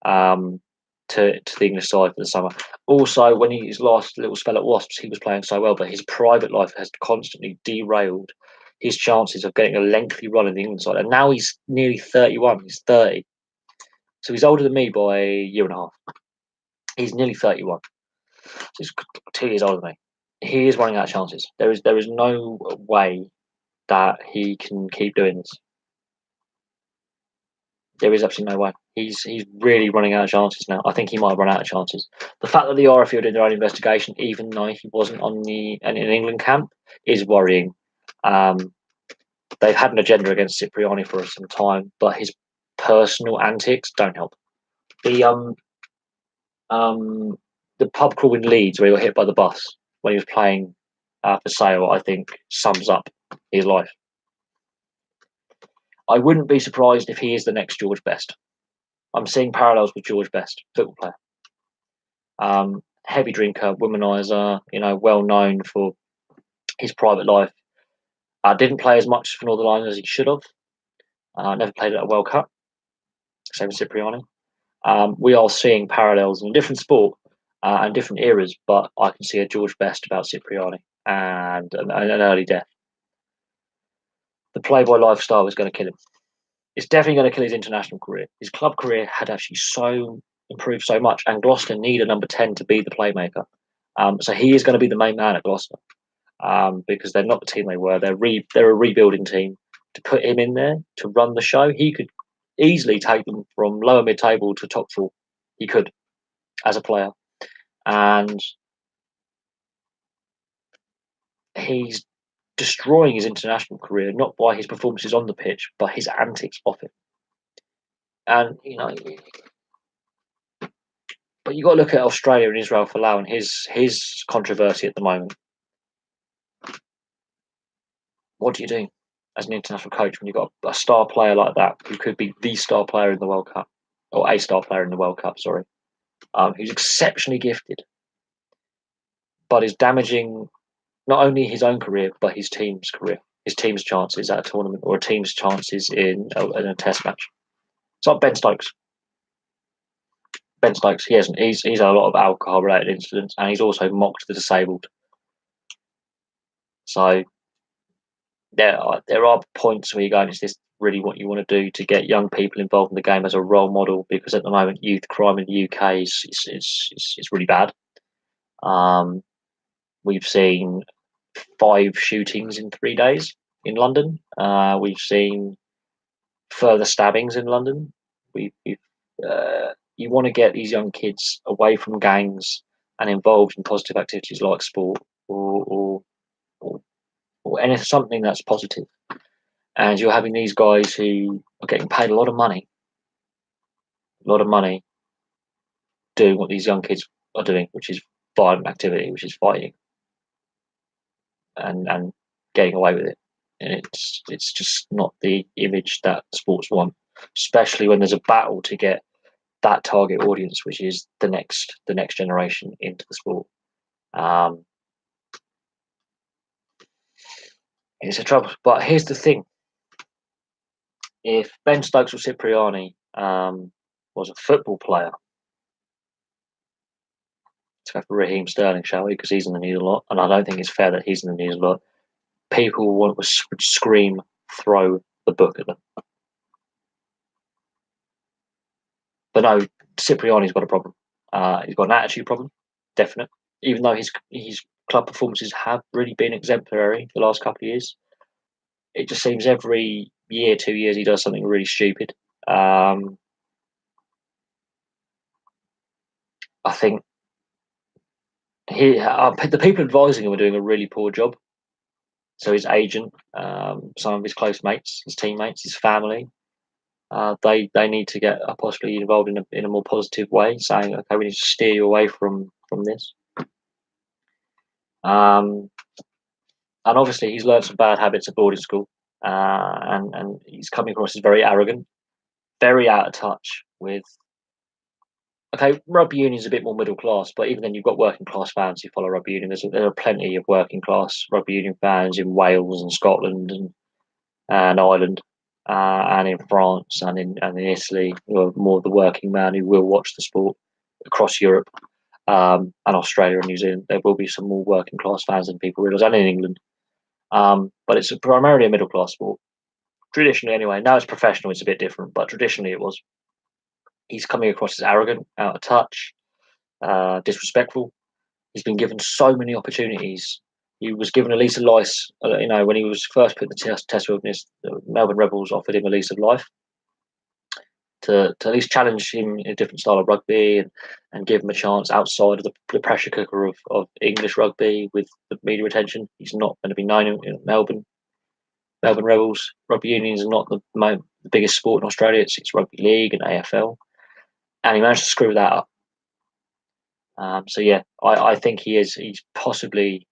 um, to the English side for the summer. Also, when his last little spell at Wasps, he was playing so well, but his private life has constantly derailed his chances of getting a lengthy run in the England side. And now he's nearly 31. He's 30, so he's older than me by a year and a half. He's nearly 31, so he's 2 years older than me. He is running out of chances. There is no way that he can keep doing this. There is absolutely no way. He's really running out of chances now. I think he might run out of chances. The fact that the RFU did their own investigation, even though he wasn't on in England camp, is worrying. Um, they've had an agenda against Cipriani for some time, but his personal antics don't help. The um, the pub crawl in Leeds where he got hit by the bus when he was playing for Sale, I think sums up his life. I wouldn't be surprised if he is the next George Best. I'm seeing parallels with George Best, football player. Heavy drinker, womanizer, well known for his private life. Didn't play as much for Northern Ireland as he should have. Never played at a World Cup, same as Cipriani. We are seeing parallels in a different sport and different eras, but I can see a George Best about Cipriani and an early death. The playboy lifestyle is going to kill him. It's definitely going to kill his international career. His club career had actually so improved so much, and Gloucester need a number 10 to be the playmaker. So he is going to be the main man at Gloucester because they're not the team they were. They're a rebuilding team. To put him in there to run the show, he could easily take them from lower mid-table to top four. He could, as a player, and he's destroying his international career not by his performances on the pitch, but his antics off it. And but you got to look at Australia and Israel Folau and his controversy at the moment. What do you do as an international coach when you've got a star player like that who could be the star player in the World Cup, or a star player in the World Cup, sorry, who's exceptionally gifted, but is damaging not only his own career but his team's career, his team's chances at a tournament or a team's chances in a test match. It's like Ben Stokes. Ben Stokes, he's had a lot of alcohol related incidents, and he's also mocked the disabled. So there are points where you're going, is this really what you want to do to get young people involved in the game as a role model? Because at the moment, youth crime in the UK is really bad. We've seen 5 shootings in 3 days in London. We've seen further stabbings in London. You want to get these young kids away from gangs and involved in positive activities like sport or anything, something that's positive. And you're having these guys who are getting paid a lot of money doing what these young kids are doing, which is violent activity, which is fighting and getting away with it. And it's just not the image that sports want, especially when there's a battle to get that target audience, which is the next generation into the sport. It's a trouble. But here's the thing: if Ben Stokes or Cipriani was a football player, to go for Raheem Sterling, shall we? Because he's in the news a lot, and I don't think it's fair that he's in the news a lot. People would scream, throw the book at them. But no, Cipriani's got a problem. He's got an attitude problem. definite. Even though his club performances have really been exemplary the last couple of years, it just seems every year, 2 years, he does something really stupid. I think the people advising him are doing a really poor job. So his agent, some of his close mates, his teammates, his family, they need to get possibly involved in a more positive way, saying, okay, we need to steer you away from this. And obviously, he's learned some bad habits at boarding school, and he's coming across as very arrogant, very out of touch with. Okay, rugby union is a bit more middle class, but even then, you've got working class fans who follow rugby union. There are plenty of working class rugby union fans in Wales and Scotland and Ireland, and in France and in Italy, who are more of the working man who will watch the sport across Europe, and Australia and New Zealand. There will be some more working class fans than people realise, and in England. But it's primarily a middle class sport, traditionally anyway. Now it's professional, it's a bit different, but traditionally it was. He's coming across as arrogant, out of touch, disrespectful. He's been given so many opportunities. He was given a lease of life, when he was first put in the test wilderness. The Melbourne Rebels offered him a lease of life to at least challenge him in a different style of rugby and give him a chance outside of the pressure cooker of English rugby with the media attention. He's not going to be known in Melbourne. Melbourne Rebels rugby union is not the biggest sport in Australia. It's rugby league and AFL, and he managed to screw that up. So yeah, I think he's possibly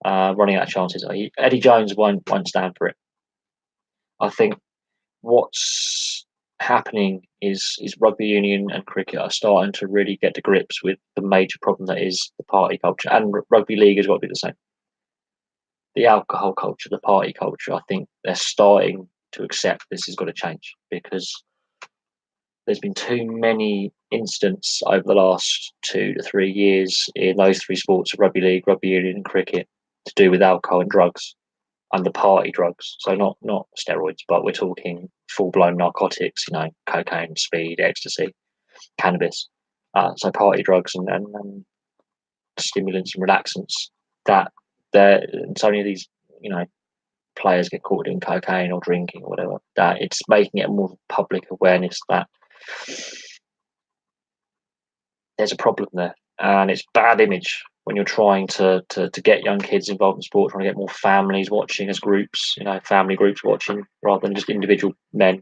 running out of chances. Eddie Jones won't stand for it. I think what's happening is rugby union and cricket are starting to really get to grips with the major problem that is the party culture, and rugby league has got to do the same. The alcohol culture, the party culture. I think they're starting to accept this has got to change, because there's been too many incidents over the last 2 to 3 years in those three sports of rugby league, rugby union, and cricket to do with alcohol and drugs, and the party drugs. So not steroids, but we're talking full blown narcotics. Cocaine, speed, ecstasy, cannabis. So party drugs and stimulants and relaxants. That so many of these players get caught doing cocaine or drinking or whatever. That it's making it more public awareness that there's a problem there, and it's bad image when you're trying to get young kids involved in sport, trying to get more families watching as groups, family groups watching rather than just individual men,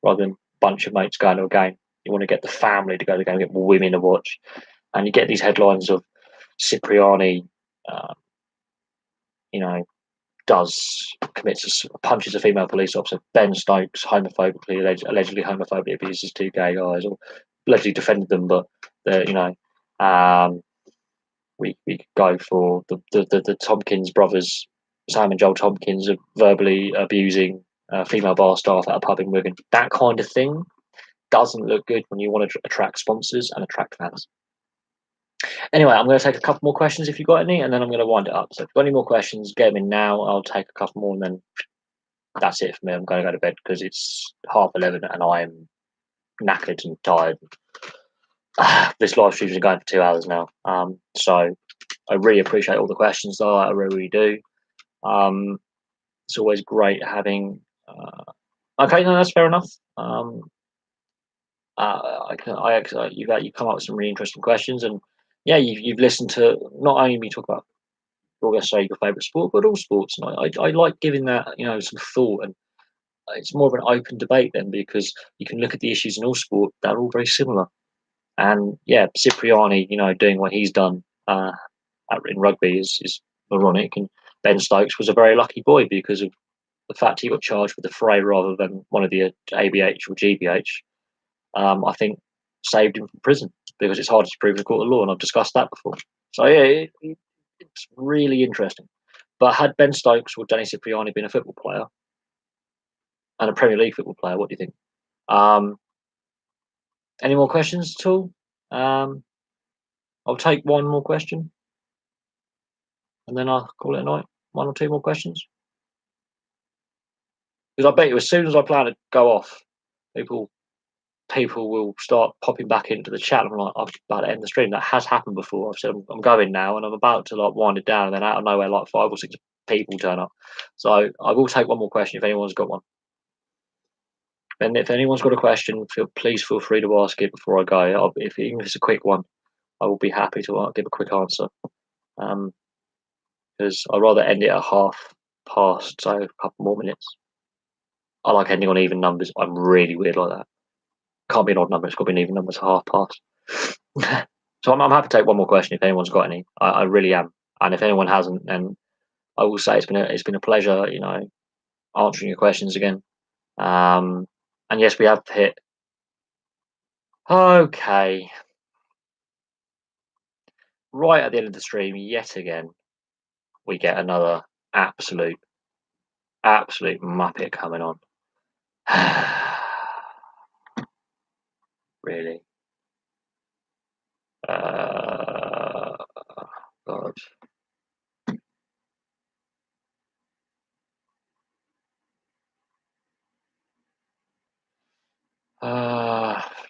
rather than a bunch of mates going to a game. You want to get the family to go to the game, get more women to watch, and you get these headlines of Cipriani, uh, you know, punches a female police officer. Ben Stokes allegedly homophobically abuses two gay guys, or allegedly defended them, but we could go for the Tompkins brothers, Sam and Joel Tompkins, are verbally abusing female bar staff at a pub in Wigan. That kind of thing doesn't look good when you want to attract sponsors and attract fans. Anyway, I'm going to take a couple more questions if you've got any, and then I'm going to wind it up. So if you've got any more questions, get them in now. I'll take a couple more, and then that's it for me. I'm going to go to bed because it's 11:30 and I'm knackered and tired. This live stream's been going for 2 hours now. So I really appreciate all the questions, though. I really do. It's always great having. Okay, no, that's fair enough. You come up with some really interesting questions, and yeah, you've listened to not only me talk about, let's say, your favourite sport, but all sports. And I like giving that some thought, and it's more of an open debate then, because you can look at the issues in all sport; they're all very similar. And yeah, Cipriani, doing what he's done in rugby is moronic, and Ben Stokes was a very lucky boy because of the fact he got charged with the fray rather than one of the ABH or GBH. I think saved him from prison, because it's hard to prove in a court of law, and I've discussed that before. So yeah, it's really interesting. But had Ben Stokes or Danny Cipriani been a football player and a Premier League football player, what do you think? Any more questions at all? I'll take one more question, and then I'll call it a night. One or two more questions, because I bet you as soon as I plan to go off, people people will start popping back into the chat. I'm like, I'm about to end the stream. That has happened before. I've said I'm going now, and I'm about to like wind it down, and then out of nowhere, like 5 or 6 people turn up. So I will take one more question if anyone's got one. And if anyone's got a question, please feel free to ask it before I go. Even if it's a quick one, I will be happy to give a quick answer. Because I'd rather end it at past, so a couple more minutes. I like ending on even numbers. I'm really weird like that. Can't be an odd number. It's got to be an even number. So past. So I'm happy to take one more question if anyone's got any. I really am. And if anyone hasn't, then I will say it's been a pleasure, answering your questions again. And yes, we have hit. Okay. Right at the end of the stream, yet again, we get another absolute muppet coming on. Really. God.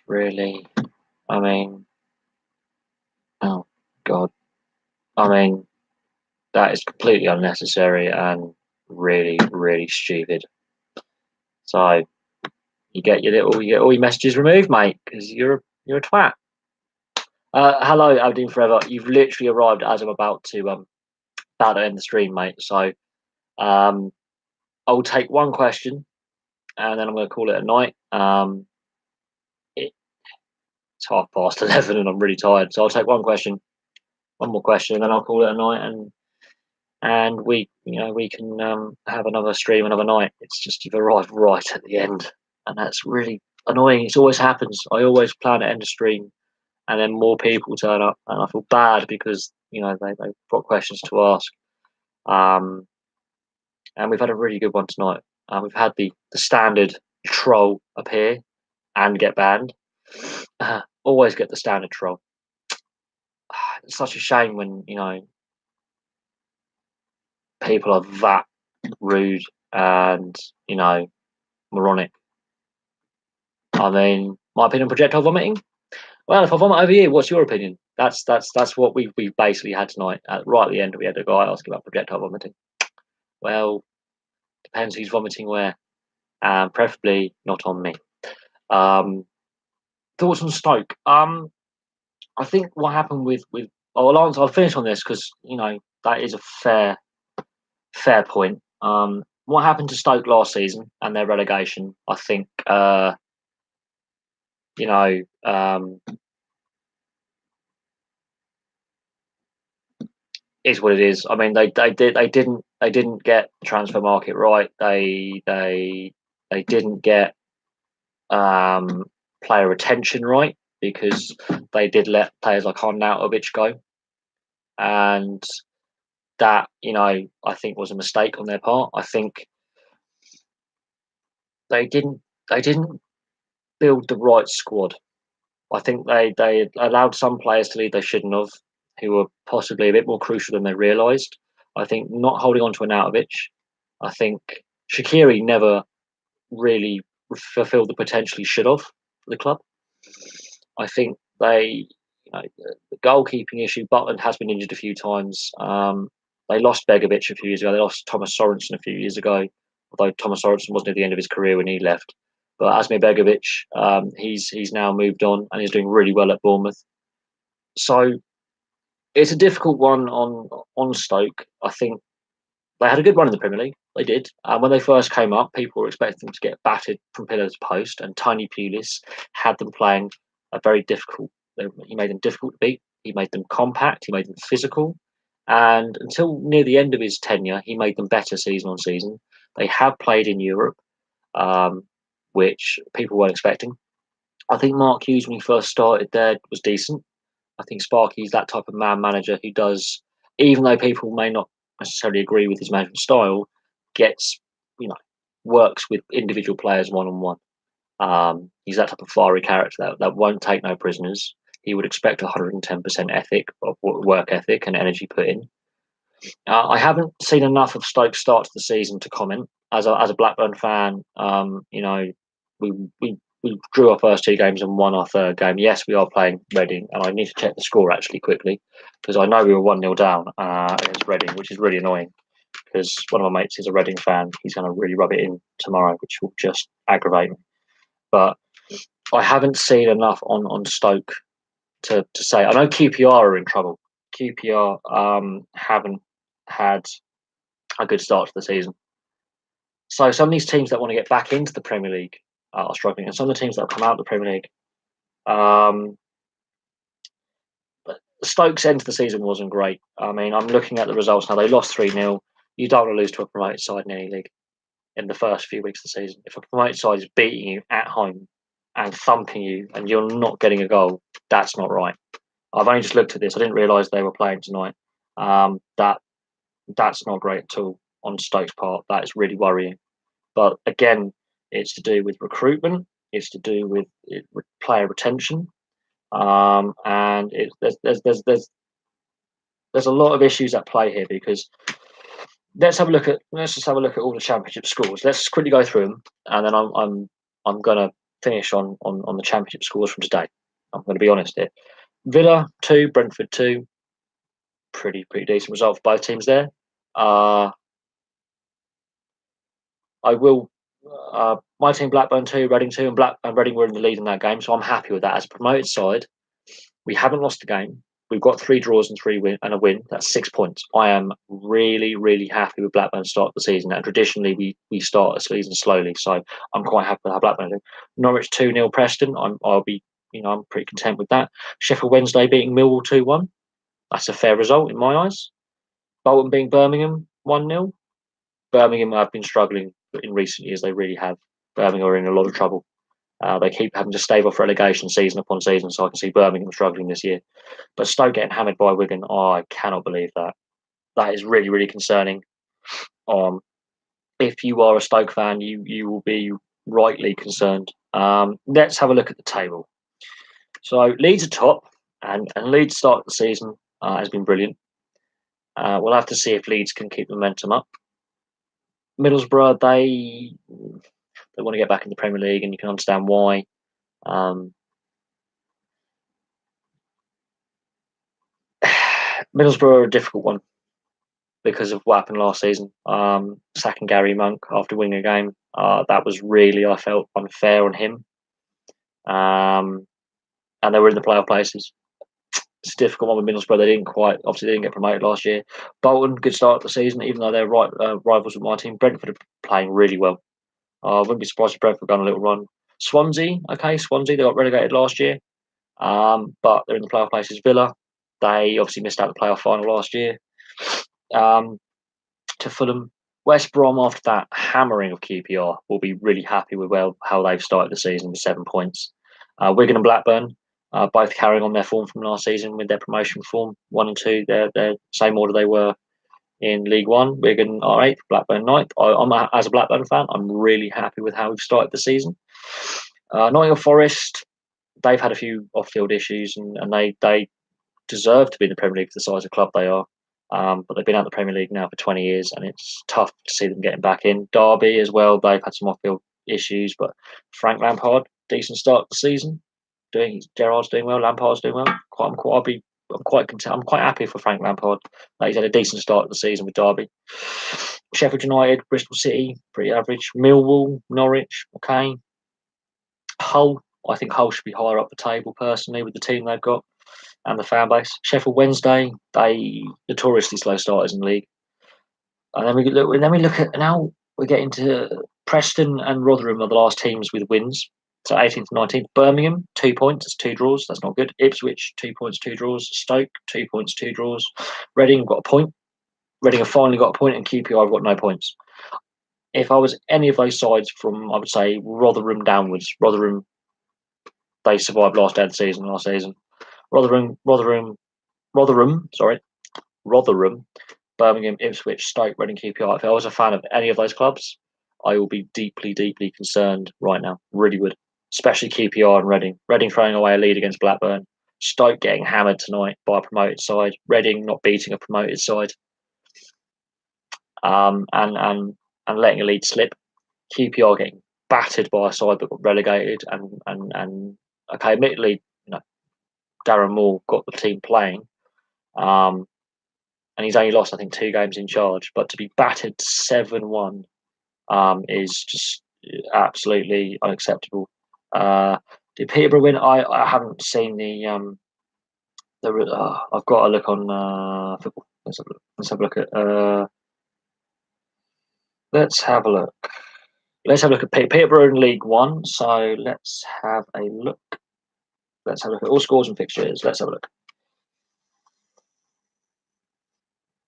Really. I mean, oh God. I mean, that is completely unnecessary and really, really stupid. So you get all your messages removed, mate, because you're a twat. Hello, Aberdeen Forever. You've literally arrived as I'm about to end the stream, mate. So I'll take one question and then I'm going to call it a night. It's 11:30 and I'm really tired, so I'll take one more question, and then I'll call it a night. And we can have another stream another night. It's just you've arrived right at the end, and that's really annoying. It always happens. I always plan to end a stream, and then more people turn up, and I feel bad because they've got questions to ask. And we've had a really good one tonight. We've had the standard troll appear and get banned. Always get the standard troll. It's such a shame when people are that rude and moronic. I mean, my opinion, projectile vomiting. Well, if I vomit over you, what's your opinion? That's what we basically had tonight. Right at the end, we had a guy asking about projectile vomiting. Well, depends who's vomiting where, and preferably not on me. Thoughts on Stoke? I think what happened with I'll finish on this because that is a fair point. What happened to Stoke last season and their relegation? I think is what it is. I mean, they didn't get the transfer market right. They didn't get player retention right because they did let players like Arnautovic go, and that I think was a mistake on their part. I think they didn't build the right squad. I think they allowed some players to leave they shouldn't have, who were possibly a bit more crucial than they realised. I think not holding on to Arnautovic. I think Shaqiri never really fulfilled the potential he should have for the club. I think the goalkeeping issue. Butland has been injured a few times. They lost Begovic a few years ago. They lost Thomas Sorensen a few years ago, although Thomas Sorensen wasn't at the end of his career when he left. But Asmir Begovic, he's now moved on and he's doing really well at Bournemouth. So it's a difficult one on Stoke. I think they had a good run in the Premier League. They did. When they first came up, people were expecting them to get battered from pillar to post, and Tony Pulis had them playing a very difficult. He made them difficult to beat. He made them compact. He made them physical. And until near the end of his tenure, he made them better season on season. They have played in Europe, which people weren't expecting. I think Mark Hughes, when he first started there, was decent. I think Sparky's that type of man manager who does, even though people may not necessarily agree with his management style, gets, works with individual players one on one. He's that type of fiery character that won't take no prisoners. He would expect 110% ethic of work ethic and energy put in. I haven't seen enough of Stoke's start to the season to comment. As a Blackburn fan, we we drew our first 2 games and won our third game. Yes, we are playing Reading, and I need to check the score actually quickly because I know we were 1-0 down against Reading, which is really annoying because one of my mates is a Reading fan. He's going to really rub it in tomorrow, which will just aggravate me. But I haven't seen enough on Stoke to say. I know QPR are in trouble. QPR haven't had a good start to the season. So some of these teams that want to get back into the Premier League are struggling, and some of the teams that have come out of the Premier League. But Stoke's end of the season wasn't great. I mean, I'm looking at the results now. They lost 3-0. You don't want to lose to a promoted side in any league in the first few weeks of the season. If a promoted side is beating you at home and thumping you and you're not getting a goal, that's not right. I've only just looked at this. I didn't realise they were playing tonight. That's not great at all on Stoke's part. That is really worrying. But again, it's to do with recruitment. It's to do with player retention, and there's a lot of issues at play here because let's just have a look at all the championship scores. Let's quickly go through them, and then I'm gonna finish on the championship scores from today. I'm going to be honest here. Villa 2, Brentford 2. Pretty decent result for both teams there. I will. My team Blackburn 2, Reading 2, and Reading were in the lead in that game, so I'm happy with that. As a promoted side, we haven't lost a game. We've got 3 draws and a win. That's 6 points. I am really happy with Blackburn's start of the season. And traditionally, we start a season slowly, so I'm quite happy with how Blackburn do. Norwich 2-0 Preston. I'm pretty content with that. Sheffield Wednesday beating Millwall 2-1. That's a fair result in my eyes. Bolton beating Birmingham 1-0. Birmingham have been struggling in recent years. They really have. Birmingham are in a lot of trouble. They keep having to stave off relegation season upon season, so I can see Birmingham struggling this year. But Stoke getting hammered by Wigan, I cannot believe that. That is really concerning. If you are a Stoke fan, you will be rightly concerned. Let's have a look at the table. So Leeds are top, and Leeds' start of the season has been brilliant. We'll have to see if Leeds can keep the momentum up. Middlesbrough, they want to get back in the Premier League, and you can understand why. Middlesbrough are a difficult one because of what happened last season. Sacking Gary Monk after winning a game, that was really, I felt, unfair on him. And they were in the playoff places. It's a difficult one with Middlesbrough. They didn't get promoted last year. Bolton, good start of the season, even though they're rivals with my team. Brentford are playing really well. I wouldn't be surprised if Brentford got a little run. Swansea, they got relegated last year, but they're in the playoff places. Villa, they obviously missed out the playoff final last year. To Fulham, West Brom after that hammering of QPR will be really happy with how they've started the season with 7 points. Wigan and Blackburn, both carrying on their form from last season with their promotion form. 1 and 2, they're same order they were in League One. Wigan are 8th, Blackburn 9th. As a Blackburn fan, I'm really happy with how we've started the season. Nottingham Forest, they've had a few off-field issues, and they deserve to be in the Premier League for the size of club they are. But they've been out of the Premier League now for 20 years, and it's tough to see them getting back in. Derby as well, they've had some off-field issues, but Frank Lampard, decent start to the season. Gerrard's doing well, Lampard's doing well. I'm quite content. I'm quite happy for Frank Lampard. He's had a decent start to the season with Derby. Sheffield United, Bristol City, pretty average. Millwall, Norwich, okay. Hull, I think Hull should be higher up the table personally with the team they've got and the fan base. Sheffield Wednesday, they notoriously slow starters in the league. And then we look at now we're getting to Preston and Rotherham are the last teams with wins. So 18th and 19th. Birmingham, 2 points, that's 2 draws. That's not good. Ipswich, 2 points, 2 draws. Stoke, 2 points, 2 draws. Reading have got a point. Reading have finally got a point, and QPR have got no points. If I was any of those sides from, I would say, Rotherham downwards. Rotherham, they survived last season. Rotherham, Birmingham, Ipswich, Stoke, Reading, QPR. If I was a fan of any of those clubs, I will be deeply concerned right now. Really would. Especially QPR and Reading. Reading throwing away a lead against Blackburn. Stoke getting hammered tonight by a promoted side. Reading not beating a promoted side. And letting a lead slip. QPR getting battered by a side that got relegated, and okay, admittedly, Darren Moore got the team playing, and he's only lost I think 2 games in charge, but to be battered 7-1 is just absolutely unacceptable. Did Peterborough win? I haven't seen I've got to look on football. Let's have a look at. Let's have a look. Let's have a look at Peterborough in League One. So let's have a look. Let's have a look at all scores and fixtures. Let's have a look.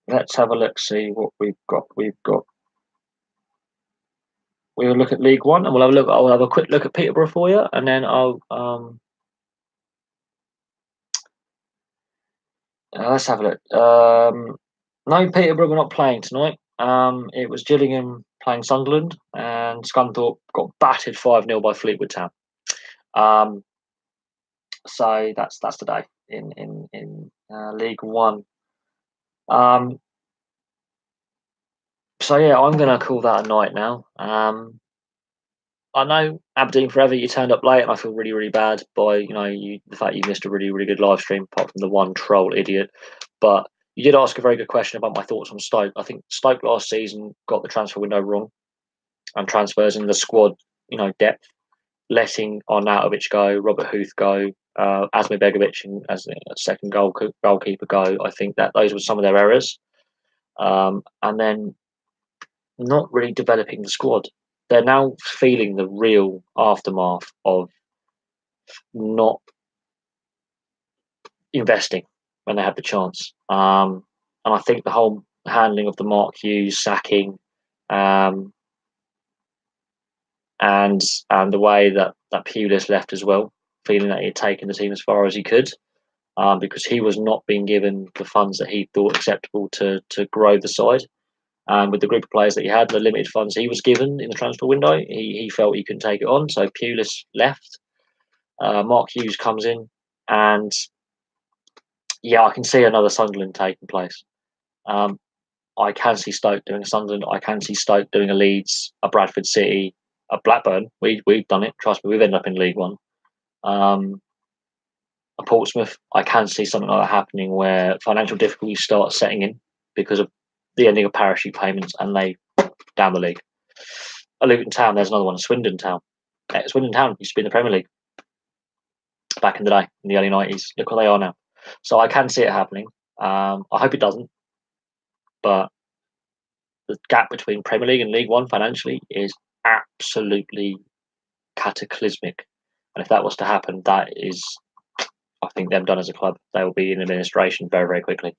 Let's have a look. See what we've got. We'll look at League One, and we'll have a look. I'll have a quick look at Peterborough for you, and then I'll let's have a look. No, Peterborough were not playing tonight. It was Gillingham playing Sunderland, and Scunthorpe got battered 5-0 by Fleetwood Town. So that's today in League One. So yeah, I'm gonna call that a night now. I know Aberdeen Forever, you turned up late, and I feel really, really bad by the fact you missed a really, really good live stream, apart from the one troll idiot. But you did ask a very good question about my thoughts on Stoke. I think Stoke last season got the transfer window wrong, and transfers in the squad, depth, letting Arnautovic go, Robert Huth go, Asmir Begovic as a second goalkeeper go. I think that those were some of their errors, and then not really developing the squad. They're now feeling the real aftermath of not investing when they had the chance. And I think the whole handling of the Mark Hughes sacking, and the way that Pulis left as well, feeling that he had taken the team as far as he could, because he was not being given the funds that he thought acceptable to grow the side. And with the group of players that he had, the limited funds he was given in the transfer window, he felt he couldn't take it on. So Pulis left. Mark Hughes comes in, and yeah, I can see another Sunderland taking place. I can see Stoke doing a Sunderland. I can see Stoke doing a Leeds, a Bradford City, a Blackburn. We've done it. Trust me, we've ended up in League One. A Portsmouth. I can see something like that happening where financial difficulties start setting in because of the ending of parachute payments, and they down the league. A Luton Town. There's another one. Swindon Town. Swindon Town used to be in the Premier League back in the day, in the early 90s. Look what they are now. So I can see it happening. I hope it doesn't, but the gap between Premier League and League One financially is absolutely cataclysmic. And if that was to happen, that is, I think, them done as a club. They will be in administration very, very quickly.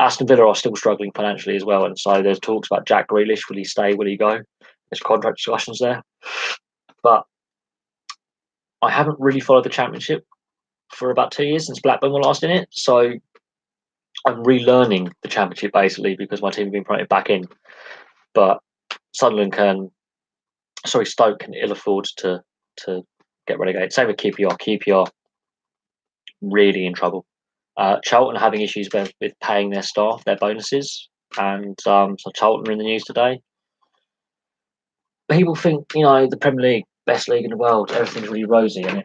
Aston Villa are still struggling financially as well, and so there's talks about Jack Grealish. Will he stay? Will he go? There's contract discussions there. But I haven't really followed the Championship for about 2 years since Blackburn were last in it, so I'm relearning the Championship basically because my team have been promoted back in. But Stoke can ill afford to get relegated. Same with QPR. QPR really in trouble. Charlton are having issues with paying their staff their bonuses, and so Charlton are in the news today. People think the Premier League, best league in the world, everything's really rosy, and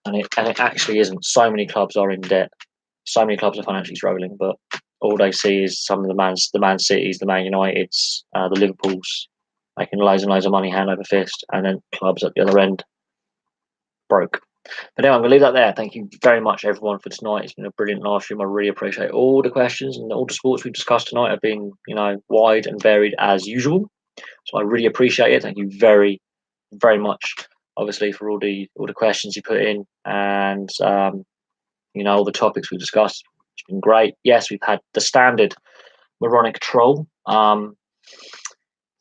it actually isn't. So many clubs are in debt. So many clubs are financially struggling, but all they see is some of the Man Cities, the Man Uniteds, the Liverpools making loads and loads of money hand over fist, and then clubs at the other end broke. But anyway, I'm going to leave that there. Thank you very much, everyone, for tonight. It's been a brilliant live stream. I really appreciate all the questions, and all the sports we've discussed tonight have been, wide and varied as usual. So I really appreciate it. Thank you very, very much, obviously, for all the questions you put in, and all the topics we discussed. It's been great. Yes, we've had the standard moronic troll. So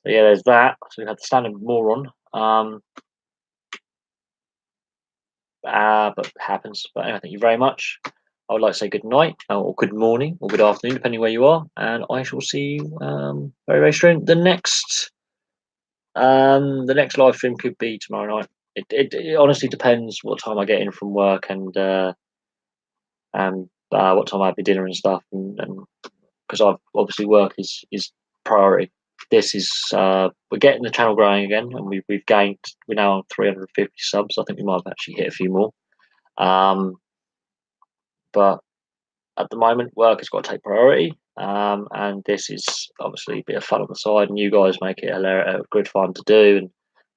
yeah, there's that. So we've had the standard moron. But it happens. But anyway, thank you very much. I would like to say good night, or good morning, or good afternoon, depending where you are. And I shall see you very, very soon. The next live stream could be tomorrow night. It honestly depends what time I get in from work and what time I have my dinner and stuff, and because I've obviously work is priority. this is we're getting the channel growing again, and we're now on 350 subs. I think we might have actually hit a few more. But at the moment, work has got to take priority, and this is obviously a bit of fun on the side, and you guys make it good fun to do, and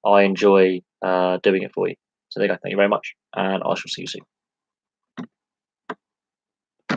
I enjoy doing it for you. So there you go. Thank you very much, and I shall see you soon.